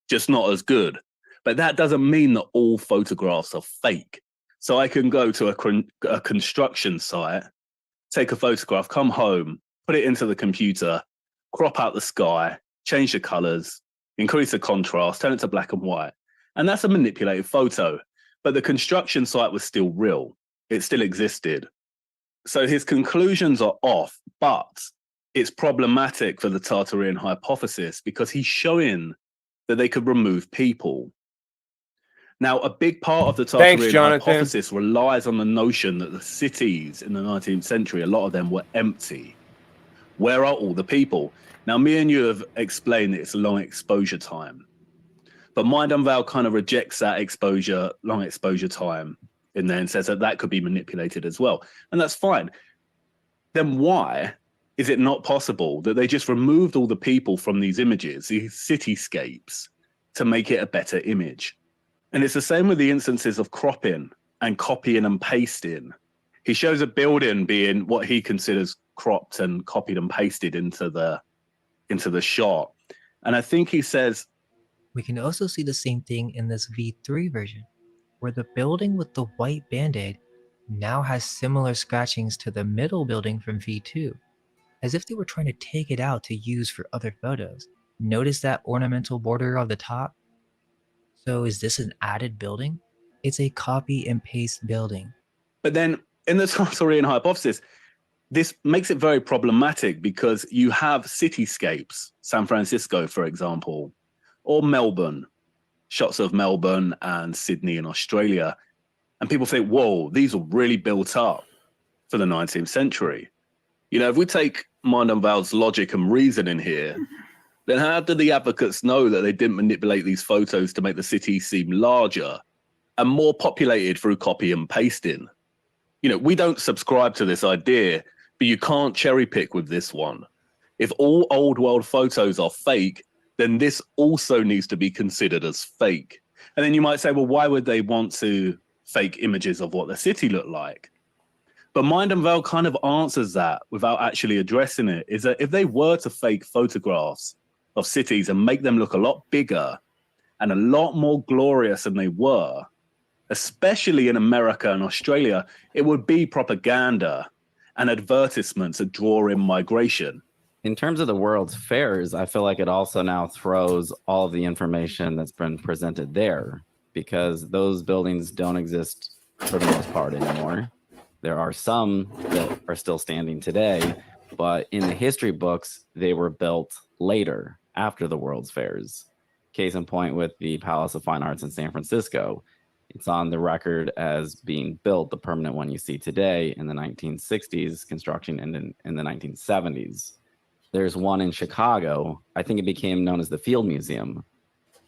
just not as good. But that doesn't mean that all photographs are fake. So I can go to a construction site, take a photograph, come home, put it into the computer, crop out the sky, change the colors, increase the contrast, turn it to black and white. And that's a manipulated photo. But the construction site was still real. It still existed. So his conclusions are off, but it's problematic for the Tartarian hypothesis because he's showing that they could remove people. Now, a big part of the Tartarian hypothesis relies on the notion that the cities in the 19th century, a lot of them were empty. Where are all the people? Now, me and you have explained that it's a long exposure time. But Mind Unveiled kind of rejects that exposure, long exposure time in there and says that that could be manipulated as well. And that's fine. Then why is it not possible that they just removed all the people from these images, these cityscapes, to make it a better image? And it's the same with the instances of cropping and copying and pasting. He shows a building being what he considers cropped and copied and pasted into the shot. And I think he says, we can also see the same thing in this V3 version, where the building with the white band-aid now has similar scratchings to the middle building from V2, as if they were trying to take it out to use for other photos. Notice that ornamental border on the top? So is this an added building? It's a copy and paste building. But then in the Tartarian hypothesis, this makes it very problematic because you have cityscapes, San Francisco, for example, or Melbourne, shots of Melbourne and Sydney in Australia. And people think, whoa, these were really built up for the 19th century. You know, if we take Mind Unveiled's logic and reasoning here, then how do the advocates know that they didn't manipulate these photos to make the city seem larger and more populated through copy and pasting? You know, we don't subscribe to this idea, but you can't cherry pick with this one. If all old world photos are fake, then this also needs to be considered as fake. And then you might say, well, why would they want to fake images of what the city looked like? But Mind Unveiled kind of answers that without actually addressing it, is that if they were to fake photographs of cities and make them look a lot bigger and a lot more glorious than they were, especially in America and Australia, it would be propaganda and advertisements that draw in migration. In terms of the World's Fairs, I feel like it also now throws all of the information that's been presented there, because those buildings don't exist for the most part anymore. There are some that are still standing today, but in the history books, they were built later, after the World's Fairs. Case in point with the Palace of Fine Arts in San Francisco. It's on the record as being built, the permanent one you see today, in the 1960s, construction in the 1970s. There's one in Chicago. I think it became known as the Field Museum.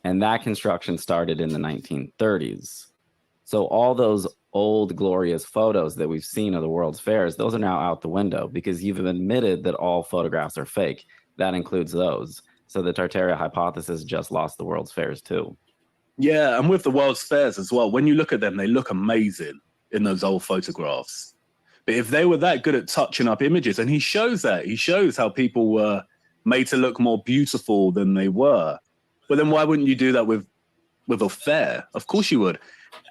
And that construction started in the 1930s. So all those old glorious photos that we've seen of the World's Fairs, those are now out the window because you've admitted that all photographs are fake. That includes those. So the Tartaria hypothesis just lost the World's Fairs too. Yeah, and with the World's Fairs as well, when you look at them, they look amazing in those old photographs. But if they were that good at touching up images, and he shows that, he shows how people were made to look more beautiful than they were. But then why wouldn't you do that with a fair? Of course you would.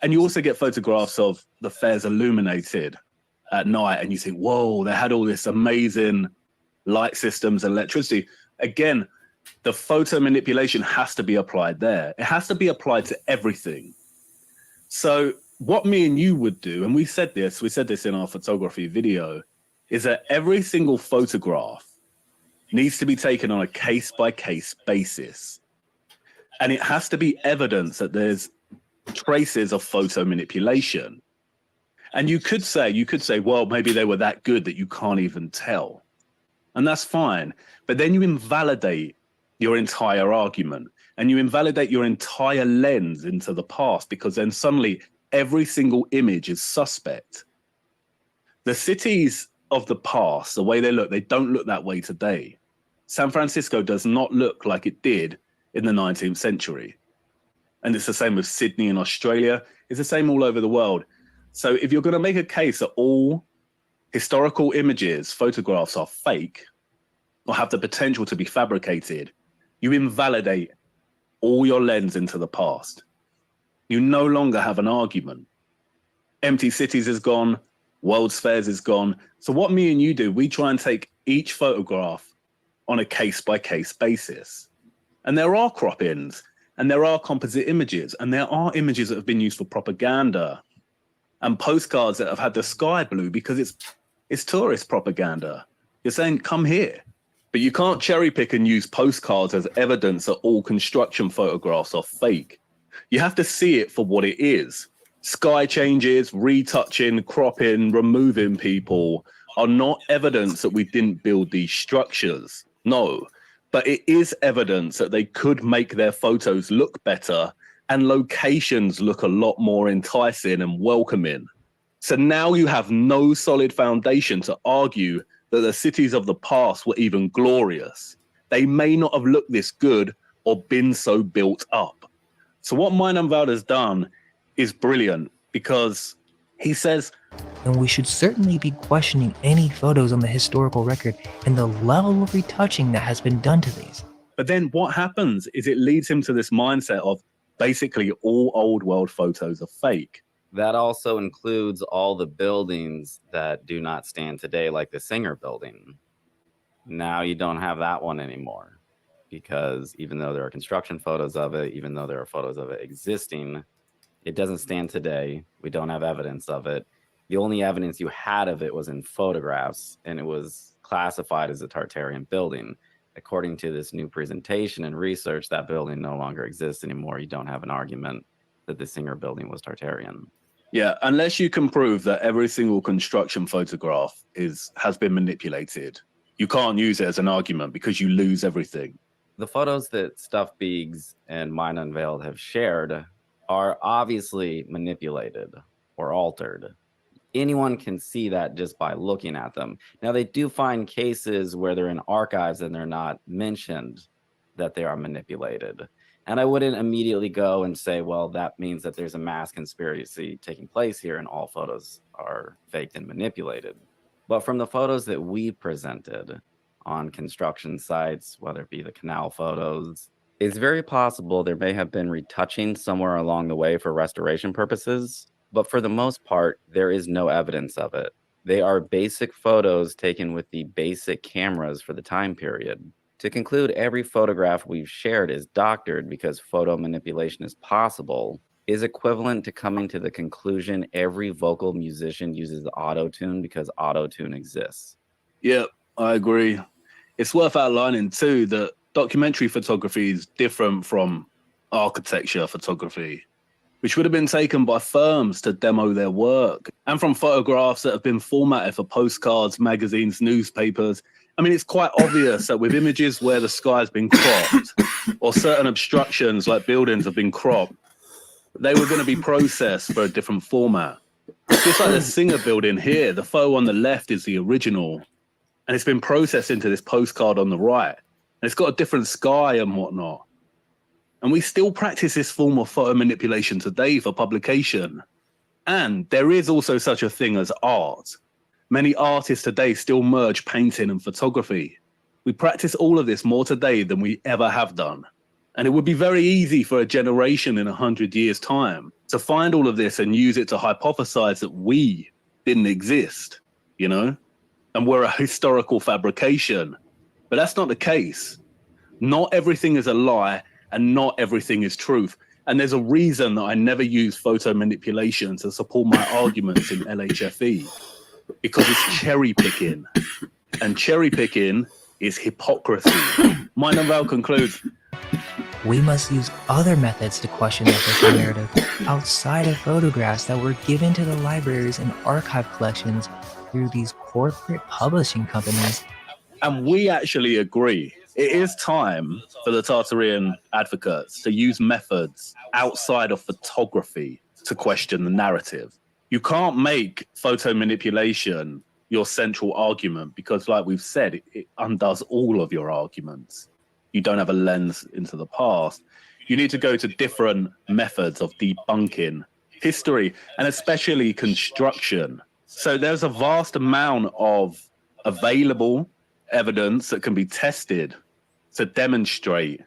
And you also get photographs of the fairs illuminated at night, and you think, whoa, they had all this amazing light systems and electricity. Again, the photo manipulation has to be applied there. It has to be applied to everything. So what me and you would do, and we said this in our photography video, is that every single photograph needs to be taken on a case-by-case basis. And it has to be evidence that there's traces of photo manipulation. And you could say, well, maybe they were that good that you can't even tell. And that's fine. But then you invalidate your entire argument and you invalidate your entire lens into the past, because then suddenly every single image is suspect. The cities of the past, the way they look, they don't look that way today. San Francisco does not look like it did in the 19th century. And it's the same with Sydney in Australia. It's the same all over the world. So if you're going to make a case that all historical images, photographs are fake or have the potential to be fabricated, you invalidate all your lens into the past. You no longer have an argument. Empty Cities is gone. World's Fairs is gone. So what me and you do, we try and take each photograph on a case-by-case basis. And there are crop-ins, and there are composite images, and there are images that have been used for propaganda, and postcards that have had the sky blue because it's tourist propaganda. You're saying, come here. But you can't cherry pick and use postcards as evidence that all construction photographs are fake. You have to see it for what it is. Sky changes, retouching, cropping, removing people are not evidence that we didn't build these structures. No, but it is evidence that they could make their photos look better and locations look a lot more enticing and welcoming. So now you have no solid foundation to argue that the cities of the past were even glorious. They may not have looked this good or been so built up. So what Meinenwald has done is brilliant because he says, and we should certainly be questioning any photos on the historical record and the level of retouching that has been done to these. But then what happens is it leads him to this mindset of basically all old world photos are fake. That also includes all the buildings that do not stand today, like the Singer building. Now you don't have that one anymore because even though there are construction photos of it, even though there are photos of it existing, it doesn't stand today. We don't have evidence of it. The only evidence you had of it was in photographs, and it was classified as a Tartarian building. According to this new presentation and research, that building no longer exists anymore. You don't have an argument that the Singer building was Tartarian. Yeah, unless you can prove that every single construction photograph has been manipulated, you can't use it as an argument because you lose everything. The photos that Stuff Beegs and Mine Unveiled have shared are obviously manipulated or altered. Anyone can see that just by looking at them. Now, they do find cases where they're in archives and they're not mentioned that they are manipulated. And I wouldn't immediately go and say, well, that means that there's a mass conspiracy taking place here and all photos are faked and manipulated. But from the photos that we presented on construction sites, whether it be the canal photos, it's very possible there may have been retouching somewhere along the way for restoration purposes. But for the most part, there is no evidence of it. They are basic photos taken with the basic cameras for the time period. To conclude, every photograph we've shared is doctored because photo manipulation is possible, is equivalent to coming to the conclusion every vocal musician uses auto-tune because auto-tune exists. Yeah, I agree. It's worth outlining too that documentary photography is different from architecture photography, which would have been taken by firms to demo their work, and from photographs that have been formatted for postcards, magazines, newspapers. I mean, it's quite obvious that with images where the sky has been cropped or certain obstructions like buildings have been cropped, they were going to be processed for a different format. Just like the Singer building here, the photo on the left is the original, and it's been processed into this postcard on the right. And it's got a different sky and whatnot. And we still practice this form of photo manipulation today for publication. And there is also such a thing as art. Many artists today still merge painting and photography. We practice all of this more today than we ever have done. And it would be very easy for a generation in 100 years' time to find all of this and use it to hypothesize that we didn't exist, you know, and we're a historical fabrication. But that's not the case. Not everything is a lie and not everything is truth. And there's a reason that I never use photo manipulation to support my arguments in LHFE. Because it's cherry picking, and cherry picking is hypocrisy. Meinenwald concludes, we must use other methods to question the official narrative outside of photographs that were given to the libraries and archive collections through these corporate publishing companies. And we actually agree. It is time for the Tartarian advocates to use methods outside of photography to question the narrative. You can't make photo manipulation your central argument because, like we've said, it undoes all of your arguments. You don't have a lens into the past. You need to go to different methods of debunking history, and especially construction. So there's a vast amount of available evidence that can be tested to demonstrate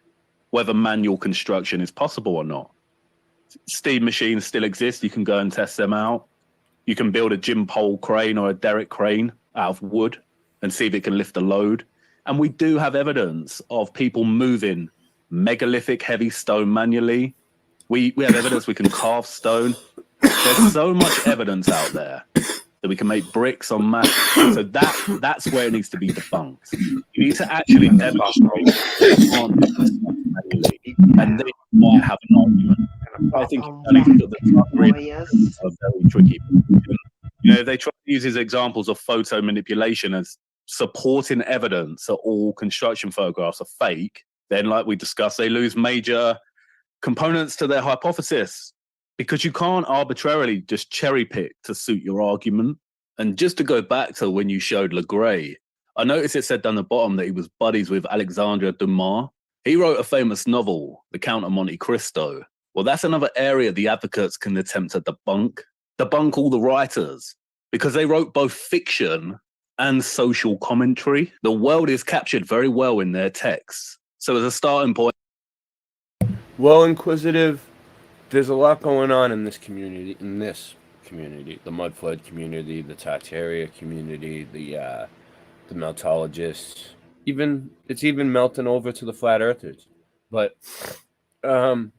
whether manual construction is possible or not. Steam machines still exist. You can go and test them out. You can build a Jim pole crane or a derrick crane out of wood and see if it can lift a load. And we do have evidence of people moving megalithic heavy stone manually. We have evidence we can carve stone. There's so much evidence out there that we can make bricks on mass. So that's where it needs to be debunked. You need to actually demonstrate it on manually, and then you might have an argument. I think it's very tricky. You know, they try to use his examples of photo manipulation as supporting evidence that all construction photographs are fake. Then, like we discussed, they lose major components to their hypothesis because you can't arbitrarily just cherry pick to suit your argument. And just to go back to when you showed Legray, I noticed it said down the bottom that he was buddies with Alexandre Dumas. He wrote a famous novel, The Count of Monte Cristo. Well, that's another area the advocates can attempt to debunk all the writers, because they wrote both fiction and social commentary. The world is captured very well in their texts. So as a starting point. Well, Inquisitive, there's a lot going on in this community, the mud flood community, the Tartaria community, the meltologists, it's even melting over to the flat earthers. But I'm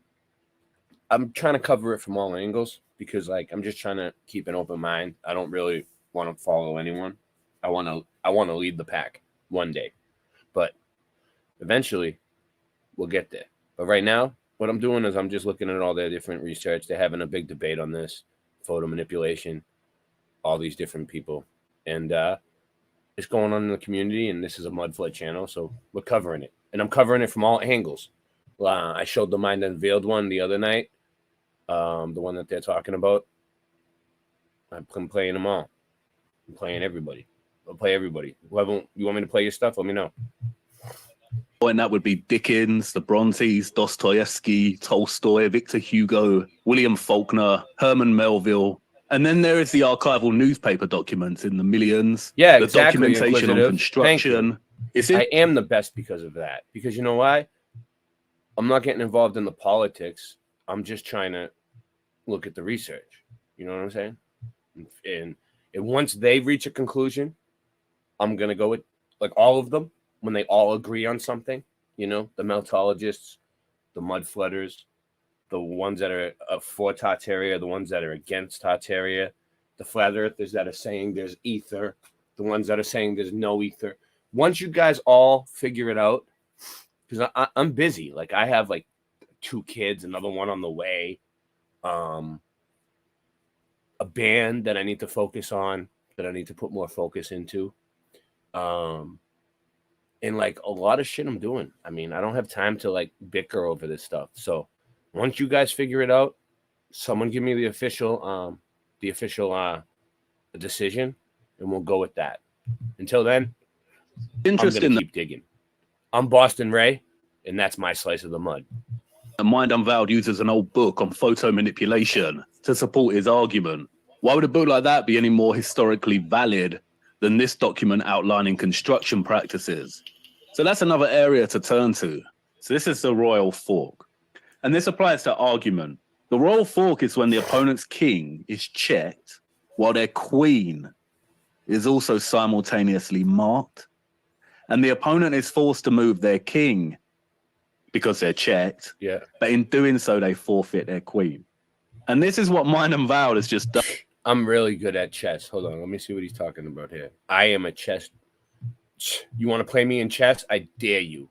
trying to cover it from all angles because I'm just trying to keep an open mind. I don't really want to follow anyone. I want to lead the pack one day, but eventually we'll get there. But right now, what I'm doing is I'm just looking at all their different research. They're having a big debate on this, photo manipulation, all these different people. And it's going on in the community, and this is a Mud Flood channel, so we're covering it. And I'm covering it from all angles. I showed the Mind Unveiled one the other night, the one that they're talking about. I'm playing them all. I'm playing everybody. I'll play everybody. Whoever you want me to play your stuff, let me know. And that would be Dickens, the Brontes, Dostoevsky, Tolstoy, Victor Hugo, William Faulkner, Herman Melville. And then there is the archival newspaper documents in the millions. Yeah, the exactly. documentation on construction. I am the best because of that. Because you know why? I'm not getting involved in the politics. I'm just trying to look at the research. You know what I'm saying? And once they reach a conclusion, I'm going to go with all of them. When they all agree on something, the meltologists, the mud flooders, the ones that are for Tartaria, the ones that are against Tartaria, the flat earthers that are saying there's ether, the ones that are saying there's no ether. Once you guys all figure it out, because I'm busy. I have 2 kids, another one on the way, a band that I need to focus on, that I need to put more focus into. And a lot of shit I'm doing. I mean, I don't have time to bicker over this stuff. So once you guys figure it out, someone give me the official decision, and we'll go with that. Until then, Interesting. I'm gonna keep digging. I'm Boston Ray, and that's my slice of the mud. The Mind Unveiled uses an old book on photo manipulation to support his argument. Why would a book like that be any more historically valid than this document outlining construction practices? So that's another area to turn to. So this is the Royal Fork. And this applies to argument. The Royal Fork is when the opponent's king is checked while their queen is also simultaneously marked. And the opponent is forced to move their king because they're checked. Yeah. But in doing so, they forfeit their queen. And this is what Mind Unveiled has just done. I'm really good at chess. Hold on, let me see what he's talking about here. I am a chess. You want to play me in chess? I dare you.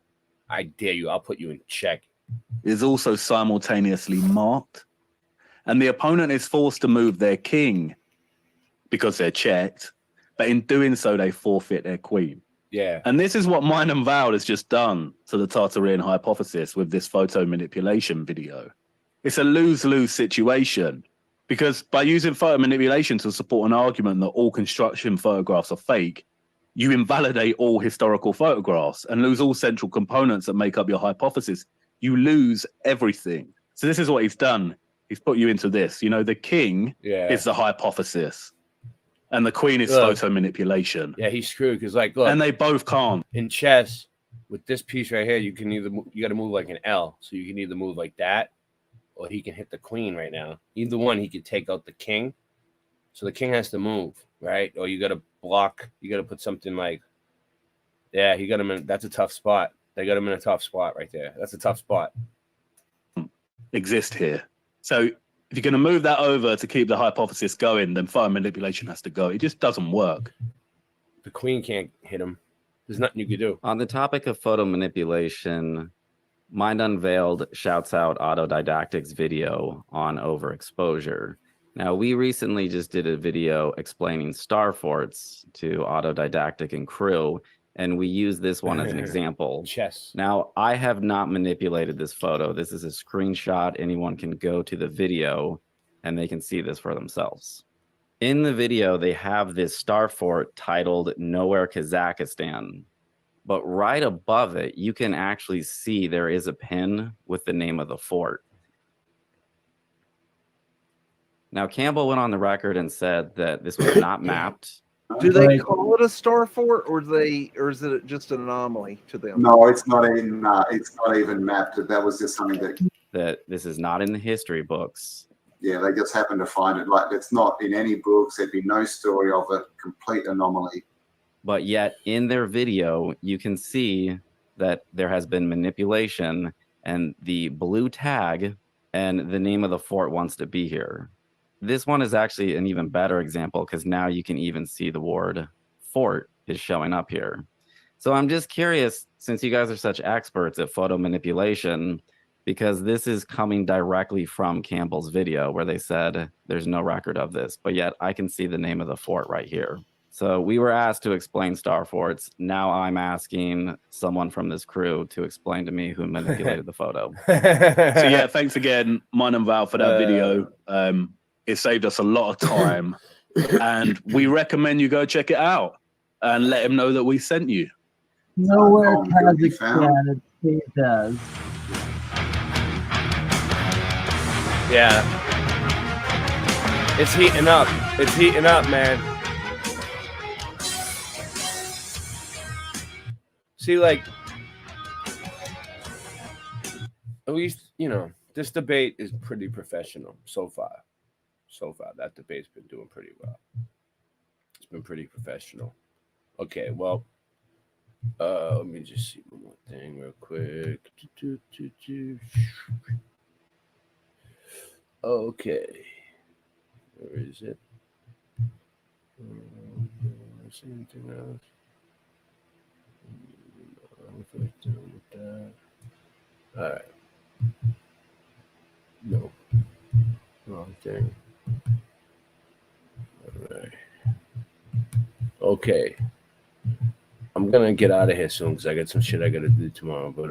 I dare you. I'll put you in check. Is also simultaneously marked. And the opponent is forced to move their king because they're checked. But in doing so, they forfeit their queen. Yeah. And this is what Mind Unveiled has just done to the Tartarian hypothesis with this photo manipulation video. It's a lose-lose situation. Because by using photo manipulation to support an argument that all construction photographs are fake, you invalidate all historical photographs and lose all central components that make up your hypothesis. you lose everything. So this is what he's done. He's put you into this. You know, the king is the hypothesis, and the queen is photo manipulation. Yeah, he's screwed because, like, look, and they both can't. In chess, with this piece right here, you can either you got to move like an L, so you can either move like that, or he can hit the queen right now. Either one, he could take out the king. So the king has to move, right? Or you got to block. You got to put something like, yeah, he got him in. That's a tough spot. They got him in a tough spot right there. That's a tough spot. Exist here. So if you're going to move that over to keep the hypothesis going, then photo manipulation has to go. It just doesn't work. The queen can't hit him. There's nothing you can do. On the topic of photo manipulation, Mind Unveiled shouts out Autodidactic's video on overexposure. Now, we recently just did a video explaining star forts to Autodidactic and crew, and we use this one as an example. Chess. Now, I have not manipulated this photo. This is a screenshot. Anyone can go to the video and they can see this for themselves. In the video, they have this star fort titled Nowhere Kazakhstan. But right above it, you can actually see there is a pin with the name of the fort. Now, Campbell went on the record and said that this was not mapped. Do they call it a star fort, or is it just an anomaly to them? No, it's not even mapped. That was just something that this is not in the history books. Yeah, they just happened to find it. Like, it's not in any books. There'd be no story of it. Complete anomaly. But yet in their video, you can see that there has been manipulation and the blue tag and the name of the fort wants to be here. This one is actually an even better example because now you can even see the word fort is showing up here. So I'm just curious, since you guys are such experts at photo manipulation, because this is coming directly from Campbell's video where they said there's no record of this, but yet I can see the name of the fort right here. So we were asked to explain star forts. Now I'm asking someone from this crew to explain to me who manipulated the photo. So yeah, thanks again, Mine and Val, for that video. It saved us a lot of time, and we recommend you go check it out and let him know that we sent you. Nowhere Kazakhstan, it does. Yeah. It's heating up. It's heating up, man. See, like, at least, you know, this debate is pretty professional so far. So far, that debate's been doing pretty well. It's been pretty professional. Okay, well, let me just see one more thing real quick. Okay, where is it? See anything else? All right. No. Wrong thing. All right. Okay. I'm gonna get out of here soon because I got some shit I gotta do tomorrow. But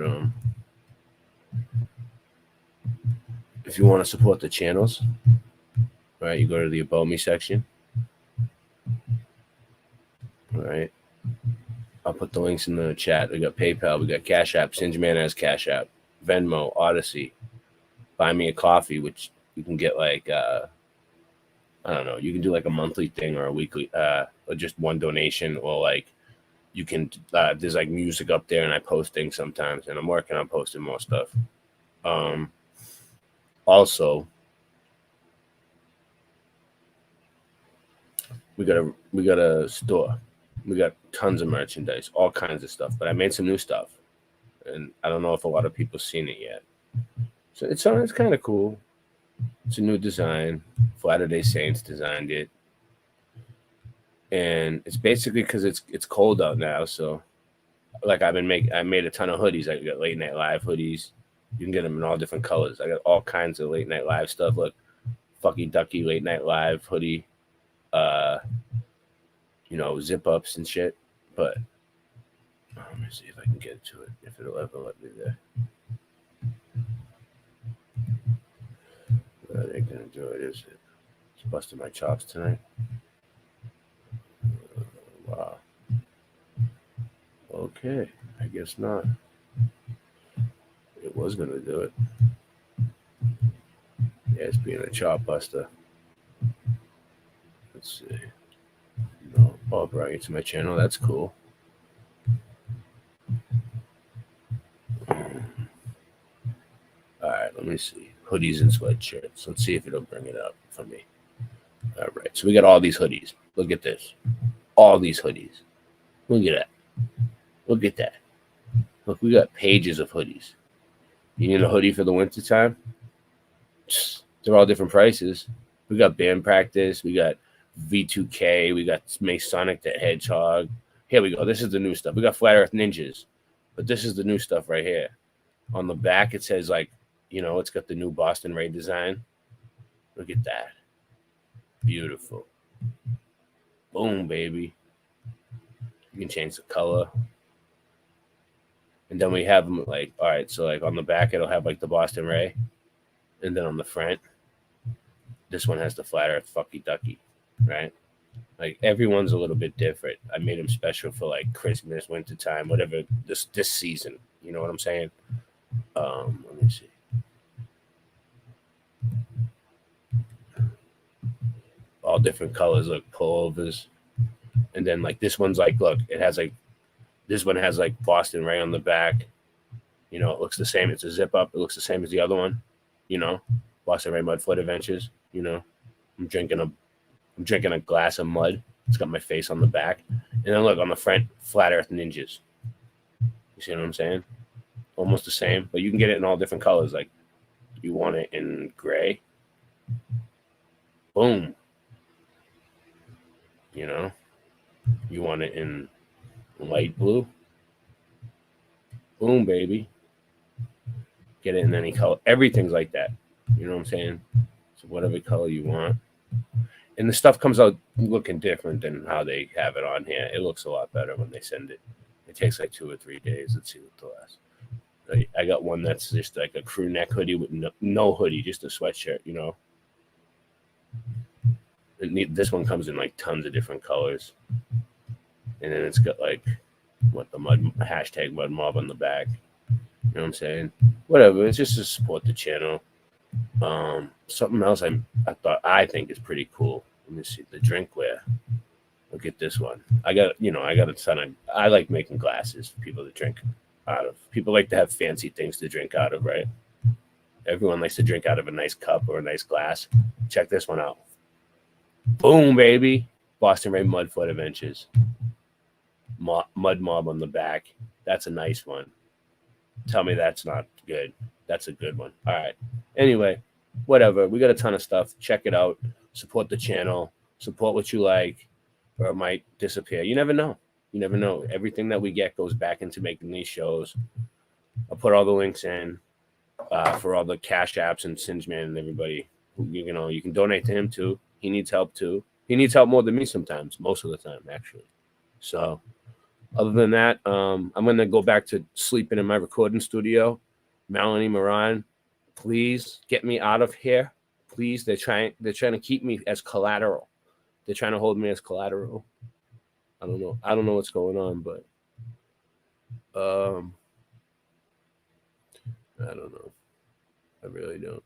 if you want to support the channels, right, you go to the About Me section. All right. I'll put the links in the chat. We got PayPal, we got Cash App, Singeman has Cash App, Venmo, Odyssey, Buy Me a Coffee, which you can get like I don't know, you can do like a monthly thing or a weekly or just one donation, or like you can there's like music up there and I post things sometimes, and I'm working on posting more stuff. Also we got a store. We got tons of merchandise, all kinds of stuff, but I made some new stuff and I don't know if a lot of people seen it yet. So it's kind of cool. It's a new design. Latter-day Saints designed it. And it's basically because it's cold out now. So like I made a ton of hoodies. I got Late Night Live hoodies. You can get them in all different colors. I got all kinds of Late Night Live stuff. Look, Fucky Ducky Late Night Live hoodie. You know, zip ups and shit. But let me see if I can get to it. If it'll ever let me there. That ain't gonna do it, is it? It's busting my chops tonight. Wow. Okay, I guess not. It was gonna do it. Yeah, it's being a chop buster. Let's see. No, oh, brought you to my channel. That's cool. All right, let me see. Hoodies and sweatshirts. Let's see if it'll bring it up for me. All right, so we got all these hoodies. Look at this. All these hoodies. Look at that. Look at that. Look, we got pages of hoodies. You need a hoodie for the winter time? They're all different prices. We got band practice. We got V2K. We got Masonic the Hedgehog. Here we go. This is the new stuff. We got Flat Earth Ninjas. But this is the new stuff right here. On the back, it says, like, you know, it's got the new Boston Ray design. Look at that. Beautiful. Boom, baby. You can change the color. And then we have them like, all right, so like on the back, it'll have like the Boston Ray. And then on the front, this one has the Flat Earth Fucky Ducky, right? Like everyone's a little bit different. I made them special for like Christmas, wintertime, whatever, this season. You know what I'm saying? Let me see. All different colors, like pullovers. And then like this one's like, look, it has like, this one has like Boston Ray on the back. You know, it looks the same. It's a zip up. It looks the same as the other one. You know, Boston Ray Mudfoot Adventures. You know, I'm drinking a glass of mud. It's got my face on the back. And then look on the front, Flat Earth Ninjas. You see what I'm saying? Almost the same, but you can get it in all different colors. Like you want it in gray. Boom. You know, you want it in light blue. Boom, baby. Get it in any color. Everything's like that. You know what I'm saying? So whatever color you want. And the stuff comes out looking different than how they have it on here. It looks a lot better when they send it. It takes like 2 or 3 days. Let's see what the last. I got one that's just like a crew neck hoodie with no hoodie, just a sweatshirt, you know. This one comes in like tons of different colors. And then it's got like what the hashtag mud mob on the back. You know what I'm saying? Whatever. It's just to support the channel. Something else I think is pretty cool. Let me see the drinkware. Look at this one. I got a ton of. I like making glasses for people to drink out of. People like to have fancy things to drink out of, right? Everyone likes to drink out of a nice cup or a nice glass. Check this one out. Boom, baby. Boston Ray Mudfoot Adventures. Mud Mob on the back. That's a nice one. Tell me that's not good. That's a good one. All right. Anyway, whatever. We got a ton of stuff. Check it out. Support the channel. Support what you like, or it might disappear. You never know. You never know. Everything that we get goes back into making these shows. I'll put all the links in for all the Cash Apps and Singeman and everybody. You know, you can donate to him too. He needs help too. He needs help more than me sometimes, most of the time, actually. So other than that, I'm going to go back to sleeping in my recording studio. Melanie Moran, please get me out of here. Please. They're trying to keep me as collateral. They're trying to hold me as collateral. I don't know what's going on, but I don't know. I really don't.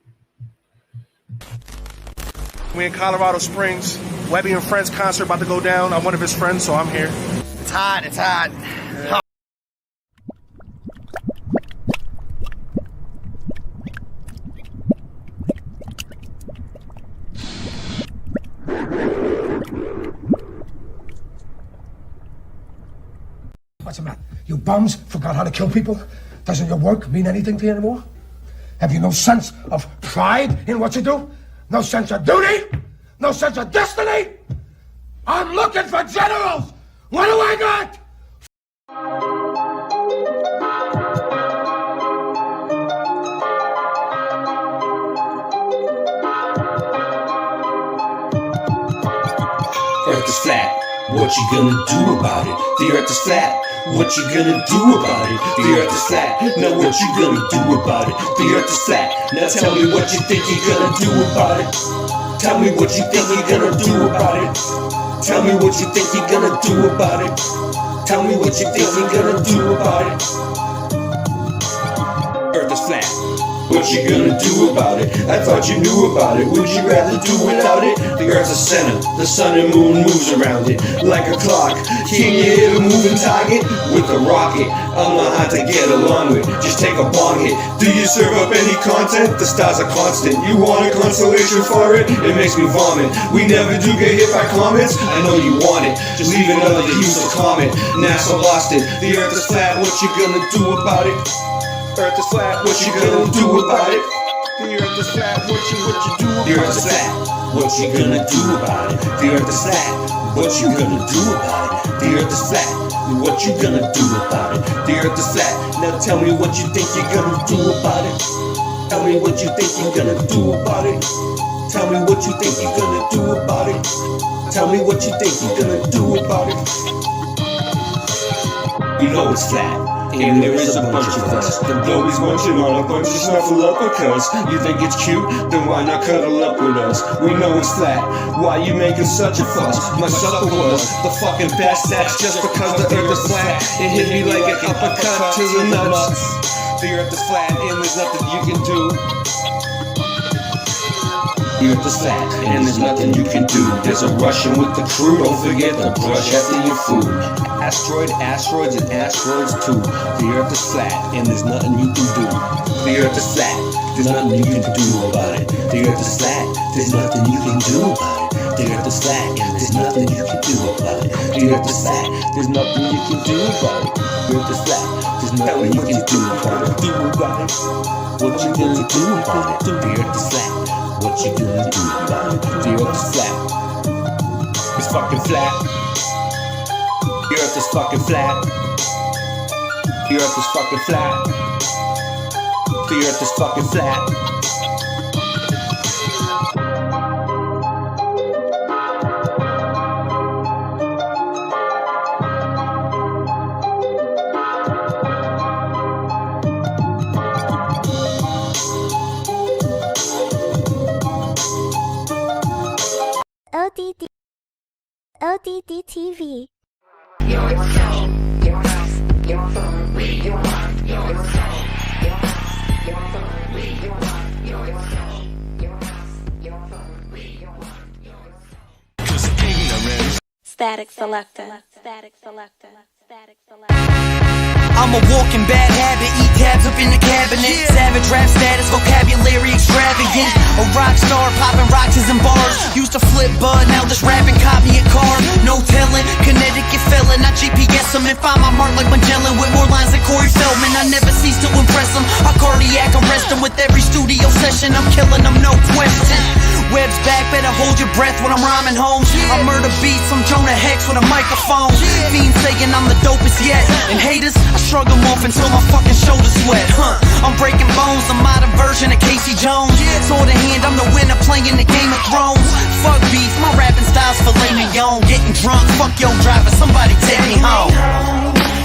We in Colorado Springs. Webby and Friends concert about to go down. I'm one of his friends, so I'm here. It's hot. It's hot. What's the matter? You bums forgot how to kill people? Doesn't your work mean anything to you anymore? Have you no sense of pride in what you do? No sense of duty? No sense of destiny? I'm looking for generals! What do I got? Earth is flat, what you gonna do about it? The earth is flat, what you gonna do about it? The earth is flat, now what you gonna do about it? The earth is flat, now tell me what you think you're gonna do about it. Tell me what you think you're gonna do about it. Tell me what you think you're gonna do about it. Tell me what you think you're gonna do about it. Earth is flat. What you gonna do about it? I thought you knew about it. Would you rather do without it? The Earth's a center, the sun and moon moves around it like a clock. Can you hit a moving target with a rocket? I'm not hard to get along with. Just take a bong hit. Do you serve up any content? The stars are constant. You want a consolation for it? It makes me vomit. We never do get hit by comments. I know you want it. Just leave another useless comment. NASA lost it. The Earth is flat. What you gonna do about it? Earth is flat, what you gonna do about it? The Earth is flat, what you do about it? The Earth is flat, what you gonna do about it? The Earth is flat, what you gonna do about it? The Earth is flat, what you gonna do about it? The Earth is flat, now tell me what you think you're gonna do about it. Tell me what you think you're gonna do about it. Tell me what you think you're gonna do about it. Tell me what you think you're gonna do about it. You know it's flat. And there is a bunch of us. The globe is munching on a bunch of snuffleupagus. You think it's cute? Then why not cuddle up with us? We know it's flat. Why you making such a fuss? My supper was the fucking best. That's just because the Earth is flat. It hit me like an uppercut to the nuts. The Earth is flat and there's nothing you can do. The Earth is flat and there's nothing you can do. There's a Russian with the crew. Don't forget to brush after your food. Asteroids and asteroids too. The Earth is flat and there's nothing you can do. The Earth is flat, there's nothing you can do about it. The Earth is flat, there's nothing you can do about it. The Earth is flat and there's nothing you can do about it. The Earth is flat, there's nothing you can do about it. The Earth is flat, there's nothing you can do about it. What you gonna do about it? The Earth is flat. What you gonna do about it? The Earth is flat. It's fucking flat. The Earth is fucking flat. The Earth is fucking flat. The Earth is fucking flat. ODD TV. Static Selector. Static Selector. Static Selector. I'm a walking bad habit, eat tabs up in the cabinet. Savage rap status, vocabulary extravagant. A rock star, popping rocks in bars. Used to flip bud, now just rapping, copy a car. No telling, Connecticut felon. I GPS them and find my mark like Magellan. With more lines than Corey Feldman. I never cease to impress them. I cardiac arrest them with every studio session. I'm killing them, no question. Web's back, better hold your breath when I'm rhyming home. I murder beats, I'm Jonah Hex with a microphone. Fiends saying I'm the dopest yet. And haters, I shrug them off until my fucking shoulders sweat. I'm breaking bones, a modern version of Casey Jones. Sword in hand, I'm the winner playing the Game of Thrones. Fuck beef, my rapping style's filet mignon. Getting drunk, fuck your driver, somebody take me home.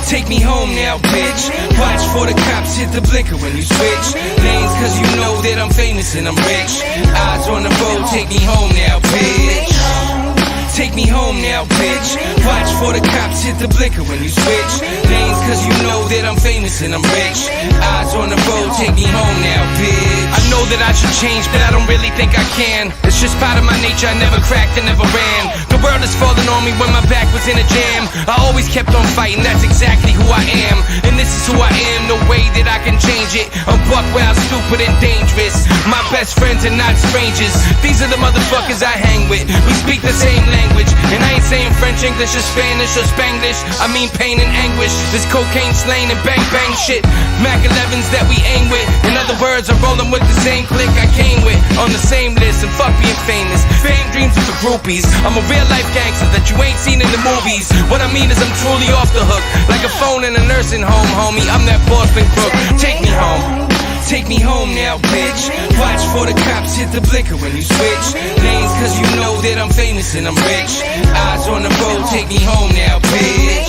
Take me home now, bitch. Watch for the cops hit the blinker when you switch lanes, cause you know that I'm famous and I'm rich. Eyes on the road, take me home now, bitch. Take me home now, bitch. Watch for the cops hit the blinker when you switch lanes, cause you know that I'm famous and I'm rich. Eyes on the road, take me home now, bitch. I know that I should change, but I don't really think I can. It's just part of my nature, I never cracked and never ran. The world is falling on me when my back was in a jam. I always kept on fighting, that's exactly who I am. And this is who I am, no way that I can change it. I'm buck wild, stupid and dangerous. My best friends are not strangers. These are the motherfuckers I hang with. We speak the same language. And I ain't saying French, English, or Spanish, or Spanglish. I mean pain and anguish. This cocaine slaying and bang bang shit. Mac 11s that we aim with. In other words, I'm rolling with the same clique I came with. On the same list, and fuck being famous. Fame dreams of the groupies. I'm a real life gangster that you ain't seen in the movies. What I mean is I'm truly off the hook. Like a phone in a nursing home, homie. I'm that Boston crook. Take me home. Take me home now, bitch. Watch for the cops hit the blinker when you switch lanes, cause you know that I'm famous and I'm rich. Eyes on the road, take me home now, bitch.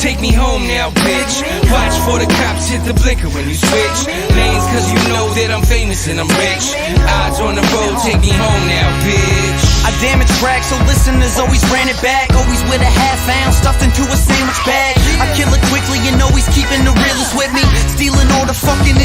Take me home now, bitch. Watch for the cops hit the blinker when you switch lanes, cause you know that I'm famous and I'm rich. Eyes on the road, take me home now, bitch. I damage tracks, so listeners always ran it back. Always with a half ounce stuffed into a sandwich bag. I kill it quickly and always keeping the realest with me. Stealing all the fucking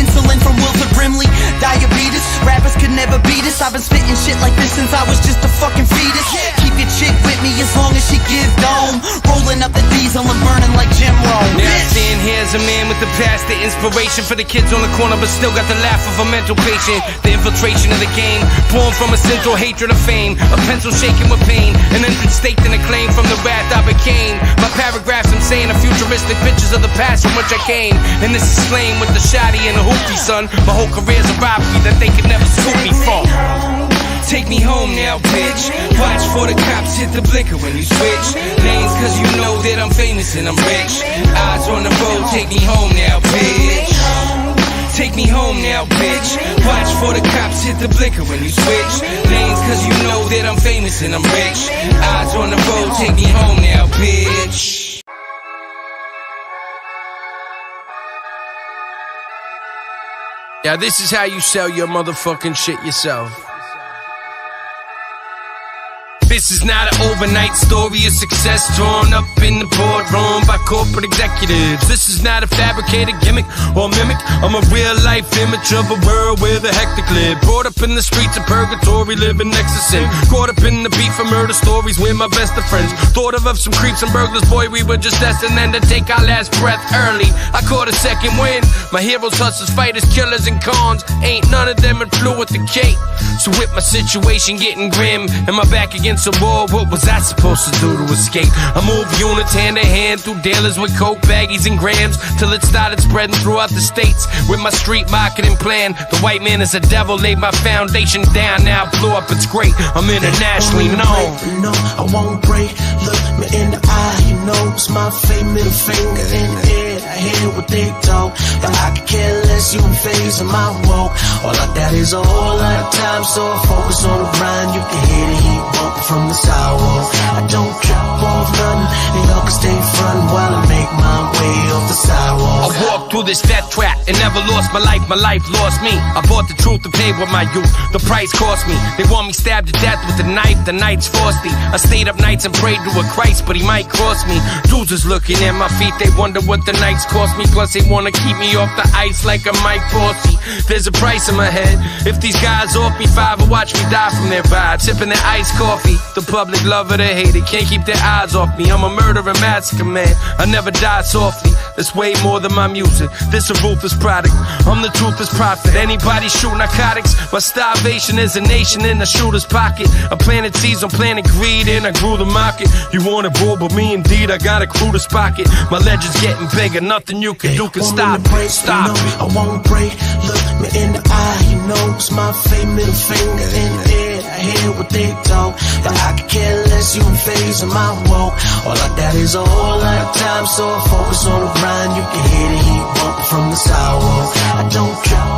ever beat us. I've been spitting shit like this since I was just a fucking fetus. Keep your chick with me as long as she give dome. Rolling up the diesel and burning like Jim Rome. Now I stand here as a man with the past, the inspiration for the kids on the corner, but still got the laugh of a mental patient. The infiltration of the game, born from a central hatred of fame, a pencil shaking with pain, an infant staked in a claim from the wrath I became. My paragraphs I'm saying are futuristic pictures of the past from which I came, and this is slain with the shotty and the hoopty, son. My whole career's a robbery that they could never scoop me from. Take me home now, bitch. Watch for the cops hit the blinker when you switch lanes, cause you know that I'm famous and I'm rich. Eyes on the road, take me home now, bitch. Take me home now, bitch. Watch for the cops hit the blinker when you switch lanes, cause you know that I'm famous and I'm rich. Eyes on the road, take me home now, bitch. Yeah, this is how you sell your motherfucking shit yourself. This is not an overnight story of success drawn up in the boardroom by corporate executives. This is not a fabricated gimmick or mimic. I'm a real life image of a world where the hectic live. Brought up in the streets of purgatory, living next to sin. Caught up in the beef and murder stories with my best of friends. Thought of some creeps and burglars, boy, we were just destined then to take our last breath early. I caught a second wind. My heroes, hustlers, fighters, killers, and cons. Ain't none of them in flew with the cape. So with my situation getting grim and my back against the wall, what was I supposed to do to escape? I moved units hand to hand through dealers with coke baggies and grams till it started spreading throughout the states. With my street marketing plan, the white man is a devil, laid my foundation down, now blew up, it's great. I'm internationally known. No, I won't break. Look me in the eye, you know it's my fake middle finger in the air. I hear what they talk, but I could care less. You in phase of my walk. All I got is a whole lot of time, so I focus on the grind. You can hear the heat bumping from the sidewalk. I don't trip off nothing, and y'all can stay front while I make my way off the sidewalk. I walked through this death trap and never lost my life lost me. I bought the truth to pay with my youth, the price cost me. They want me stabbed to death with a knife, the night's frosty. I stayed up nights and prayed to a Christ, but he might cross me. Dudes is looking at my feet, they wonder what the nights cost me. Plus they wanna keep me off the ice like a Mike Bossy. There's a price in my head. If these guys off me five or watch me die from their vibe, sipping their iced coffee. The public love it or hate it, can't keep their eyes off me. I'm a murderer massacre man, I never die softly. That's way more than my music, this a ruthless product. I'm the toothless prophet, anybody shoot narcotics. My starvation is a nation in a shooter's pocket. I planted seeds on planet greed and I grew the market. You want it, bro, but me indeed, I got a crew to spark it. My legend's getting bigger, nothing you can do can stop it. Stop it. I won't break, look me in the eye, you know it's my fake middle finger in the air. I hear what they talk, but I could care less. You in phase of my walk. All I got is a whole lot of time, so I focus on the grind. You can hear the heat bumping from the sidewalk. I don't trip